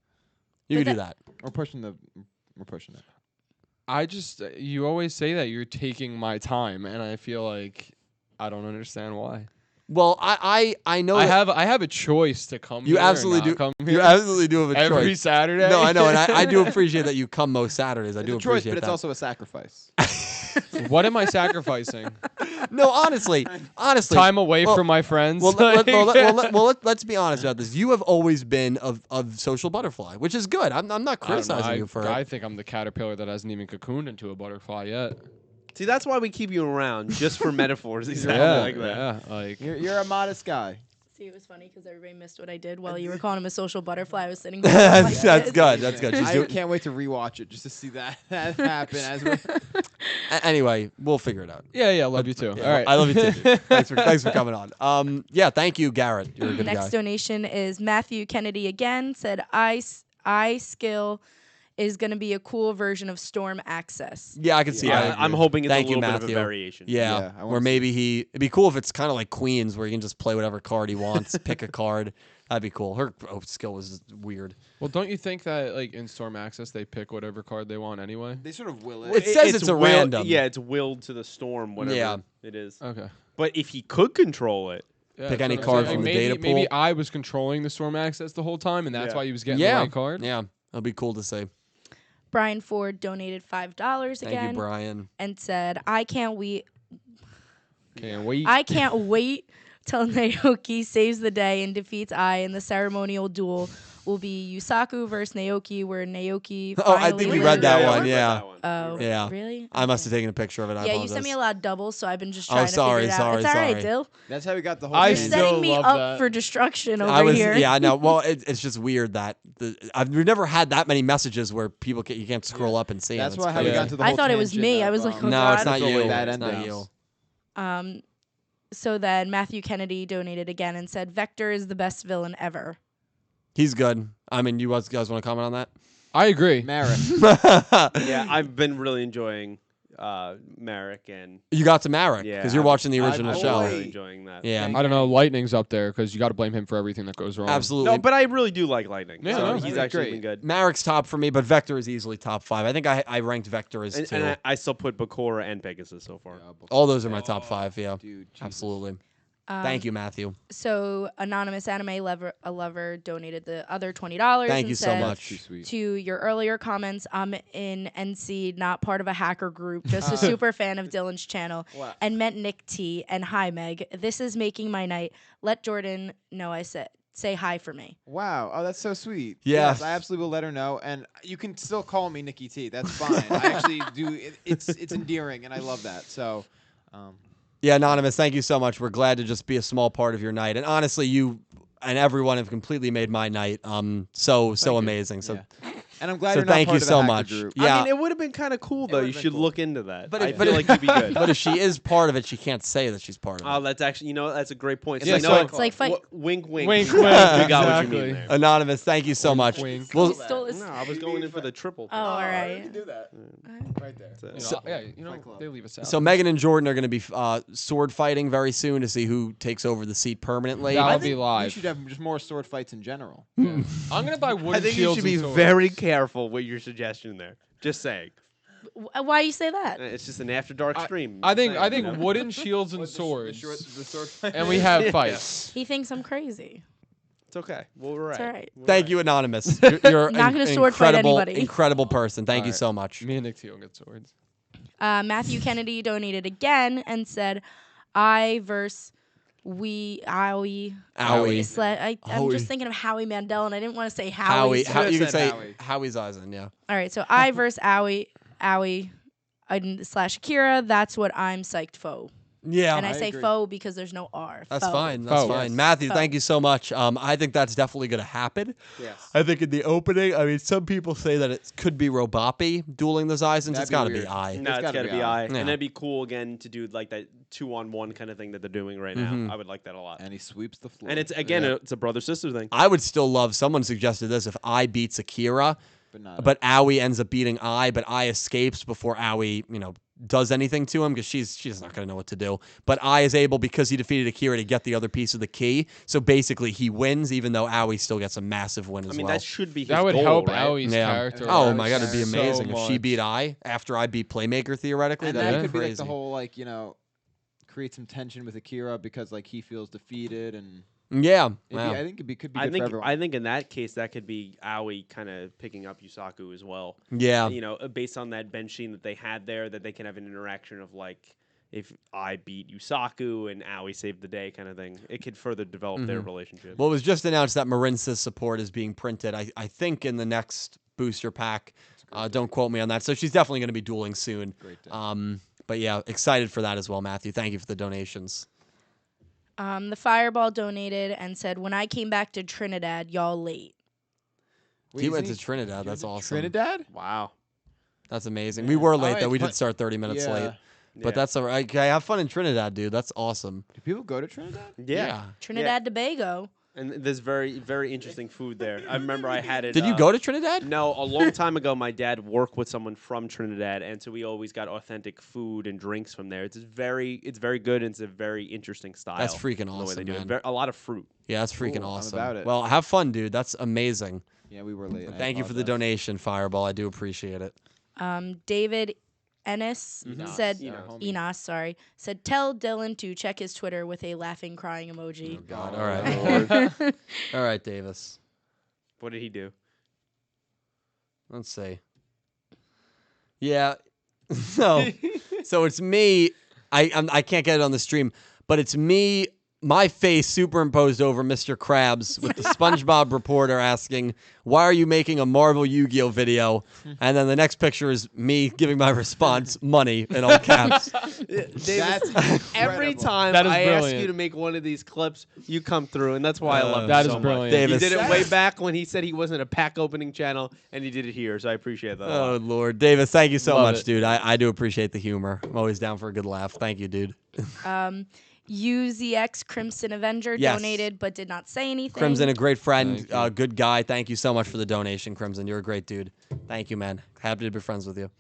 You But could do that. We're pushing it. I just you always say that you're taking my time, and I feel like I don't understand why. Well, I know I that have a choice to come. you here or absolutely not do. Come You here absolutely do have a every choice. Saturday. No, I know, and I do appreciate that you come most Saturdays. I It's do a choice, appreciate but it's that. also a sacrifice. What am I sacrificing? No, honestly. Time away well- from my friends. Well, Like- let's be honest about this. You have always been a social butterfly, which is good. I'm not I don't know, criticizing you for I it. think I'm the caterpillar that hasn't even cocooned into a butterfly yet. See, that's why we keep you around, just for metaphors exactly Yeah, like that. yeah. Like You're a modest guy. See, it was funny because everybody missed what I did while you were calling him a social butterfly. I was sitting there. like That's this. good. That's good. She's I doing- can't wait to rewatch it just to see that happen. As we're Anyway, we'll figure it out. Yeah, love you too. Yeah, All right. I love you too. Dude. Thanks for coming on. Yeah, thank you, Garrett. You're a good Next guy. donation is Matthew Kennedy again. Said I skill is going to be a cool version of Storm Access. Yeah, I can see Yeah, that. I'm hoping it's Thank a you, little bit of a Matthew. variation. Yeah, Yeah, I or wanna maybe it'd be cool if it's kind of like Queens, where you can just play whatever card he wants, pick a card. That'd be cool. Her skill was weird. Well, don't you think that like in Storm Access they pick whatever card they want anyway? they sort of will It it. says it's a random. Yeah, it's willed to the storm, whatever Yeah. it is. Okay. But if he could control it, Yeah, Pick that's any what I'm card saying. from the maybe, data Maybe pool. I was controlling the Storm Access the whole time, and that's Yeah. why he was getting Yeah, the right card. yeah, that'd be cool to see. Brian Ford donated $5 Thank again you, Brian. and said, I can't wait. Can't wait. I can't wait till Naoki saves the day and defeats Ai in the ceremonial duel. Will be Yusaku versus Naoki, where Naoki. Oh, I think finally we read that wins. one. I read Yeah. that one. Oh, Yeah. really? I must Okay. have taken a picture of it. I Yeah, you apologize. sent me a lot of doubles, so I've been just Oh, trying sorry, to figure it out. sorry, It's all right, sorry. Dill. That's how we got the whole. I You're thing. still setting me love up that. for destruction over I was, here. yeah, I know. Well, it's just weird that we've never had that many messages where people you can't scroll up and see That's them. why It's how we crazy. got into the I whole thought it was tangent me. I of, was like, oh, No, God. it's not the you. way that It's not ending. you. So then Matthew Kennedy donated again and said, Vector is the best villain ever. He's good. I mean, you guys want to comment on that? I agree. Merrick. Yeah, I've been really enjoying Merrick and You got to Marek yeah, because you're watching the original I've show. been really enjoying that. Yeah, I don't know. Lightning's up there because you got to blame him for everything that goes wrong. absolutely. No, but I really do like Lightning. Yeah, so no, he's he's actually great. been good. Marek's top for me, but Vector is easily top 5. I think I ranked Vector as 2. And I still put Bakura and Pegasus so far. All those are my top 5. Yeah, Dude, Jesus. absolutely. Thank you, Matthew. So anonymous anime lover donated the other $20. Thank and you so said, much. Too sweet. To your earlier comments, I'm in NC, not part of a hacker group, just a super fan of Dylan's channel, Wow. and meant Nick T. And hi, Meg. This is making my night. Let Jordan know I said say hi for me. Wow. Oh, that's so sweet. Yeah. Yes, I absolutely will let her know. And you can still call me Nikki T. That's fine. I actually do. It's endearing, and I love that. So, Yeah, Anonymous, thank you so much. We're glad to just be a small part of your night. And honestly, you and everyone have completely made my night so you. amazing. So yeah. And I'm glad so you're not thank part you of the so hacker much. group. Yeah. I mean, it would have been kind of cool, though. You would've been should cool. look into that. But I if- feel like you'd be good. but if she is part of it, she can't say that she's part of it. Oh, that's actually, that's a great point. Yeah, like, so- no, It's like fight. wink, wink. Wink, we wink, got what you exactly. mean there. Anonymous, thank you so much. wink. We'll, He stole his- No, I was going in for the triple. Oh, all right. do that. Right there. So- They leave us out. so Megan and Jordan are going to be sword fighting very soon to see who takes over the seat permanently. That'll I be think live. We should have just more sword fights in general. I'm gonna buy wooden I think you shields should be and swords. very careful with your suggestion there. Just saying. Why you say that? It's just an after dark stream. I think Saying, you know? wooden shields and What, the swords, sword fight? and we have fights. He thinks I'm crazy. It's okay. Well, we're It's right. all right. We're Thank right. you, Anonymous. You're Not gonna sword fight incredible, anybody. incredible person. Thank you Alright. so much. Me and Nick T will get swords. Matthew Kennedy donated again and said, I verse we Owie. Owie. I'm Howie. just thinking of Howie Mandel, and I didn't want to say Howie. Howie. You can said say Howie. Howie's Eisen, yeah. All right, so I verse Owie / Akira. That's what I'm psyched for. Yeah. And I I say agree. faux because there's no R. That's Faux. fine. That's Foe. fine. Yes. Matthew, Foe. thank you so much. I think that's definitely going to happen. Yes. I think in the opening, I mean, some people say that it could be Robopi dueling the Zizens. That'd It's be got to be weird. I. No, It's it's gotta got to be be I. I. Yeah. And that'd be cool again to do like that 2-on-1 kind of thing that they're doing right now. I would like that a lot. And he sweeps the floor. And it's again, Yeah. it's a brother sister thing. I would still love, someone suggested this, if I beats Akira, but not. but Aoi ends up beating I, but I escapes before Aoi, does anything to him because she's not going to know what to do. But I is able, because he defeated Akira, to get the other piece of the key. So basically, he wins, even though Aoi still gets a massive win as I mean, well. that should be his That would goal, help right? Aoi's character. Oh arc my god, it'd be so amazing if she much. beat I after I beat Playmaker theoretically. and That'd that be could be like crazy. the whole create some tension with Akira because he feels defeated and Yeah. it'd Wow. be, I think could be good I for think everyone. I think in that case that could be Aoi kind of picking up Yusaku as well. Yeah. Based on that bench scene that they had there, that they can have an interaction of like if I beat Yusaku and Aoi saved the day kind of thing. It could further develop their relationship. Well, it was just announced that Marinsa's support is being printed. I think in the next booster pack. Don't quote me on that. So she's definitely going to be dueling soon. Great day. But yeah, excited for that as well, Matthew. Thank you for the donations. The Fireball donated and said, "When I came back to Trinidad, y'all late." He went to Trinidad. That's awesome. Trinidad? Wow. That's amazing. We were late, though. We but- did start 30 minutes yeah. late. But Yeah. that's all right. Okay, have fun in Trinidad, dude. That's awesome. Do people go to Trinidad? Yeah. Trinidad Tobago. And there's very, very interesting food there. I remember I had it. Did you go to Trinidad? No, a long time ago, my dad worked with someone from Trinidad, and so we always got authentic food and drinks from there. It's very good, and it's a very interesting style. That's freaking the way awesome, they do man. it. A lot of fruit. Yeah, that's freaking Cool, I'm awesome. about it. Well, have fun, dude. That's amazing. Yeah, we were late. I Thank you for the apologize. donation, Fireball. I do appreciate it. David Ennis said, Enos. Enos, sorry, said, "Tell Dylan to check his Twitter with a laughing, crying emoji." God, all right. All right, Davis. What did he do? Let's see. Yeah. So it's me. I can't get it on the stream, but it's me, my face superimposed over Mr. Krabs with the SpongeBob reporter asking, "Why are you making a Marvel Yu-Gi-Oh video?" And then the next picture is me giving my response, "Money," in all caps. That's Every incredible. time That is I ask brilliant. you to make one of these clips, you come through, and that's why I love That it is so brilliant. much. Davis. He did it way back when he said he wasn't a pack opening channel, and he did it here, so I appreciate that. a Oh, lot. Lord. Davis, thank you so Love much, it. dude. I do appreciate the humor. I'm always down for a good laugh. Thank you, dude. UZX Crimson Avenger Yes. donated but did not say anything. Crimson, a great friend, Thank you. good guy. Thank you so much for the donation, Crimson. You're a great dude. Thank you, man. Happy to be friends with you.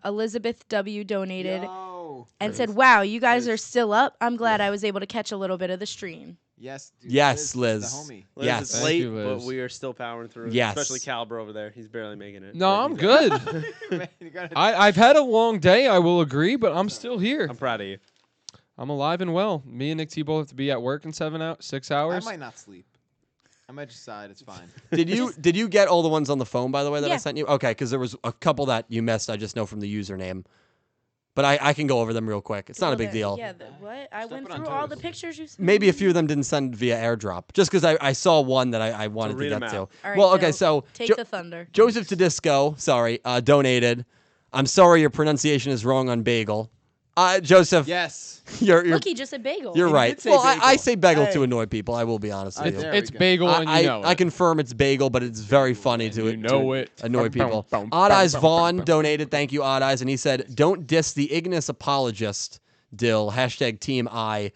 Elizabeth W donated Yo. and said, "Wow, you guys are still up. I'm glad I was able to catch a little bit of the stream." Yes, dude, Yes, Liz. Liz. The homie. Liz, Yes. it's Thank late, you, but Liz. we are still powering through. Yes. Especially Caliber over there. He's barely making it. No, but I'm he's- good. Man, you gotta- I've had a long day, I will agree, but I'm still here. I'm proud of you. I'm alive and well. Me and Nick T both have to be at work in 6 I hours. might not sleep. I might decide it's fine. Did you get all the ones on the phone, by the way, that I Yeah. sent you? Okay, because there was a couple that you missed. I just know from the username. But I can go over them real quick. It's not a big deal. Yeah, what? I went Stepping on through all toes. the pictures you sent. Maybe a few of them didn't send via airdrop, just because I saw one that I wanted to read get 'em to. out. All right, Well, okay, Bill, so take the thunder. Joseph Tedisco, sorry, donated. "I'm sorry your pronunciation is wrong on bagel." Joseph, Yes. you're Look, he just said bagel. you're He right. did say Well, I bagel. say bagel to Hey. annoy people. I will be honest with you. There we It's go. bagel and you know I it. confirm it's bagel, but it's very funny to You know it. annoy people. Bum, bum, Odd Eyes bum, bum, Vaughn bum. donated. Thank you, Odd Eyes. And he said, "Don't diss the Ignis apologist, Dill. # Team I."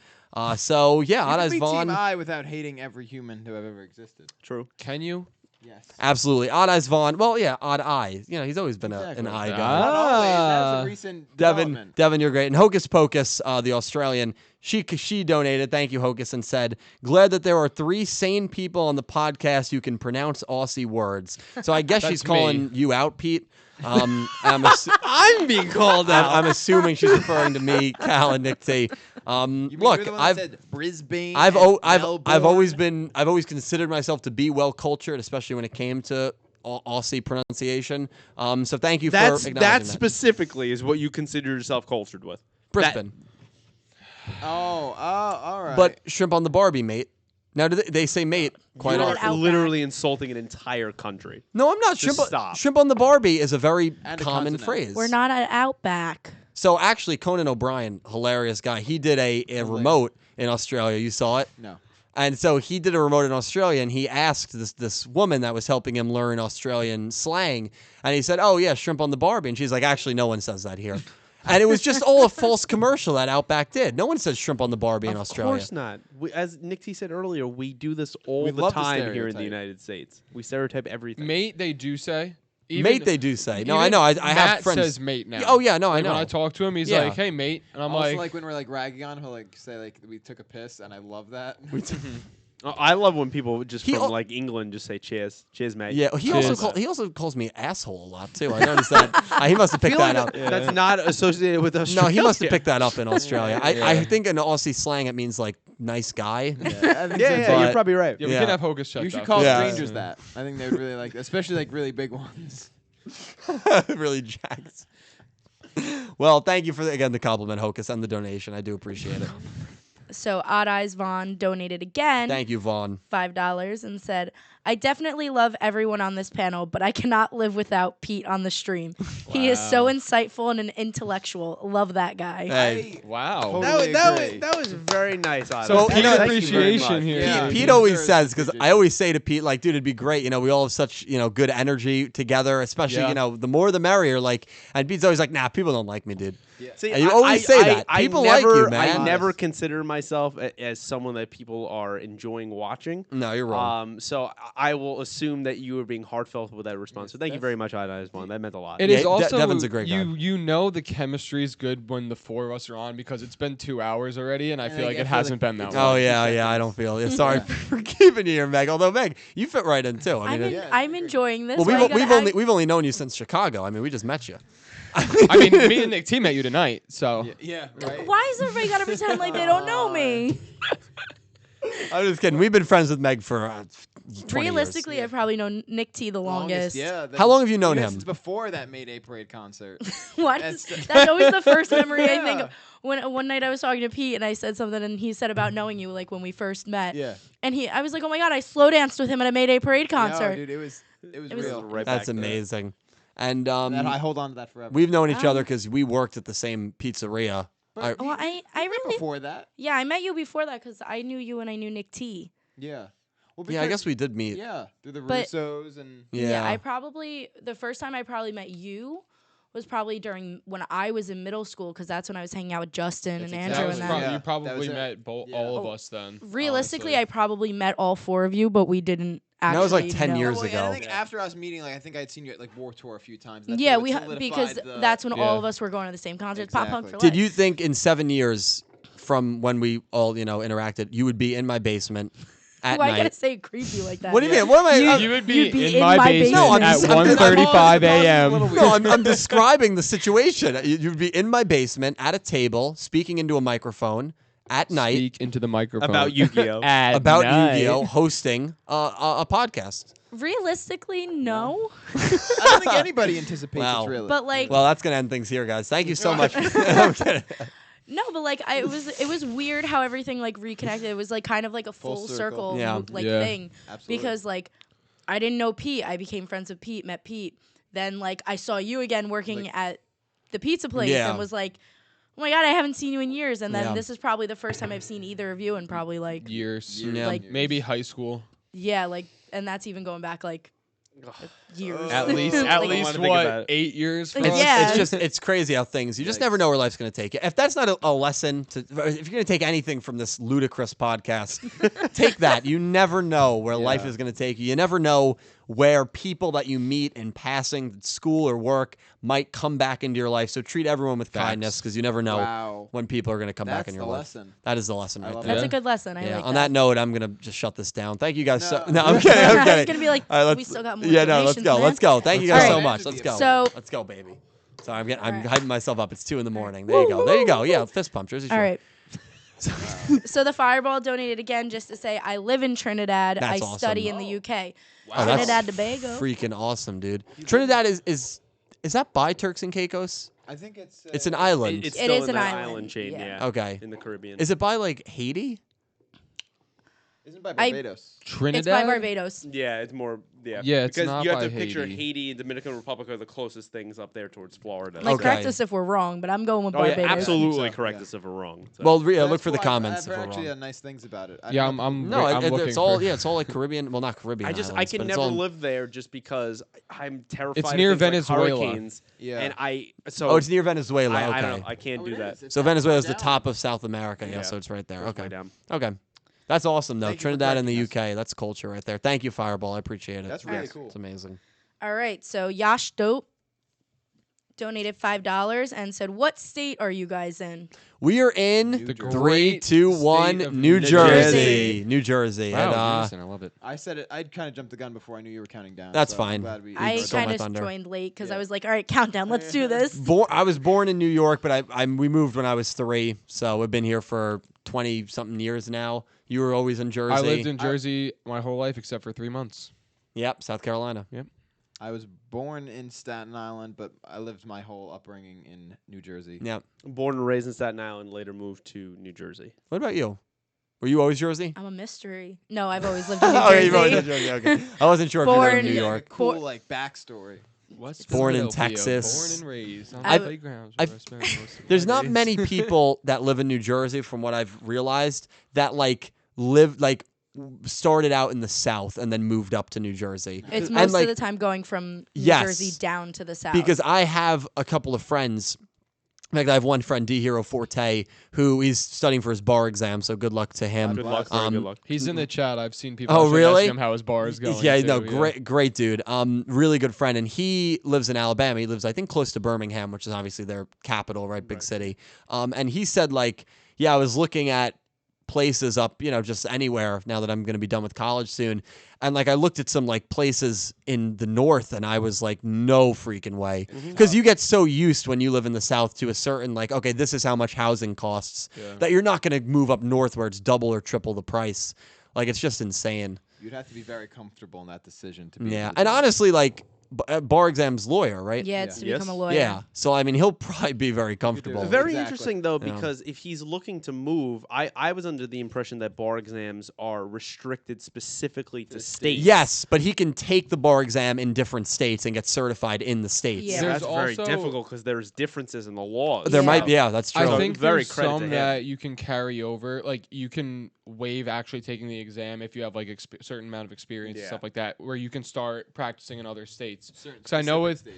So, yeah, You Odd can Eyes be Vaughn. Team I without hating every human to have ever existed. True. Can you? Yes. Absolutely. Odd Eyes Vaughn. Well, yeah, Odd Eye. You know, he's always been an Exactly. eye guy. Not always. That was Ah. a recent Devin, development. Devin, you're great. And Hocus Pocus, the Australian, she donated. Thank you, Hocus, and said, "Glad that there are 3 sane people on the podcast who can pronounce Aussie words." So I guess she's That's calling me. you out, Pete. I'm being called I'm assuming she's referring to me, Cal, and Nick T. You mean Look, you're the one I've that said Brisbane. I've and I've always Melbourne? I've always considered myself to be well cultured, especially when it came to Aussie pronunciation. So thank you for That acknowledging that. specifically is what you consider yourself cultured with. Brisbane. Oh, all right. But shrimp on the Barbie, mate. Now, do they say mate quite You You're are an often? Outback. literally insulting an entire country. No, I'm not. Just Shrimp, stop. shrimp on the Barbie is a very And a common continent. phrase. We're not at Outback. So actually, Conan O'Brien, hilarious guy, he did a remote in Australia. You saw it? no. And so he did a remote in Australia, and he asked this woman that was helping him learn Australian slang, and he said, "Oh yeah, shrimp on the Barbie," and she's like, "Actually, no one says that here." And it was just all a false commercial that Outback did. No one says shrimp on the Barbie in Of Australia. course not. As Nick T said earlier, we do this all We the love to time here in the stereotype. United States. We stereotype everything. Mate, they do say. Mate, they do say. No, I even know. I Matt have friends. says mate now. Oh yeah, no, I Like, know. When I talk to him, he's Yeah. like, "Hey, mate," and I'm Also, like, like when we're like ragging on, he'll like say like we took a piss, and I love that. I love when people just He from al- like England just say cheers, cheers, mate. Yeah, he Cheers. also calls me asshole a lot too. I noticed that. He must have picked that up. That's not associated with Australia. No, he must have picked that up in Australia. Yeah. I think in Aussie slang it means like nice guy. Yeah, I think Yeah, so, But- you're probably right. "Yeah, we Yeah. can have Hocus checked You should out." call Yeah. strangers that. I think they would really like, especially like really big ones. Really jacked. Well, thank you for again the compliment, Hocus, and the donation. I do appreciate it. So Odd Eyes Vaughn donated again. Thank you, Vaughn. $5 and said, I definitely love everyone on this panel, but I cannot live without Pete on the stream. He is so insightful and an intellectual. Love that guy. Hey. Wow. Totally agree. that was very nice. So Pete appreciation here. Yeah. Pete Pete always deserves says, because I appreciation. always say to Pete, like, dude, it'd be great. You know, we all have such, you know, good energy together, especially, Yeah. you know, the more the merrier. Like, and Pete's always like, nah, people don't like me, dude. See, And you always say that. People like you, man. I never consider myself as someone that people are enjoying watching. No, you're wrong. So I will assume that you were being heartfelt with that response. So thank you very much, One. That meant a lot. It Yeah, is also Devin's a great guy. you know the chemistry is good when the four of us are on because it's been 2 hours already, and I feel like it hasn't been that Oh long. yeah, I don't feel it. Sorry for keeping you here, Meg. Although Meg, you fit right in too. I mean, I'm enjoying this. well, Why you gotta act- we've only known you since Chicago. I mean, we just met you. I mean, me and Nick T met you tonight, so Yeah, right. Why is everybody gotta pretend like they don't know me? I'm just kidding. We've been friends with Meg for 20 Realistically, I've probably known Nick T the longest. Yeah. How long have you known him? Since before that Mayday Parade concert. What? That's- That's always the first memory I think Yeah. of. When one night I was talking to Pete and I said something and he said about knowing you like when we first met. Yeah. And I was like, oh my god, I slow danced with him at a Mayday Parade No, concert. dude, it was was- real. Right That's back there. amazing. And I hold on to that forever. we've known each Wow. other because we worked at the same pizzeria. But- Well, I really Before that. yeah, I met you before that because I knew you and I knew Nick T. Yeah. Well, Yeah, I because- guess we did meet. Yeah, through the But- Russos and. Yeah. I probably the first time I probably met you was probably during when I was in middle school because that's when I was hanging out with Justin That's and exactly Andrew that was and right. them. Yeah, you that probably was it. met Yeah. all of us then. Realistically, honestly. I probably met all four of you, but we didn't actually. That was like 10 know. years Well, and ago. I think after us meeting, like I think I had seen you at like War Tour a few times. That's Yeah, what, like, because solidified the- that's when all Yeah. of us were going to the same concerts. Pop punk for Exactly. life. Did you think in 7 years from when we all, you know, interacted, you would be in my basement at Why night? you gotta say creepy like that? What do you mean? What am I? You would be, You'd be in my basement No, I'm at just- 1:35 I'm a a.m. little No, I'm describing the situation. You'd be in my basement at a table, speaking into a microphone at night Speak into the microphone About Yu-Gi-Oh. At about night. Yu-Gi-Oh, hosting a podcast. Realistically, no. I don't think anybody anticipates Wow. it's real. But like, Well, that's gonna end things here, guys. Thank you so much. I'm kidding. no, but like, it was weird how everything like reconnected. It was like kind of like a full circle, Yeah. like thing. Absolutely. Because like, I didn't know Pete. I became friends with Pete. Met Pete. Then like, I saw you again working at the pizza place, Yeah. and was like, oh my god, I haven't seen you in years. And then Yeah. this is probably the first time I've seen either of you in probably like years. Yeah. like Maybe high school. yeah, like, and that's even going back like years. At least, Like, at don't least wanna think about what it. 8 years? For Like, us? yeah. It's crazy how things, you just never know where life's going to take you. If that's not a lesson, if you're going to take anything from this ludicrous podcast, take that. You never know where life Yeah. is going to take you. You never know where people that you meet in passing, at school or work, might come back into your life. So treat everyone with kindness because you never know Wow. when people are going to come back That's in your the life. lesson. That is the lesson I right love there. That's Yeah. a good lesson. I Yeah. like On that. that note, I'm gonna just shut this down. Thank you guys. No. So I'm kidding. I'm I kidding. was gonna be like, All right, we still got more Yeah, no, let's donations, go. man. Let's go. Thank you All guys right. so much. Let's go. So- Let's go, baby. Sorry, I'm All right. hyping myself up. It's 2 in the morning. There you go. There you go. Yeah, fist pump. Jersey Shore. All right. So the Fireball donated again just to say I live in Trinidad. That's I awesome. study in the UK. Oh, that's Trinidad Tobago. freaking awesome, dude. Trinidad is that by Turks and Caicos? I think it's. It's an island. It's It still is in an that island, chain, yeah. yeah. Okay. In the Caribbean. Is it by like Haiti? Isn't it by I- Barbados? Trinidad. It's by Barbados. Yeah, it's more. Yeah, Yeah, it's because not you have by to picture Haiti. Haiti and Dominican Republic are the closest things up there towards Florida. Like, Okay. correct us if we're wrong, but I'm going with Oh yeah, Barbados. absolutely So, correct yeah. us if we're wrong. So. Well, That's look for the cool. comments I've if we're actually wrong. had nice things about it. Yeah, I'm No, looking it's all for- it's all like Caribbean. Well, not Caribbean. I can islands, but it's never all- live there just because I'm terrified. It's of near things like Venezuela. hurricanes, Yeah. and Oh, it's near Venezuela. I Okay. don't know. I can't do that. So Venezuela is the top of South America. Yeah, Yeah. so it's right there. Goes way Okay. down. Okay. That's awesome, though. Thank you for Trinidad and the correcting UK. That's culture right there. Thank you, Fireball. I appreciate it. That's really Yes, cool. It's amazing. All right. So Yash Dope donated $5 and said, "What state are you guys in?" We are in The 3, 2, 1, state of New New Jersey. New Jersey. Wow, And, Jason, I love it. I said it. I'd kind of jumped the gun before I knew you were counting down. That's so I'm fine. glad we- I stole my kind of thunder. joined late because Yeah. I was like, "All right, countdown. Let's do this." I was born in New York, but we moved when I was 3, so we've been here for 20-something years now. You were always in Jersey. I lived in Jersey my whole life except for 3 months. Yep, South Carolina. I was born in Staten Island, but I lived my whole upbringing in New Jersey. Yep. Born and raised in Staten Island, later moved to New Jersey. What about you? Were you always Jersey? I'm a mystery. No, I've always lived in New Oh, yeah, you've always Jersey. lived in Jersey. Okay. I wasn't sure if you lived in New Born- York. Cool like backstory. West Born in Philadelphia, Texas. Born and raised on I've- the playgrounds. I've- where I spent most of There's my not days. many people that live in New Jersey, from what I've realized, that like live like started out in the South and then moved up to New Jersey. It's And, most like, of the time going from New Yes. Jersey down to the south. because I have a couple of friends. In fact, I have one friend, D Hero Forte, who he's studying for his bar exam. So good luck to him. Good luck. Very good luck. He's in the chat. I've seen people. Oh, actually really? asking him how his bar is going. Yeah, too, no, great dude. Really good friend, and he lives in Alabama. He lives, I think, close to Birmingham, which is obviously their capital, right? Big city. And he said, like, yeah, I was looking at places up, just anywhere now that I'm going to be done with college soon. And like I looked at some like places in the north and I was like, no freaking way. Because you get so used when you live in the south to a certain like, okay, this is how much housing costs that you're not going to move up north where it's double or triple the price. Like it's just insane. You'd have to be very comfortable in that decision to be. Yeah. able to And do it. honestly, like bar exams lawyer, right? yeah, it's to Yes. become a lawyer. Yeah. So I mean, he'll probably be very comfortable. do. Very Exactly. interesting though, Yeah. because if he's looking to move, I was under the impression that bar exams are restricted specifically to states. Yes, but he can take the bar exam in different states and get certified in the states. Yeah. So There's that's very also- difficult because there's differences in the laws. There Yeah. might be, yeah, that's true. I think Very there's credit to some him. that you can carry over. Like you can waive actually taking the exam if you have like certain amount of experience and Yeah. stuff like that, where you can start practicing in other states. Certain Because I know specific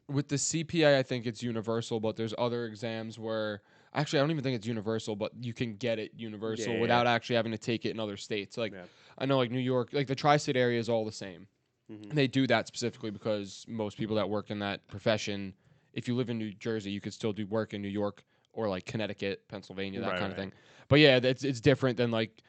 with the CPA, I think it's universal, but there's other exams where actually I don't even think it's universal, but you can get it universal Yeah. without actually having to take it in other states. Like Yeah. I know like New York, like the tri-state area is all the same. Mhm. And they do that specifically because most people that work in that profession, if you live in New Jersey, you could still do work in New York or like Connecticut, Pennsylvania, that Right, kind of right. thing. But yeah, it's different than like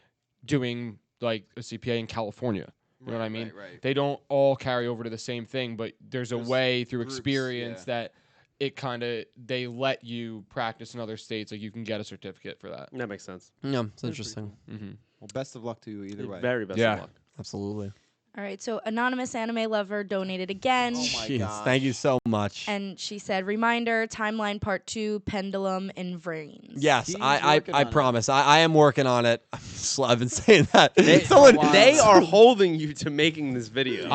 doing like a CPA in California. You know what I mean? Right. They don't all carry over to the same thing, but there's a There's way through groups, experience yeah. that it kind of they let you practice in other states. Like you can get a certificate for that. That makes sense. Yeah, it's interesting. Mm-hmm. Well, best of luck to you either way. Very best Yeah. of luck. Absolutely. All right, so Anonymous Anime Lover donated again. Oh my Jeez, gosh. thank you so much. And she said, reminder, timeline part 2, pendulum in Vrains. Yes, He's I working on it. promise. I am working on it. I've been saying that. They, someone, they are holding you to making this video.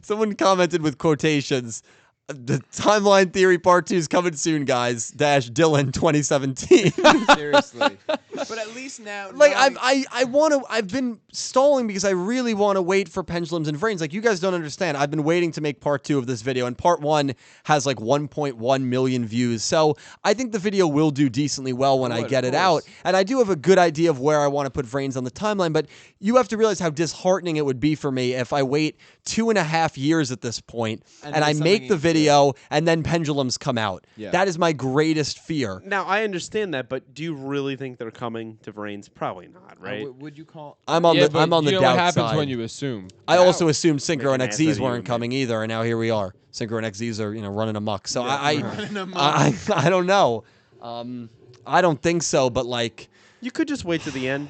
someone commented with quotations. The timeline theory part 2 is coming soon, guys. Dylan 2017. Seriously. But at least now, Like knowing- I've been stalling because I really want to wait for pendulums and Vrains. Like you guys don't understand. I've been waiting to make part 2 of this video, and part 1 has like 1.1 million views. So I think the video will do decently well when I would, get of it out. course. And I do have a good idea of where I want to put Vrains on the timeline, but you have to realize how disheartening it would be for me if I wait 2.5 years at this point and I it's make something the you- video and then pendulums come out. Yeah. That is my greatest fear. Now I understand that, but do you really think they're coming to Vrains? Probably not, right? Would you call? I'm on Yeah, the but I'm on you the know doubt what happens side. when you assume. I also assumed Synchro and Make an ass out of XZs you weren't and me. coming either, and now here we are. Synchro and XZs are, running amok. So Running amok. I don't know. I don't think so, but like, You could just wait to the end.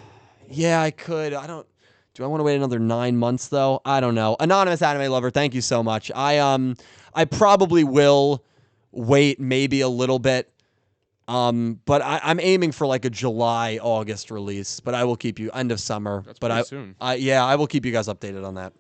yeah, I could. I don't. Do I want to wait another 9 months though? I don't know. Anonymous Anime Lover, thank you so much. I probably will wait maybe a little bit. But I'm aiming for like a July, August release. But I will keep you end of summer. That's but pretty soon. I will keep you guys updated on that.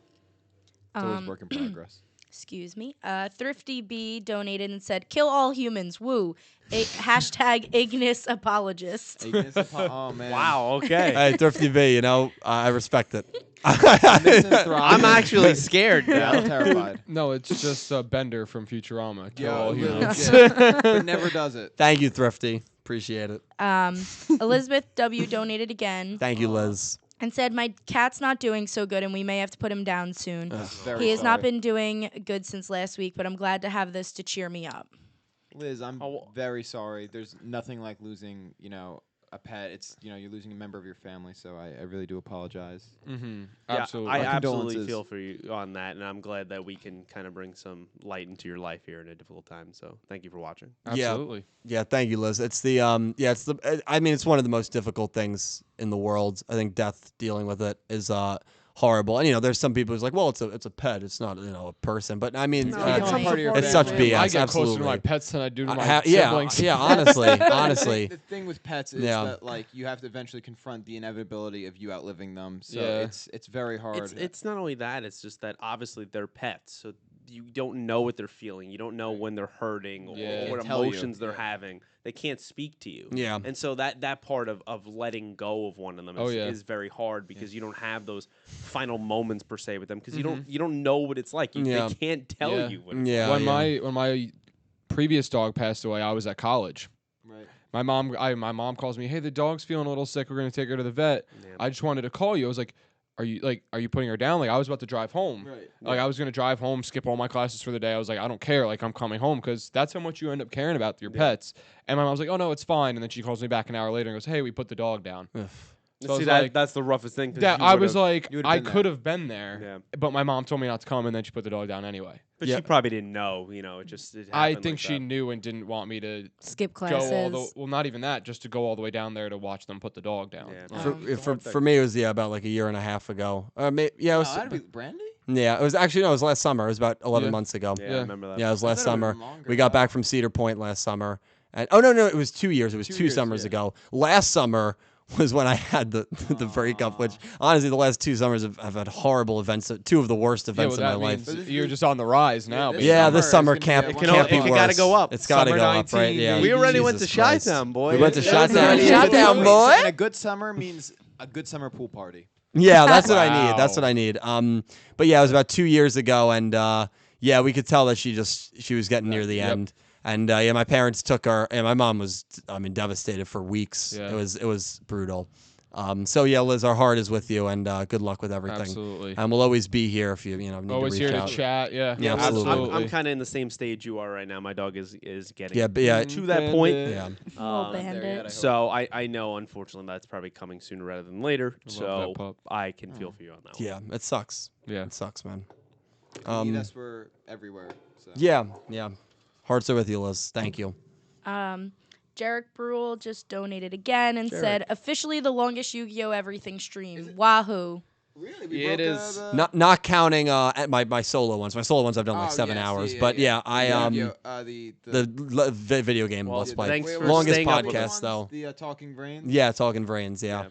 It's always work in progress. Excuse me. Thrifty B donated and said, kill all humans. Woo. Hashtag Ignis apologist. Oh man. Wow. Okay. Hey, Thrifty V, I respect it. Vincent thrives. I'm actually scared Yeah, I'm now. terrified. No, it's just Bender from Futurama. Kill Yo, all humans. but never does it. Thank you, Thrifty. Appreciate it. Elizabeth W donated again Thank you, Liz. and said, my cat's not doing so good and we may have to put him down soon. Very He has not sorry. been doing good since last week, but I'm glad to have this to cheer me up. Liz, I'm Oh. very sorry. There's nothing like losing, a pet. It's, you're losing a member of your family, so I really do apologize. Mm-hmm. Yeah, Absolutely. I My absolutely condolences. feel for you on that, and I'm glad that we can kind of bring some light into your life here in a difficult time. So thank you for watching. Yeah. Absolutely. Yeah, thank you, Liz. It's the it's one of the most difficult things in the world. I think death, dealing with it, is horrible. And there's some people who's like, well, it's a pet, it's not a person. But I mean, No, it becomes part of your it's such family. BS. I get absolutely. closer to my pets than I do to my yeah, siblings. yeah. Honestly. The thing with pets is Yeah. that like you have to eventually confront the inevitability of you outliving them. So Yeah. it's very hard. It's not only that, it's just that obviously they're pets, so you don't know what they're feeling. You don't know when they're hurting Yeah. or what Can't tell you. emotions they're having. They can't speak to you. Yeah. And so that part of letting go of one of them is very hard because you don't have those final moments per se with them because you don't know what it's like. Yeah. They can't tell Yeah. you what it's Yeah. When my previous dog passed away, I was at college. right. My mom calls me, hey, the dog's feeling a little sick. We're gonna take her to the vet. Yeah. I just wanted to call you. I was like, are you putting her down? Like I was about to drive home. Right. Like I was gonna drive home, skip all my classes for the day. I was like, I don't care. Like I'm coming home because that's how much you end up caring about your pets. And my mom was like, oh no, it's fine. And then she calls me back an hour later and goes, hey, we put the dog down. So I See, was like, that's the roughest thing. 'cause that you I would've- was like, you would've I been there. could have been there, Yeah. but my mom told me not to come, and then she put the dog down anyway. but Yeah. she probably didn't know. It just it I happened think like she that. knew and didn't want me to Skip go all classes. the not even that, just to go all the way down there to watch them put the dog down. Yeah. For me, it was for like a year and a half ago. It Oh, was. that'd be Brandy? Yeah, it was actually no, it was last summer. It was about 11 Yeah. months ago. Yeah, I Yeah. remember that. Yeah, it was I last thought it would've summer. been longer. We got back from Cedar Point last summer, and no, it was 2 years. It was 2 years, summers yeah. ago. Last summer was when I had the breakup, which honestly, the last 2 summers have had horrible events. 2 of the worst Yeah, events well, of that my life. means But this you're is- just on the rise now. this baby. Yeah, summer this is summer gonna be can't a It one can of only, the it gotta worst. go up. It's gotta Summer go up, right? 19, Yeah. We already went to Jesus Christ. Chi-Town, boy. We went to Yeah. Chi-Town. Yeah. Chi-Town, Wait, boy. And a good summer means a good summer pool party. Yeah, that's what I need. That's Wow. what I need. But yeah, it was about 2 years ago, and yeah, we could tell that she was getting near the Yep. end. And yeah, my parents took her, and my mom was, devastated for weeks. Yeah. It was brutal. So yeah, Liz, our heart is with you, and good luck with everything. Absolutely. And we'll always be here if you need Always to reach here out. to chat. Yeah. Yeah, I'm- absolutely. I'm kind of in the same stage you are right now. My dog is getting Yeah, but yeah, to that point. yeah. Little There, bandit. yeah, I hope. So I know, unfortunately, that's probably coming sooner rather than later. I love So that pup. I can feel for you on that one. Yeah, it sucks. Yeah. It sucks, man. If you need us, we're everywhere. So. Yeah. Hearts are with you, Liz. Thank you. Jarek Brule just donated again and said, officially the longest Yu-Gi-Oh! Everything stream. Wahoo. Really? We Yeah, it broke, is. Not counting at my solo ones. My solo ones I've done like Oh, 7 yes, hours. yeah, but yeah. yeah, the video game Well, Let's Play. thanks for Longest staying up with podcast us. though. The Talking Vrains. Yeah, talking Vrains. Yeah.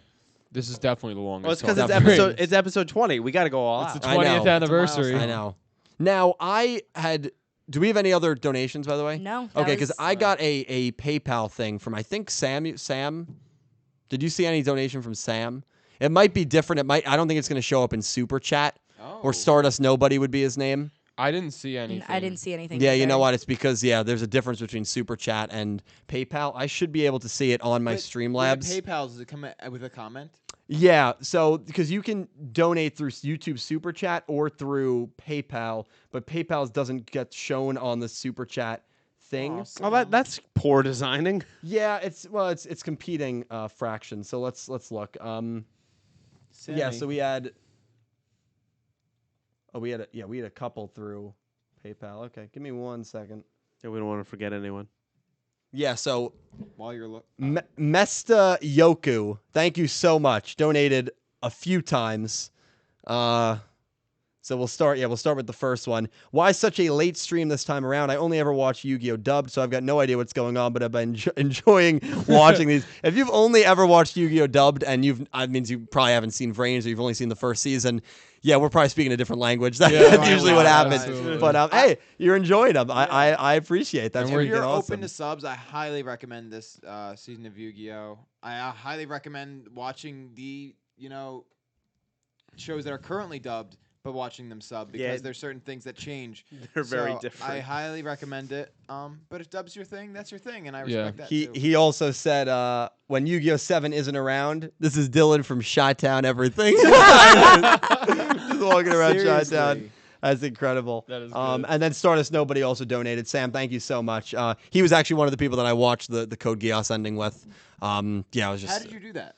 This is definitely the longest. Well, it's because talk. it's episode 20. We got to go all It's out. the I know. 20th It's a anniversary. I know. Now do we have any other donations, by the way? No. that Okay, because was- I got a PayPal thing from I think Sam. Did you see any donation from Sam? It might be different. I don't think it's going to show up in Super Chat or Stardust Nobody would be his name. I didn't see anything. I didn't see anything. Yeah, you know either. what? It's because there's a difference between Super Chat and PayPal. I should be able to see it on my Streamlabs. PayPal, does it come with a comment? Yeah, so because you can donate through YouTube Super Chat or through PayPal, but PayPal doesn't get shown on the Super Chat thing. Oh, that's poor designing. Yeah, it's competing fractions. So let's look. Yeah, so we had we had a couple through PayPal. Okay, give me 1 second. Yeah, we don't want to forget anyone. Yeah, so While you're looking. Mesta Yoku, thank you so much. Donated a few times. So we'll start with the first one. Why such a late stream this time around? I only ever watch Yu-Gi-Oh! Dubbed, so I've got no idea what's going on, but I've been enjoying watching these. If you've only ever watched Yu-Gi-Oh! Dubbed, and that means you probably haven't seen Vrains, or you've only seen the first season, yeah, we're probably speaking a different language. That's usually what happens. absolutely. But hey, you're enjoying them. I appreciate that. And If we're you're awesome. open to subs, I highly recommend this season of Yu-Gi-Oh! I highly recommend watching the shows that are currently dubbed, but watching them sub because there's certain things that change. They're very So different. I highly recommend it. But if dub's your thing, that's your thing, and I respect that too. He also said when Yu-Gi-Oh! 7 isn't around, this is Dylan from Chi-Town Everything. Just walking around Chi-Town. Seriously. That's incredible. That is good. And then Stardust Nobody also donated. Sam, thank you so much. He was actually one of the people that I watched the Code Geass ending with. Yeah, I was just How did you do that?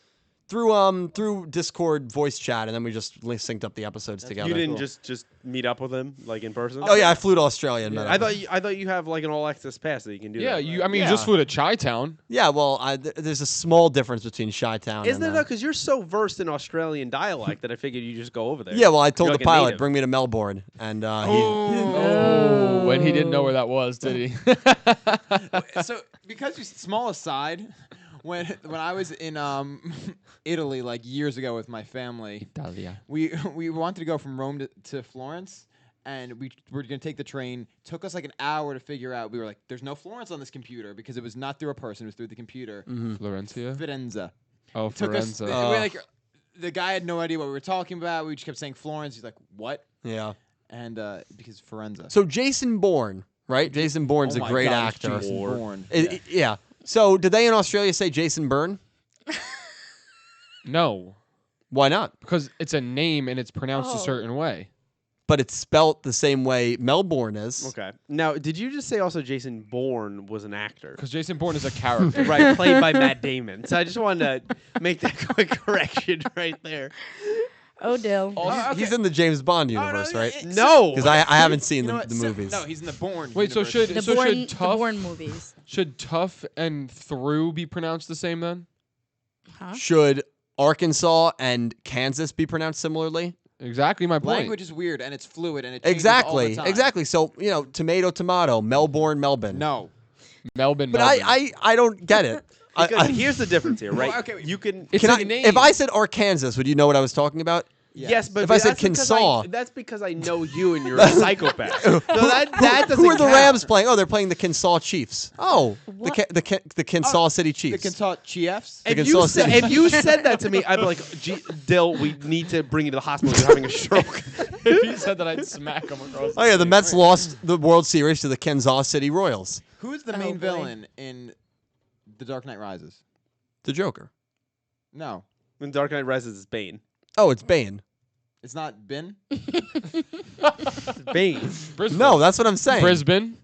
through Discord voice chat, and then we just synced up the episodes together. You didn't just meet up with him like in person? Oh yeah, I flew to Australia and met I him. thought you have like an all access pass that you can do. Yeah, that, you. right? I mean, Yeah. you just flew to Chi-Town. Yeah, well, there's a small difference between Chi-Town Isn't and there though? Because you're so versed in Australian dialect that I figured you just go over there. yeah, well, I told You're the like a pilot, native. bring me to Melbourne, and Oh, and he didn't know where that was, did he? So because you small aside, when I was in Italy like years ago with my family, we wanted to go from Rome to Florence, and we were going to take the train. Took us like an hour to figure out. We were like, "There's no Florence on this computer," because it was not through a person; it was through the computer. Florencia. Firenze. Oh, Took us. Firenze. We like the guy had no idea what we were talking about. We just kept saying Florence. He's like, "What?" yeah. And because Firenze. So Jason Bourne, right? Jason Bourne's Oh a my great God, it's actor. Jason Bourne. Yeah. So did they in Australia say Jason Bourne? No, Why not? because it's a name and it's pronounced a certain way. But it's spelt the same way Melbourne is. Okay. Now, did you just say also Jason Bourne was an actor? Because Jason Bourne is a character. Right, played by Matt Damon. So I just wanted to make that quick correction right there. Oh, Dill. He's in the James Bond universe, right? No. Because I haven't seen You know the what? movies. No, he's in the Bourne. Wait, so universe. should The so Bourne, should the tough Bourne movies. should tough and through be pronounced the same then? Huh? Should Arkansas and Kansas be pronounced similarly? Exactly my point. Language is weird and it's fluid and it changes all the Exactly. time. Exactly. So, tomato, tomato, Melbourne, Melbourne. No. Melbourne. But Melbourne. I don't get it. Because here's the difference here, right? Well, okay, you can. It's Can a I, name. if I said Arkansas, would you know what I was talking about? Yes, but If I said that's because Kinsaw. that's because I know you and you're a psychopath. So that doesn't Who are the count. Rams playing? Oh, they're playing the Kinsaw Chiefs. Oh, What? the Kinsaw City The Chiefs. Kentucky Chiefs. The If you, Kansas City. if you said that to me, I'd be like, Dill, we need to bring you to the hospital. You're having a stroke. if you said that, I'd smack him across. Oh yeah, the Mets lost the World Series to the Kansas City Royals. Who is the Oh, main boy. villain in The Dark Knight Rises? The Joker. No. When Dark Knight Rises is Bane. Oh, it's Bane. It's not Bin? Bane. Brisbane. No, that's what I'm saying. Brisbane.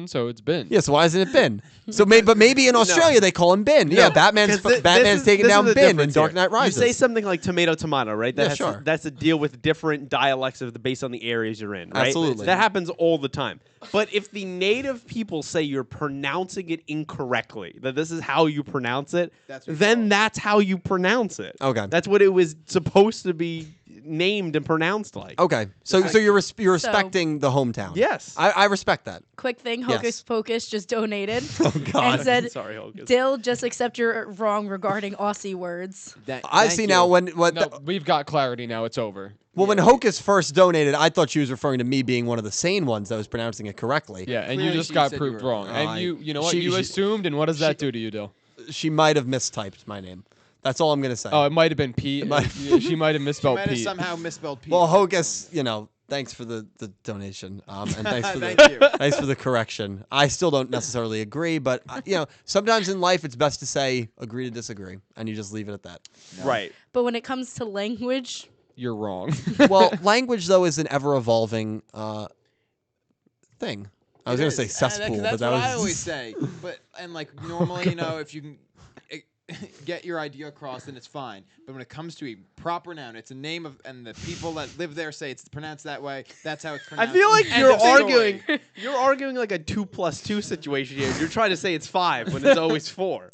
So it's been. Yes, why isn't it Ben? So maybe in Australia they call him Ben. Yeah, Batman's 'Cause Batman's taking down the Ben in difference Dark here. Knight Rises. You say something like tomato, tomato, right? Yeah, Has sure. That's a deal with different dialects based on the areas you're in, right? Absolutely. That happens all the time. But if the native people say you're pronouncing it incorrectly, that this is how you pronounce it, That's your then fault. that's how you pronounce it. Okay. That's what it was supposed to be named and pronounced like. Okay, so you're respecting the hometown. Yes. I respect that. Quick thing, Yes. Hocus Pocus just donated Oh God. and said, Sorry, Hocus. Dill, just accept you're wrong regarding Aussie words. I see now when No, we've got clarity now. It's over. when Hocus first donated, I thought she was referring to me being one of the sane ones that was pronouncing it correctly. Yeah, and Clearly you just she got said you proved were wrong. wrong. And you know what? she- You she- assumed, and what does that do to you, Dill? She might have mistyped my name. That's all I'm gonna say. Oh, it might have been Pete. Yeah, she might have She misspelled might have Pete. somehow misspelled Pete. well, Hocus, thanks for the donation, and thanks for Thank the you. thanks for the correction. I still don't necessarily agree, but sometimes in life it's best to say agree to disagree, and you just leave it at that. Right. But when it comes to language, You're wrong. Well, language though is an ever evolving thing. I was It gonna is. say cesspool, That's but that what was I always say. But normally, if you can get your idea across, then it's fine. But when it comes to a proper noun, it's a name of, and the people that live there say it's pronounced that way. That's how it's I pronounced. feel like End you're of story. arguing. You're arguing like a 2+2 situation here. You're trying to say it's 5 when it's always 4.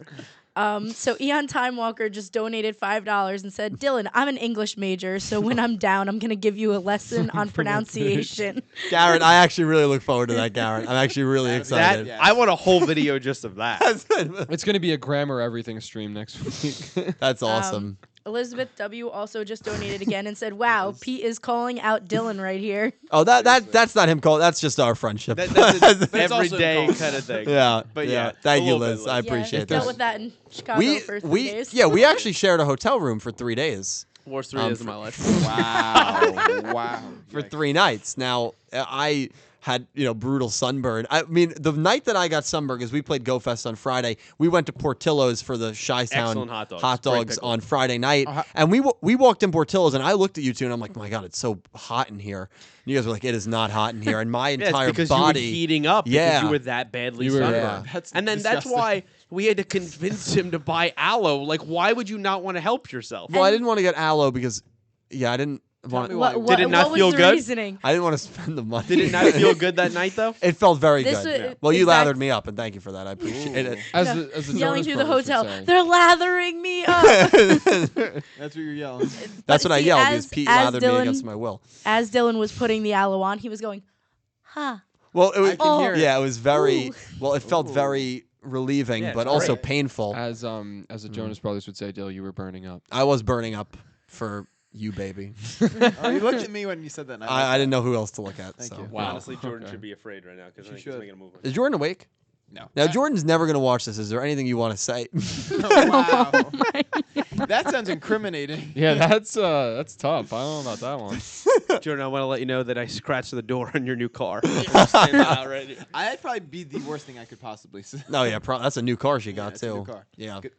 so Eon Time Walker just donated $5 and said, Dylan, I'm an English major, so when I'm down, I'm going to give you a lesson on pronunciation. Garrett. I actually really look forward to that, Garrett. I'm actually really That- excited. Yeah. I want a whole video just of that. It's going to be a grammar everything stream next week. That's awesome. Elizabeth W. also just donated again and said, wow, Pete is calling out Dylan right here. Oh, that's not him calling. That's just our friendship. That's an But it's also everyday called- kind of thing. yeah, But yeah. yeah, Thank a you, little bit, Liz. Liz. I Yeah, appreciate dealt that. with that in Chicago for 3 days. we actually shared a hotel room for 3 days. Worst 3 days of my life. Wow. Wow. For Yikes. 3 nights. Now, I had brutal sunburn. I mean, the night that I got sunburned, because we played Go Fest on Friday, we went to Portillo's for the Chi-Town Excellent hot dogs. Great on Friday night, Uh-huh. and we walked in Portillo's, and I looked at you two, and I'm like, my God, it's so hot in here. And you guys were like, it is not hot in here, and my Yeah, entire it's because body. you were heating up because Yeah. you were that badly You were- sunburned. Yeah. That's And then disgusting. that's why we had to convince him to buy aloe. Like, why would you not want to help yourself? Well, I didn't want to get aloe because, I didn't want. me why. Did it not what feel was the good? reasoning? I didn't want to spend the money. Did it not feel good that night, though? It felt very This good. was- Well, you is that- lathered me up, and thank you for that. I appreciate it. As No, the Yelling Jonas through the Brothers would hotel. say. They're lathering me up. That's what you're yelling. That's But what I see, yelled as- because Pete as lathered me Dylan- against my will. As Dylan was putting the aloe on, he was going, huh. Well, it was, I can hear it. yeah, it was very. Ooh. Well, it felt very relieving, Yeah, but it's also great. painful. As the Jonas Brothers would say, Dill, you were burning up. I was burning up for you, baby. Oh, you looked at me when you said that. And I didn't know who else to look at. Thank so. you. Wow. Honestly, Jordan Okay. should be afraid right now because I think should. he's making a move. Is Jordan awake? No. Now, Jordan's never going to watch this. Is there anything you want to say? Wow. That sounds incriminating. Yeah, that's tough. I don't know about that one. Jordan, I want to let you know that I scratched the door on your new car. Just saying that out right here. I'd probably be the worst thing I could possibly say. No, yeah, that's a new car she got it's a too. new car. Yeah. Good.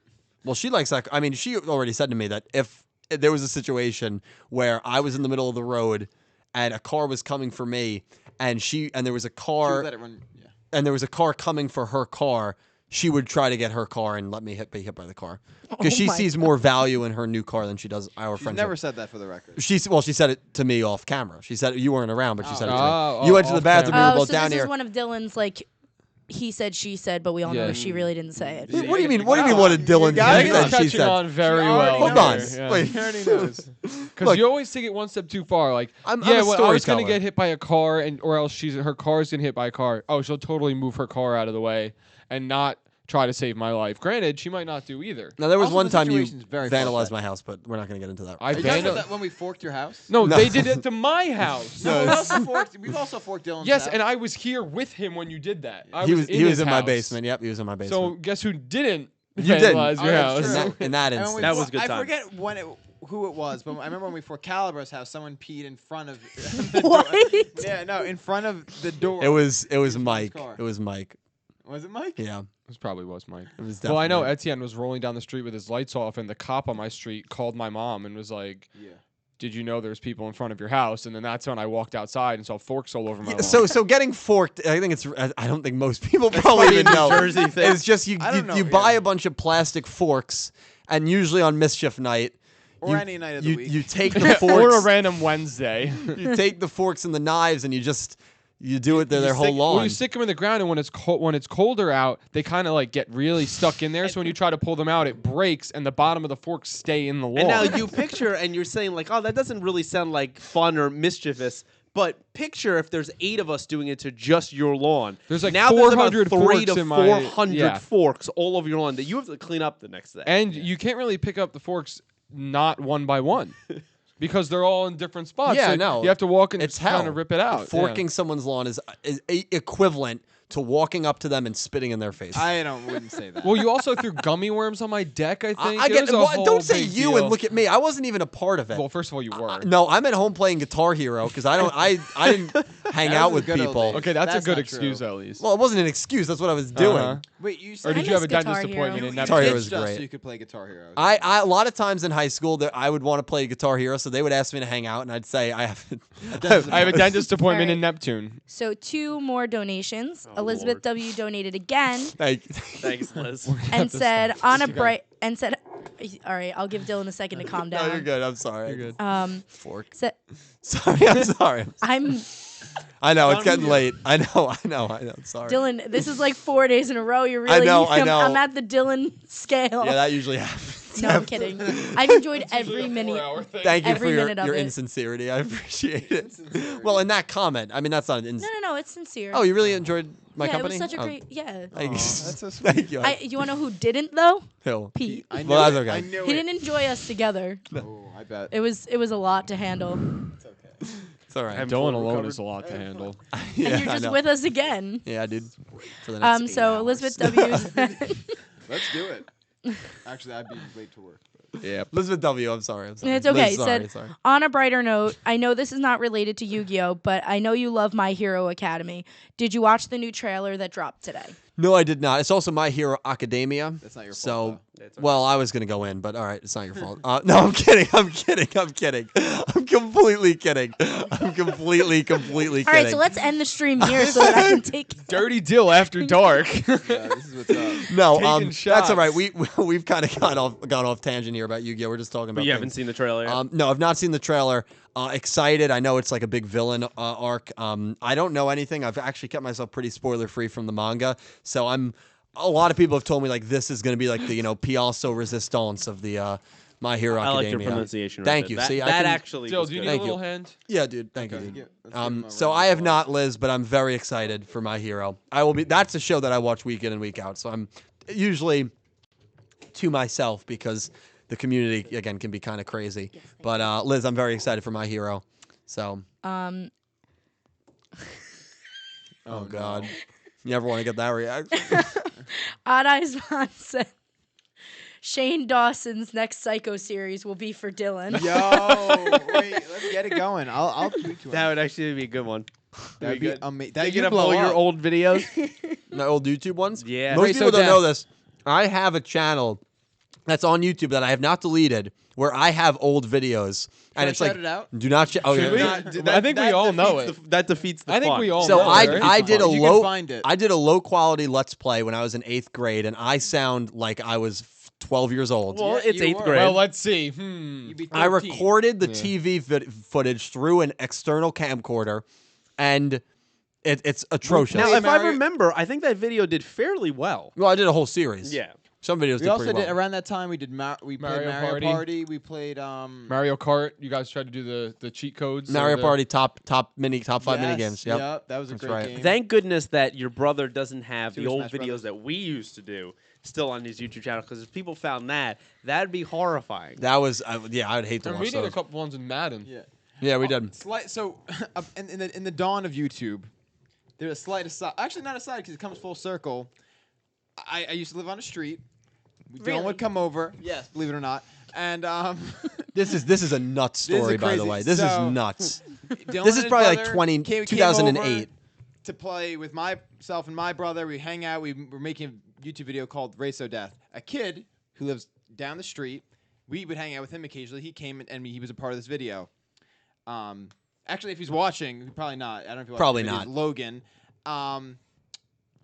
Well, she likes that. I mean, she already said to me that if there was a situation where I was in the middle of the road and a car was coming for me, and there was a She would car, let it run. Yeah. and there was a car coming for her car, she would try to get her car and let me be hit by the car because she my sees more value in her new car than she does our She's friendship. never said that for the record. She said it to me off camera. She said you weren't around, but she said it to me. Oh, You went to the off bathroom. camera. We were Oh, both so down this here. is one of Dylan's, like, he said, she said, but we all Yeah. know she really didn't say it. What do you mean? What do you mean? What did Dylan guys say? are Megan's She catching said. on very She well. already Hold knows. on. Wait. He already knows. Because Look. you always take it one step too far. Like, I'm yeah, a well, I was gonna storyteller. get hit by a car, or else her car's gonna hit by a car. Oh, she'll totally move her car out of the way and not try to save my life. Granted, she might not do either. Now there was Also, one the time you situation's very vandalized far-fetched. my house, but we're not going to get into that. I Are you talking vandal- about that when we forked your house? No, No. they did it to my house. No, we've also forked Dylan's Yes, house. and I was here with him when you did that. I he was was in in my house. basement. Yep, he was in my So basement. guess who didn't You didn't. vandalize Oh, your that's house? true. in that And when instance. we That for- was good I times. forget who it was, but I remember when we forked Calibra's house, someone peed in front of What? Yeah, no, in front of the door. It was His Mike. car. It was Mike. Was it Mike? Yeah, This probably was Mike. it was. Well, I know definitely- Etienne was rolling down the street with his lights off, and the cop on my street called my mom and was like, Yeah. "Did you know there's people in front of your house?" And then that's when I walked outside and saw forks all over my lawn. So getting forked. I think it's. I don't think most people probably probably even a New know. Jersey thing. It's just you I don't know, you buy yeah. a bunch of plastic forks, and usually on mischief night. Or you, any night of the you, week. You take the forks. or a random Wednesday. You take the forks and the knives, and you do it their You whole stick- lawn. Well, you stick them in the ground, and when it's colder out, they kind of like get really stuck in there. So when you try to pull them out, it breaks, and the bottom of the forks stay in the lawn. And now you picture, and you're saying like, oh, that doesn't really sound like fun or mischievous. But picture if there's 8 of us doing it to just your lawn. There's like now 400 there's about 3 forks to in my- 400 yeah. forks all over your lawn that you have to clean up the next day. and you can't really pick up the forks not one by one. Because they're all in different spots. Yeah, so no. You have to walk and It's just kind hell. of rip it out. Forking Yeah. someone's lawn is equivalent to walking up to them and spitting in their face. I wouldn't say that. Well, you also threw gummy worms on my deck, I think. I It get. was a Well, whole don't say big you deal. and look at me. I wasn't even a part of it. Well, first of all, you were. No, I'm at home playing Guitar Hero because I didn't hang That out was with the good old people. days. Okay, that's a That's good not excuse true. at least. Well, it wasn't an excuse. That's what I was doing. Uh-huh. Wait, you Or said did you I have a miss Guitar dentist Hero. appointment in Guitar Hero Neptune? was pitched us great. so you could play Guitar Hero. I a lot of times in high school that I would want to play Guitar Hero, so they would ask me to hang out, and I'd say I haven't. I have a dentist appointment All in right. Neptune. So 2 more donations. Oh, Elizabeth Lord. W donated again Thanks, Liz. and said on a You got- bright and said, all right, I'll give Dylan a second to calm No, down. you're good. I'm sorry. You're good. Fork. Sa- Sorry. I'm sorry. I'm I know it's getting late. I know. I'm sorry. Dylan. This is like 4 days in a row. You're really. know, I I'm, know. I'm at the Dylan scale. Yeah, that usually happens. No, I'm kidding. I've enjoyed every minute. Thank you Every for minute of your it. insincerity. I appreciate it. Well, in that comment, I mean, that's not an No, it's sincere. Oh, you really enjoyed my yeah, company? it was such a Oh, great. Yeah. Thank you. that's so sweet. Thank you. You want to know who didn't though? Who? Pete. I knew Well, that's it. okay. I knew He it. didn't enjoy us together. Oh, I bet. It was a lot to handle. It's okay. It's all right. I'm Dylan fully alone recovered. is a lot to handle. Yeah, And you're I just know. with us again. Yeah, dude. For the next 8 So hours. Elizabeth W. Let's do it. Actually, I'd be late to work. But. Yeah, Elizabeth W. I'm sorry. It's okay. Liz, Said, sorry. on a brighter note, I know this is not related to Yu-Gi-Oh, but I know you love My Hero Academy. Did you watch the new trailer that dropped today? No, I did not. It's also My Hero Academia. That's not your fault. So, That's okay. well, I was gonna go in, but all right, it's not your fault. No, I'm kidding. I'm completely kidding. I'm completely kidding. All right, so let's end the stream here so that I can take. Dirty deal after dark. Yeah, this is what's up. No, Taking that's all right. shots. We've kind of gone off tangent here about Yu-Gi-Oh. We're just talking about. But you haven't things. seen the trailer yet? No, I've not seen the trailer. Excited. I know it's like a big villain arc. I don't know anything. I've actually kept myself pretty spoiler free from the manga, so I'm. A lot of people have told me like this is going to be like the Piasso Resistance of the My Hero I Academia. like your pronunciation. Thank right you. there. See, I that can- actually. Jill, was do you good. need a Thank little you. hand? Yeah, dude. Thank Okay, you. let's give him a So round I of have applause. not Liz, but I'm very excited for My Hero. I will be. That's a show that I watch week in and week out. So I'm usually to myself because the community again can be kind of crazy. But Liz, I'm very excited for My Hero. So. Um, Oh God. You ever want to get that reaction? Odd Eyes Von said Shane Dawson's next Psycho series will be for Dylan. Yo, wait, let's get it going. I'll tweet to him. That would actually be a good one. That'd be good. amazing. That That you you up all blow your up. old videos. My old YouTube ones? Yeah. Most Wait, people so don't know Dad- this. I have a channel that's on YouTube that I have not deleted where I have old videos. Can And I it's shout like, it out? do not, oh, Should yeah. we? I think we all know it. That defeats the I think fun. we all So know I, it, right? I did a You can low, find it. I did a low quality Let's Play when I was in 8th grade and I sound like I was 12 years old. Well, Yeah, it's you 8th were. grade. Well, let's see. You'd be I 13. recorded the Yeah. TV footage through an external camcorder and it's atrocious. now, Wait, if I Mario- remember, I think that video did fairly well. Well, I did a whole series. Yeah. Some videos We did also pretty did well. around that time. We did we played Mario Mario Party. Party. We played Mario Kart. You guys tried to do the cheat codes. Mario or the- Party top 5 mini games. Yep. Yep, that was a That's great right. game. Thank goodness that your brother doesn't have Super the old Smash videos Brothers. that we used to do still on his YouTube channel, because if people found that, that'd be horrifying. That was yeah, I would hate to And watch we did a those. couple ones in Madden. Yeah. Yeah, we did. So, in the dawn of YouTube, there's a slight aside. Actually, not aside because it comes full circle. I used to live on a street. Dylan Really? would come over. Yes, believe it or not. And This is a nuts This is story, by the crazy. way. This So- is nuts. Dylan This and is his probably like brother 20 came 2008. over to play with myself and my brother. We hang out. We were making a YouTube video called Race O Death. A kid who lives down the street. We would hang out with him occasionally. He came and he was a part of this video. Actually, if he's watching, probably not. I don't know if he watches Probably the videos. not. Logan.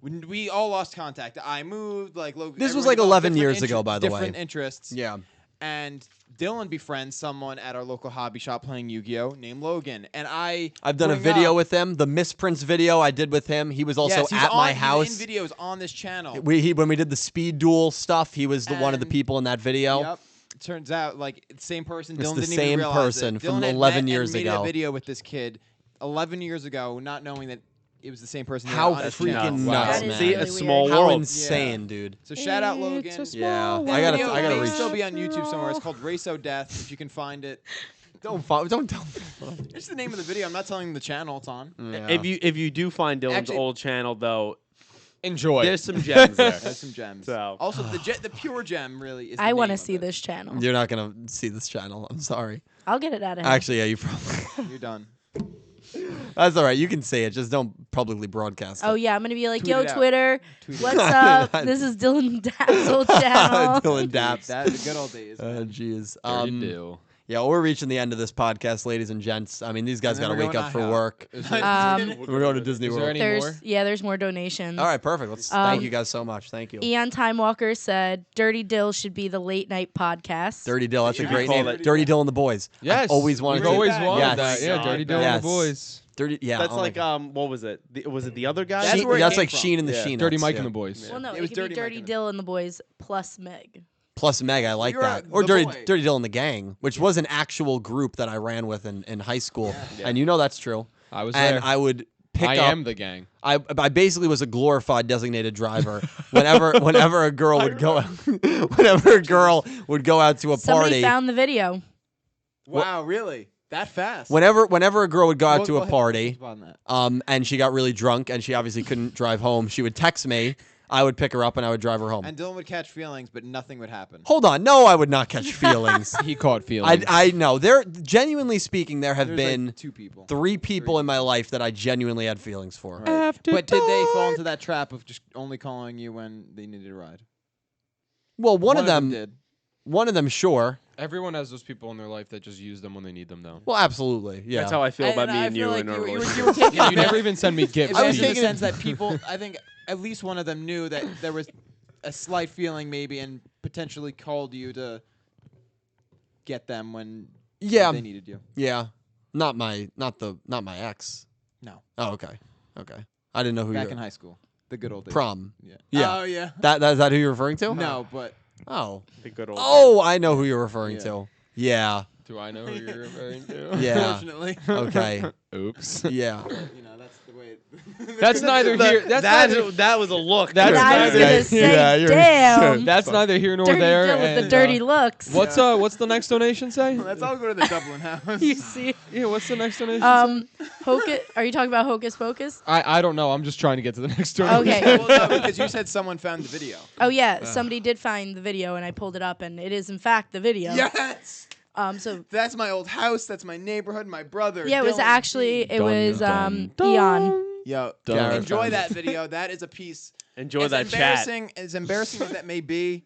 When we all lost contact. I moved. Like Logan. This was everyone like developed 11 different years ago, by the way. Different interests. Yeah. And Dylan befriends someone at our local hobby shop playing Yu-Gi-Oh! Named Logan. And I've I've done a video with him. The Misprints video I did with him. He was also yes, he's at my he's house. in videos on this channel. When we did the speed duel stuff, he was one of the And- people in that video. Yep. It turns out, like, it's the same person. It's Dylan the didn't same even realize person it. from Dylan had 11 met years and made ago. a video with this kid 11 years ago, not knowing that it was the same person. How on his freaking channel. nuts, That is man. See, really a small weird. How world. insane, dude. So shout out It's Logan. a small Yeah, world. I gotta Video may reach. still be on YouTube somewhere. It's called Race O Death. If you can find it, Don't tell me. it's the name of the video. I'm not telling the channel it's on. Yeah. If you do find Dylan's Actually- old channel, though, Enjoy. there's some gems there. There's some gems. So- Also, the pure gem really is. I want to see this channel. You're not gonna see this channel. I'm sorry. I'll get it out of him. Actually, yeah, you probably. You're done. That's all right. You can say it. Just don't publicly broadcast it. Oh yeah, I'm gonna be like, Tweet yo, it out. Twitter, Tweet it what's out. up? This is Dylan Dapp's old channel. Dylan Daps. That the good old days. man. Jeez. Dirty deal. Yeah, we're reaching the end of this podcast, ladies and gents. I mean, these guys And then got to we're wake going up for IHOP. work. We're going to Disney Is there World. any There's more? there's more donations. All right, perfect. Let's thank you guys so much. Thank you. Eon Time Walker said, "Dirty Dill should be the late night podcast." Dirty Dill. That's a Should great we call name. it- Dirty Dill and the Boys. Yes. I've always wanted We've to. always that. wanted Yes. that. Yeah, Dirty Dill Yes. and the boys. Dirty. Yeah. That's oh my like God. what was it? Was it the other guy? That's Sheen- where it that's came like from. Sheen and the Yeah. Sheen. Dirty Mike and the boys. Well, no, It it, was could Dirty be Mike Dirty and- Dill and the boys plus Meg. Plus Meg, I like You're that. a- Or the Dirty boy. Dirty Dill and the Gang, which was an actual group that I ran with in high school, Yeah. and you know that's true. I was And there. I would pick I up. am the gang. I basically was a glorified designated driver. Whenever a girl would go, whenever a girl would go out to a Somebody party. found the video. Wow, really? That fast? Whenever a girl would go out Go to a ahead. party, On that. and she got really drunk and she obviously couldn't drive home, she would text me, I would pick her up and I would drive her home. And Dylan would catch feelings, but nothing would happen. Hold on. No, I would not catch feelings. He caught feelings. I know. There, genuinely speaking, there have There's been like 2 people. 3 people in my life that I genuinely had feelings for. Right. But did they fall into that trap of just only calling you when they needed a ride? Well, one of them did. One of them, sure. Everyone has those people in their life that just use them when they need them, though. Well, absolutely. Yeah. That's how I feel about me I and feel you like in our you were relationship. taking Yeah, you never even send me gifts. I was taking taking the it- sense that people, I think at least one of them knew that there was a slight feeling maybe and potentially called you to get them when Yeah. they needed you. Yeah. Not my ex. No. Oh, okay. Okay. I didn't know who Back you in high school. The good old days. Prom. Yeah. Yeah. Oh, yeah. That is that who you're referring to? No, but Oh. The good old Oh, I know who you're referring Yeah. to. Yeah. Do I know who you're referring to? Yeah. fortunately. Okay. Oops. Yeah. You know, that's the way. That's neither here. that was a look. That's I was neither- gonna say, yeah, you're- damn. That's neither here nor Dirty there. Jill with the and, dirty looks. what's the next donation say? Let's all go to the Dublin house. You see? Yeah, what's the next donation? say? Hocus. Are you talking about Hocus Pocus? I don't know. I'm just trying to get to the next donation. Okay. Well, no, because you said someone found the video. Oh yeah, somebody did find the video, and I pulled it up, and it is in fact the video. Yes. So That's my old house. That's my neighborhood. My brother. yeah, it was Dylan. actually Dun, dun, Eon. Yo, Garrett enjoy found that video. That is a piece. Enjoy as that chat. embarrassing, As embarrassing as that may be,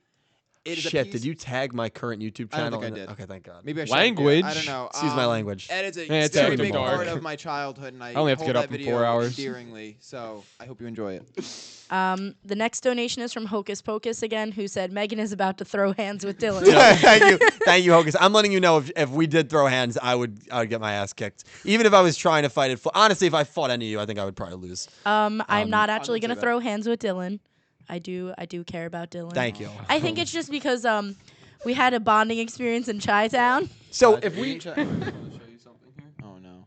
it is a Shit, piece. did you tag my current YouTube I don't channel? think I in it? did. Okay, thank God. Maybe I should. Language. I don't know. Excuse my language. It is a Yeah, it's very after big dark. part of my childhood, and I only have to hold get up that in video 4 hours. endearingly. So I hope you enjoy it. The next donation is from Hocus Pocus again, who said Megan is about to throw hands with Dylan. Thank you, Hocus. I'm letting you know if we did throw hands, I would get my ass kicked. Even if I was trying to fight it. Honestly, if I fought any of you, I think I would probably lose. I'm not actually wouldn't gonna say throw hands with Dylan. I do care about Dylan. Thank you. I think it's just because we had a bonding experience in Chi-Town. So if we Oh no.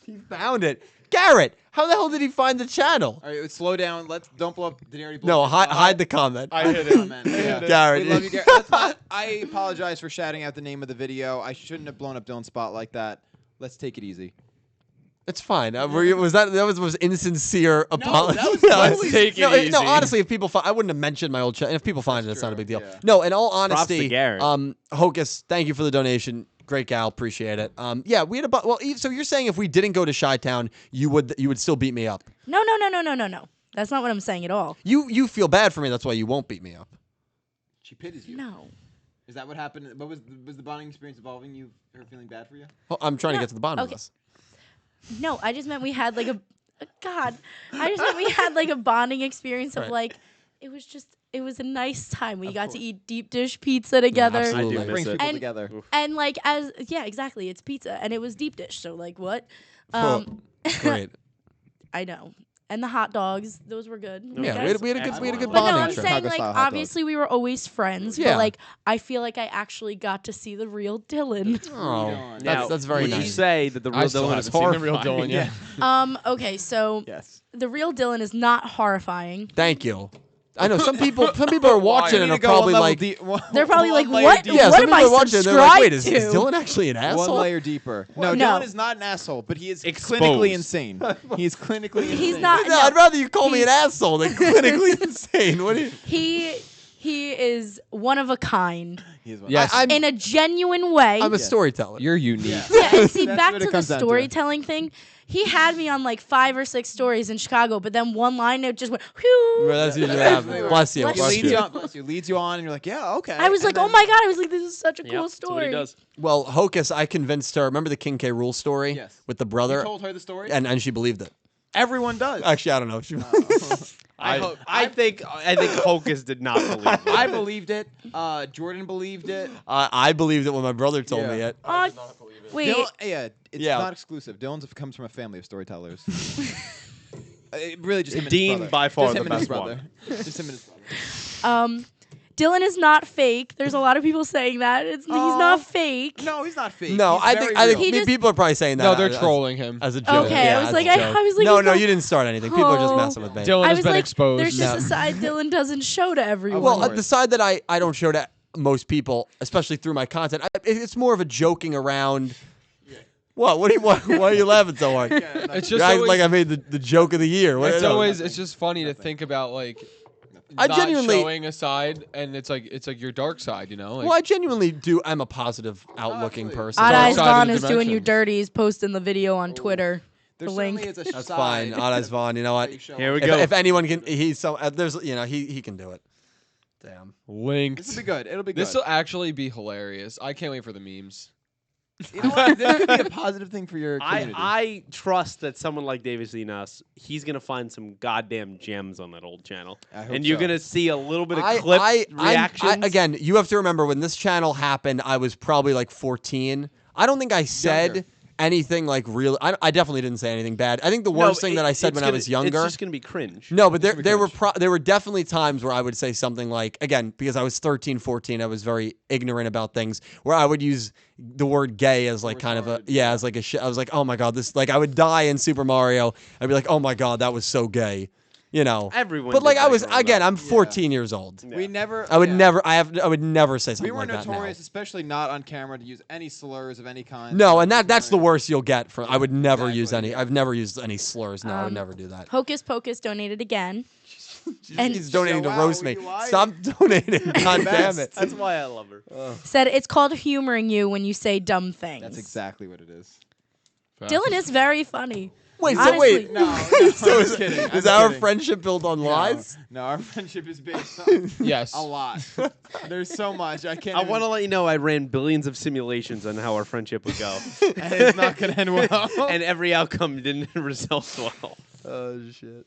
he found it, Garrett, how the hell did he find the channel? All right, slow down. Don't blow up. Did he already blow No, up? hide the comment. I hit it. Comment. Yeah. Garrett. We love you, Garrett. Let's not, I apologize for shouting out the name of the video. I shouldn't have blown up Dylan's spot like that. Let's take it easy. It's fine. Was that was the most insincere apology? that was totally- Take it no, easy. No, honestly, if people I wouldn't have mentioned my old channel. If people find it, it's not a big deal. yeah. No, in all Props to honesty, Garrett. Hocus, thank you for the donation. Great gal, appreciate it. Yeah, we had so you're saying if we didn't go to Chi-Town, you would still beat me up. No. That's not what I'm saying at all. You feel bad for me. That's why you won't beat me up. She pities you. No. Is that what happened? What was the bonding experience involving you? Her feeling bad for you? Oh, I'm trying to No, get to the bottom of okay. this. No, I just meant we had like I just meant we had like a bonding experience of Right. like it was a nice time. We got to eat deep dish pizza together. absolutely. I It do brings miss it. people And- together. And like exactly, it's pizza and it was deep dish. So like what? Great. I know. And the hot dogs, those were good. Yeah, Okay. we had a good Excellent. But bonding no, I'm trip. saying Chicago like style hot dog. obviously we were always friends, Yeah. but like I feel like I actually got to see the real Dylan. Oh, Now, that's very would nice. you say that the real I still Dylan is haven't seen the real horrifying? Dylan yet. Okay, so Yes. the real Dylan is not horrifying. Thank you. I know some people are watching and are probably like, They're probably like, what? yeah, What some am I people are watching and they're like, wait, subscribed is to? Dylan actually an asshole? One layer deeper. No, No. Dylan is not an asshole, but he is Exposed. clinically insane. He is clinically insane. He's not. No, No, I'd rather you call me an asshole than clinically insane. What do you? he is one of a kind He is one. Yes. in a genuine way. I'm a Yeah. storyteller. You're unique. Yeah, and see, That's back what to it the comes down to. storytelling thing. He had me on like 5 or 6 stories in Chicago, but then one line it just went, whew. Well, that's usually what happens. Bless you. Bless He Bless leads you you. on. Bless you. Leads you on, and you're like, yeah, okay. I was And like, then- oh my god! I was like, this is such a Yep, cool that's what story. he does. Well, Hocus, I convinced her. Remember the King K. Rool story? Yes. With the You brother? told her the story, And she believed it. everyone does. Actually, I don't know. She, I think Hocus did not believe that. I believed it. Jordan believed it. I believed it when my brother told me Yeah. it. Wait, Dylan, yeah, it's Yeah. not exclusive. Dylan's comes from a family of storytellers. It really just him and his Dean, brother. by far Just the him and his best brother. Just him and his brother. Dylan is not fake. There's a lot of people saying that he's not fake. No, he's not fake. No, He's I very think real. He just- people are probably saying that. No, they're as- trolling him. as a joke. Okay, Yeah, I was as like, a joke. I was like, no, he's no, not- you didn't start anything. People are just Oh. messing with me. Dylan I has was been like, exposed. there's just No. a side Dylan doesn't show to everyone. Well, course. the side that I don't show to most people, especially through my content, it's more of a joking around. What? Why are you laughing so hard? It's You're just acting always, like I made the joke of the year. What- it's no. always it's just funny to think about like I not genuinely- showing a side, and it's like your dark side, you know. Like, Well, I genuinely do. I'm a positive outlooking person. Odd Eyes Dark side Vaughn of is the doing you dimensions. dirty. He's posting the video on Twitter. There The certainly link. is a That's side. fine. Odd Eyes Vaughn. You know what? Here we If, go. if anyone can, he's so there's he can do it. Damn. linked. This will be good. It'll be good. This will actually be hilarious. I can't wait for the memes. You know what? This could be a positive thing for your community. I trust that someone like David Zenas, he's gonna find some goddamn gems on that old channel, I hope and you're so. gonna see a little bit of clip reactions. Again, you have to remember when this channel happened, I was probably like 14. I don't think I said Younger. anything like real. I definitely didn't say anything bad. I think the worst thing that I said when I was younger. It's just gonna be cringe. No, but there were definitely times where I would say something like, again, because I was 13, 14, I was very ignorant about things, where I would use the word gay as like kind of a, as like a shit. I was like, oh my God, this, like I would die in Super Mario. I'd be like, oh my God, that was so gay. You know, Everyone But did like I that was, growing again, up. I'm 14 years old. We never. I would yeah. never, I would never say We something were like that now. notorious, especially not on camera, to use any slurs of any kind. No, and that's the worst you'll get from. I would never use Exactly, any. yeah. I've never used any slurs. No, I would never do that. Hocus Pocus donated again. And- He's donating to Wow, roast me. you lying? Stop donating. God damn it. That's why I love her. Said it's called humoring you when you say dumb things. That's exactly what it is. Dylan is very funny. Wait, so Honestly- wait. No, So I'm kidding. I'm is our kidding. friendship built on lies? No, our friendship is based on Yes. a lot. There's so much I can't. I even- want to let you know I ran billions of simulations on how our friendship would go, and it's not gonna end well. and every outcome didn't result well. Oh shit.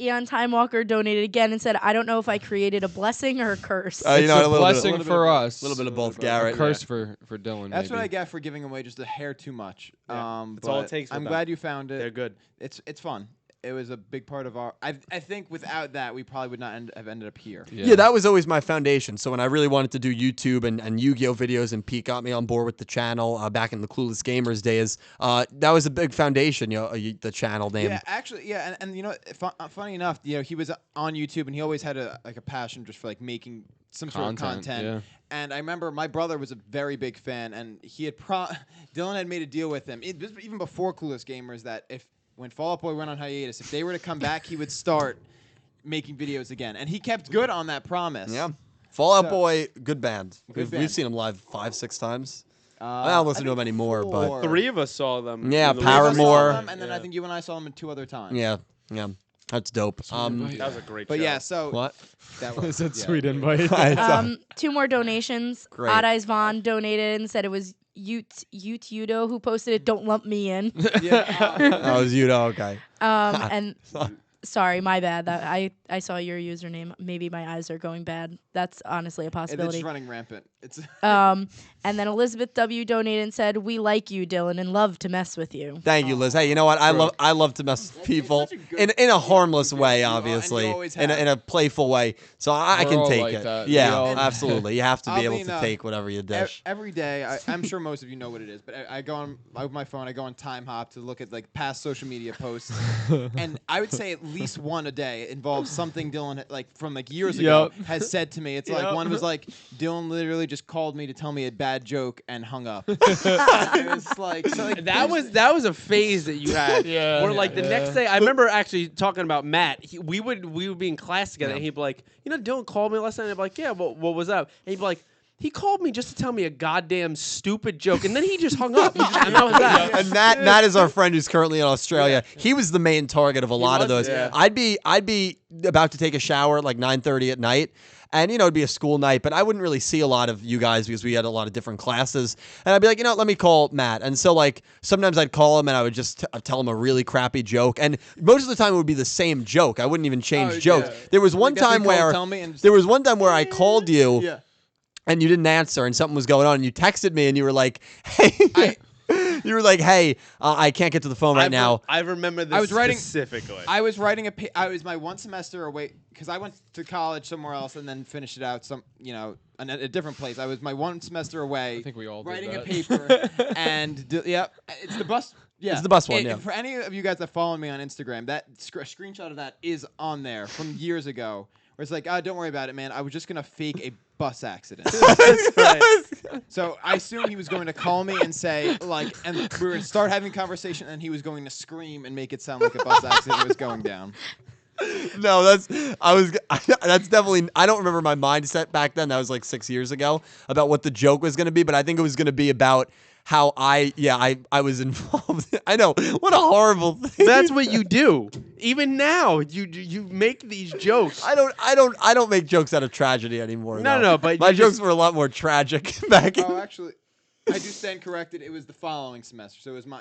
Eon Time Walker donated again and said, I don't know if I created a blessing or a curse. You It's know, a a little blessing bit, for us. a little bit of both, A Garrett. curse for Dylan. That's maybe. what I get for giving away just a hair too much. Yeah, that's all it but takes with I'm them. glad you found it. They're good. It's fun. It was a big part of our. I think without that, we probably would not have ended up here. Yeah, that was always my foundation. So when I really wanted to do YouTube and Yu-Gi-Oh videos, and Pete got me on board with the channel back in the Clueless Gamers days, that was a big foundation. The channel name. Yeah, actually, yeah, and you know, funny enough, you know, he was on YouTube and he always had a passion just for like making some sort of content. Yeah. And I remember my brother was a very big fan, and he had Dylan had made a deal with him even before Clueless Gamers that when Fall Out Boy went on hiatus, if they were to come back, he would start making videos again, and he kept good on that promise. Yeah. Fall Out So- Boy, good band. We've band. seen them live 5-6 times. I I don't listen to think them anymore, 4. but 3 of us saw them. Yeah, in the Three of us saw Paramore. them, and then I think you and I saw them 2 other times. yeah, that's dope. invite. That was a great But show. yeah, so What? that was It's a yeah. sweet invite. 2 more donations. Great. Odd Eyes Vaughn donated and said it was Yugioh who posted it. Don't lump me in. Yeah, That was you, though. Okay. And sorry, my bad. That I saw your username. Maybe my eyes are going bad. That's honestly a and it's possibility. running rampant. It's And then Elizabeth W donated and said, "We like you, Dylan, and love to mess with you." Thank you, Liz. Hey, you know what? I love to mess with people such a good- in a harmless way, you are, and obviously, you always in have. a playful way. So I We're can all take like it. that. Yeah, We all- absolutely. You have to be I'll able be to in, take whatever you dish. every day. I'm sure most of you know what it is, but I go on with my phone. I go on Time Hop to look at like past social media posts, and I would say at least one a day involves something Dylan like from like years ago Yep. has said to me. It's like Yep. one was like Dylan literally just called me to tell me a bad joke and hung up. It was like so like that was a phase that you had. Yeah, Where like the yeah. next day, I remember actually talking about Matt. We would be in class together, and he'd be like, "You know, Dylan called me last night." And I'd be like, "Yeah, what was up?" And he'd be like, "He called me just to tell me a goddamn stupid joke, and then he just hung up." And that was that. And Matt is our friend who's currently in Australia. He was the main target of a lot of was, those. yeah. I'd be about to take a shower at like 9:30 at night. And, it'd be a school night, but I wouldn't really see a lot of you guys because we had a lot of different classes. And I'd be like, let me call Matt. And so, like, sometimes I'd call him and I would just tell him a really crappy joke. And most of the time it would be the same joke. I wouldn't even change Oh, jokes. yeah. There was one Like, time they called, where tell me, and just- there was one time where I called you yeah. and you didn't answer and something was going on and you texted me and you were like, hey. You were like, hey, I can't get to the phone right now. I remember this I was writing- specifically. I was writing I was my one semester away because I went to college somewhere else and then finished it out in a different place. I was my one semester away. I think we all did writing that. a paper and it's the bus. Yeah, It's the bus one, yeah. For any of you guys that follow me on Instagram, that screenshot of that is on there from years ago, where it's like, don't worry about it, man. I was just gonna fake a bus accident. That's right. So I assumed he was going to call me and say, like, and we were going to start having a conversation, and he was going to scream and make it sound like a bus accident was going down. No, that's definitely. I don't remember my mindset back then. That was like 6 years ago about what the joke was going to be, but I think it was going to be about how I was involved. I know, what a horrible thing. That's what you do. Even now, you make these jokes. I don't make jokes out of tragedy anymore. No, though. no, but my you jokes just- were a lot more tragic back. Oh, actually, I do stand corrected. It was the following semester, so it was my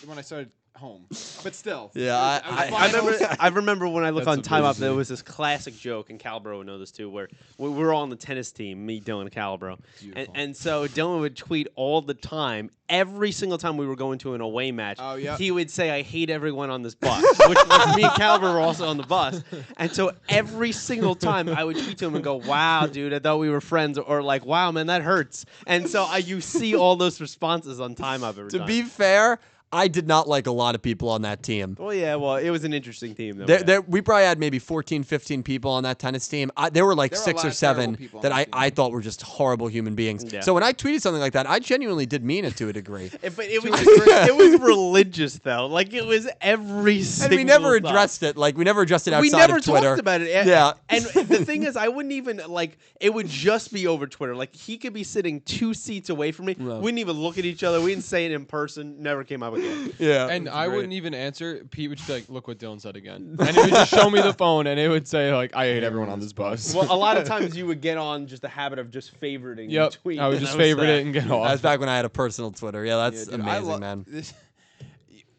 when I started home. But still, Yeah, it was I final. remember when I look That's on Time Up, amazing. there was this classic joke, and Calibro would know this too, where we were all on the tennis team, me, Dylan, and Calibro. And so Dylan would tweet all the time, every single time we were going to an away match, Oh, yeah. he would say, I hate everyone on this bus, which was me and Calibro were also on the bus. And so every single time I would tweet to him and go, wow, dude, I thought we were friends, or like, wow, man, that hurts. And so you see all those responses on Time Up every To time. be fair, I did not like a lot of people on that team. Well, yeah, it was an interesting team. Though, We probably had maybe 14, 15 people on that tennis team. There were like There were a 6 lot or of terrible 7 people on that that I team. thought were just horrible human beings. Yeah. So when I tweeted something like that, I genuinely did mean it to a degree. But it was religious though. Like it was every single. And we never time. addressed it. Like we never addressed it outside We never of Twitter. talked about it. Yeah. And the thing is, I wouldn't even like. It would just be over Twitter. Like he could be sitting 2 seats away from me. No. Wouldn't even look at each other. We didn't say it in person. Never came up again. Yeah. And I wouldn't even answer. Pete would just be like, "Look what Dylan said again," and he would just show me the phone, and it would say like, "I hate everyone on this bus." Well, a lot of times you would get on just the habit of just favoriting. Yep, the tweet. I would and just that was favorite that. it and get That was off. back when I had a personal Twitter. Yeah, that's Yeah, dude, I amazing, man.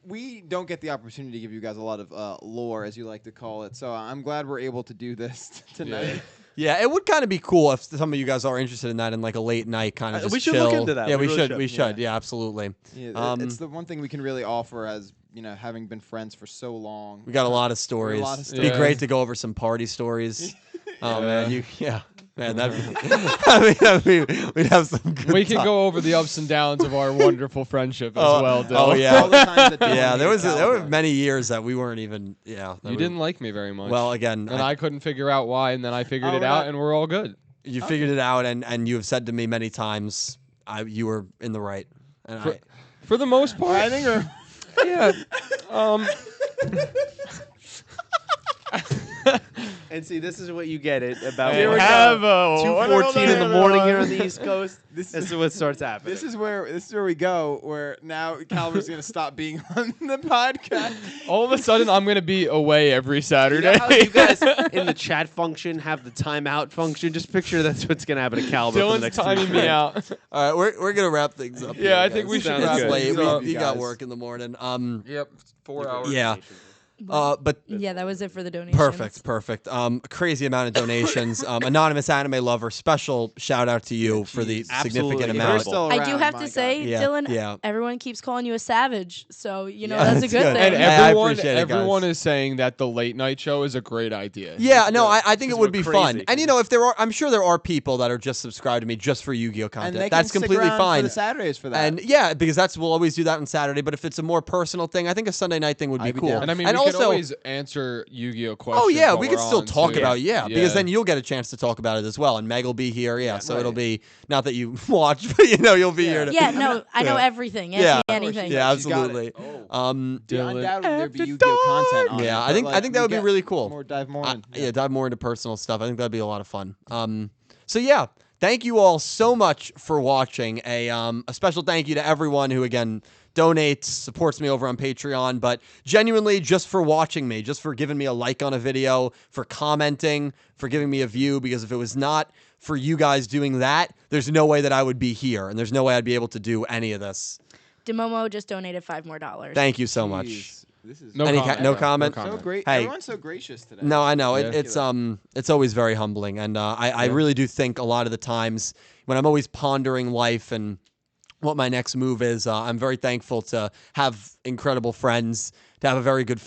We don't get the opportunity to give you guys a lot of lore, as you like to call it. So I'm glad we're able to do this tonight. Yeah, it would kind of be cool if some of you guys are interested in that in like a late night kind of just we should chill. look into that. Yeah, We we really should. should. We should. Yeah, absolutely. Yeah, it's the one thing we can really offer as, having been friends for so long. We got a lot of stories. lot of It'd be stories. great to go over some party stories. Oh man, man, that'd be. We'd have some good. We can time. go over the ups and downs of our wonderful friendship as well, Dylan. Oh yeah. All the times that Dylan Yeah, there hated were California. many years that we weren't even. Yeah, You didn't like me very much. Well, again, and I couldn't figure out why, and then I figured Oh, it we're out, not- and we're all good. you figured it out, and you have said to me many times, you were in the right. And For the most part, I think we're yeah. And see, this is what you get it about. Here what we happened. go. 2:14 in the morning here on the East Coast. This This is what starts happening. This is where we go. Where now Calver's gonna stop being on the podcast. All of a sudden, I'm gonna be away every You Saturday. know how you guys in the chat function have the timeout function? Just picture that's what's going to happen to Calvin for the Dylan's next timing 3 me minutes. out. all right, we're gonna wrap things up. Yeah, I here, think we guys. should Sounds wrap good. Late. things We, up. you got guys. work in the morning. Yep, 4 hours. Yeah. But Yeah, that was it for the donations. perfect. A crazy amount of donations. Anonymous anime lover, special shout out to you for the Absolutely significant incredible. amount. Still I do around, have my to God. say, Yeah, Dylan, yeah. everyone keeps calling you a savage, so Yeah, that's a that's good good. thing. And Hey, I everyone, appreciate it, guys. everyone is saying that the late night show is a great idea. Yeah, no, I think it Because would be we're fun. crazy. And if I'm sure there are people that are just subscribed to me just for Yu-Gi-Oh content. And they That's can stick completely around fine. for the Saturdays for that. And yeah, because we'll always do that on Saturday. But if it's a more personal thing, I think a Sunday night thing would be I'd be cool. down. And I mean, we could always answer Yu-Gi-Oh questions. Oh yeah, while we we're could still on, talk too. about because then you'll get a chance to talk about it as well, and Meg will be here. Yeah, so right. it'll be not that you watch, but you'll be here. To, Yeah, no, I know Yeah. everything. Ask Yeah. me Of anything. yeah, She's got absolutely. it. Um, Yeah, Dylan. undoubtedly there'd be Yu-Gi-Oh content on it, Yeah, but, I think like, that would we be get really cool. Dive more in. dive more into personal stuff. I think that'd be a lot of fun. So yeah, thank you all so much for watching. A special thank you to everyone who again donates, supports me over on Patreon, but genuinely just for watching me, just for giving me a like on a video, for commenting, for giving me a view, because if it was not for you guys doing that, there's no way that I would be here, and there's no way I'd be able to do any of this. Demomo just donated $5 more. Thank you so much. Jeez, This is No Any comment. no comment? so great. Hey. Everyone's so gracious today. No, I know. Yeah. It's always very humbling, and I really do think a lot of the times when I'm always pondering life and what my next move is, I'm very thankful to have incredible friends, to have a very good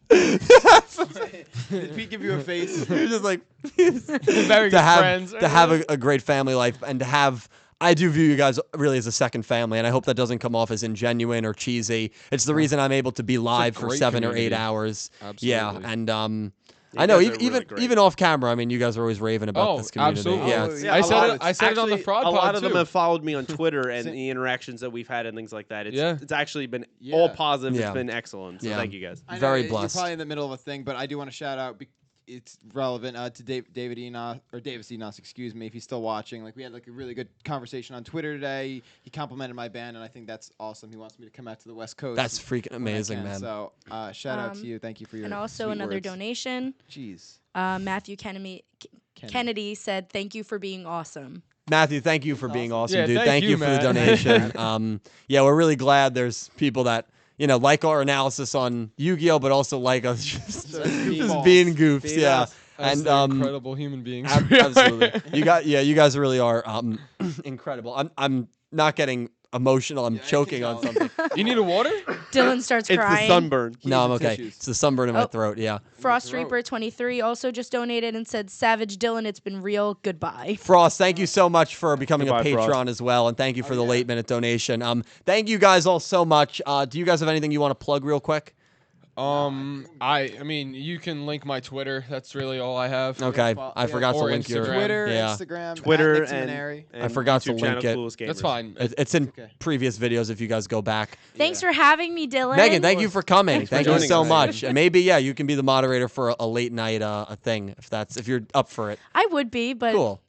Did Pete give you a face? You're just like Very good to have friends. to have a great family life, and to have. I do view you guys really as a second family, and I hope that doesn't come off as ingenuine or cheesy. It's the reason I'm able to be live for great 7 or 8 community. hours. Absolutely. Yeah, and I know, guys are even really great. even off camera. I mean, you guys are always raving about this community. absolutely. Yeah, Oh, it's- yeah. I a said lot it. of- I said it on the actually, fraud a lot pod, of them too. have followed me on Twitter and the interactions that we've had and things like that. It's actually been all Yeah. positive. Yeah. It's been excellent. So Yeah. thank you guys. I know Very you're blessed. probably in the middle of a thing, but I do want to shout out. It's relevant to David Enos or Davis Enos, excuse me, if he's still watching. Like we had like a really good conversation on Twitter today. He complimented my band, and I think that's awesome. He wants me to come out to the West Coast. That's freaking when I amazing, can. man. So shout out to you. Thank you for your And also sweet another words. donation. Jeez, Matthew Kennedy said, "Thank you for being awesome." Matthew, thank you for being awesome, Yeah, dude. thank Thank you, you for the Matt. donation. Yeah, we're really glad there's people that like our analysis on Yu-Gi-Oh, but also like us just goofballs. being goofs. Being yeah, us. As and they're incredible human beings. absolutely. You guys really are incredible. I'm not getting emotional. I'm Yeah, I can choking on tell. something. You need a water? Dylan starts It's crying. the sunburn. No, I'm the okay. tissues. It's the sunburn in my Oh. throat. Yeah. Frost throat. Reaper 23 also just donated and said, "Savage Dylan, it's been real. Goodbye." Frost, thank you so much for becoming a Goodbye, patron Frost. as well, and thank you for the yeah. late minute donation. Thank you guys all so much. Do you guys have anything you want to plug real quick? I mean, you can link my Twitter. That's really all I have. Okay, well, I yeah. forgot to Or link your. Instagram. Twitter, Yeah. Instagram, Twitter at Nick and, Seminary. and forgot to YouTube channel, link it. Clueless That's Gamers. fine. It's in Okay. previous videos if you guys go back. Thanks for having me, Dylan. Megan, thank you for coming. Thanks for Thank you joining so us. much. And maybe you can be the moderator for a late night a thing if you're up for it. I would be, but Cool.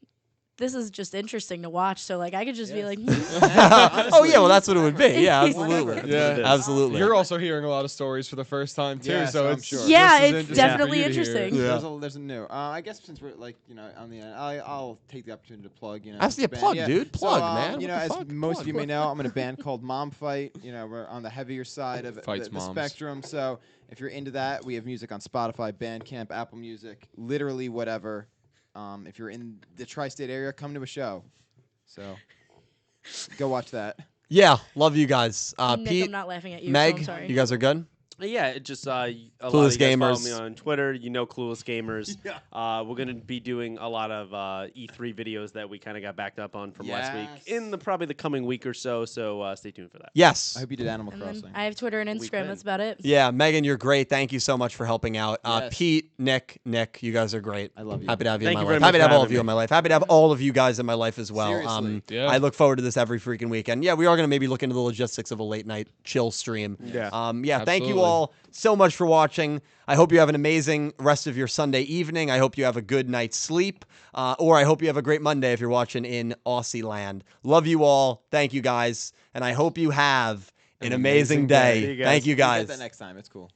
this is just interesting to watch. So like, I could just be like, Oh yeah, well that's what it would be. Yeah, absolutely. Whatever. Yeah. it is. Absolutely. You're also hearing a lot of stories for the first time too, Yeah, so so I'm it's sure. Yeah, just as it's interesting definitely for you to hear. interesting. Yeah. There's a new. I guess since we're like on the end, I'll take the opportunity to plug. Absolutely, this plug, band. dude. Plug, man. You What know, the as fuck? most Plug, of you may plug. know, I'm in a band called Mom Fight. We're on the heavier side of Fights the moms. spectrum. So if you're into that, we have music on Spotify, Bandcamp, Apple Music, literally whatever. If you're in the tri-state area, come to a show. So go watch that. Yeah, love you guys. Nick, I'm Pete, not laughing at you. Meg, so I'm sorry. you guys are good. Yeah, it just a lot of Clueless you guys follow Gamers. me on Twitter. Clueless Gamers. We're gonna be doing a lot of E3 videos that we kind of got backed up on from last week Yes. in probably the coming week or so. So stay tuned for that. Yes. I hope you did Animal And Crossing. then I have Twitter and Instagram. can. That's about it. Yeah, Megan, you're great. Thank you so much for helping out. Yes. Pete, Nick, you guys are great. I love you. Happy to have you Thank in you my very life. Happy much to have for all of having you me. in my life. Happy to have all of you guys in my life as well. Seriously. Yeah. I look forward to this every freaking weekend. Yeah, we are going to maybe look into the logistics of a late night chill stream. Yeah. Thank you Absolutely. all so much for watching. I hope you have an amazing rest of your Sunday evening. I hope you have a good night's sleep. Or I hope you have a great Monday if you're watching in Aussie land. Love you all. Thank you guys. And I hope you have an amazing day. day. See you guys. Thank you We'll guys. get that next time. It's cool.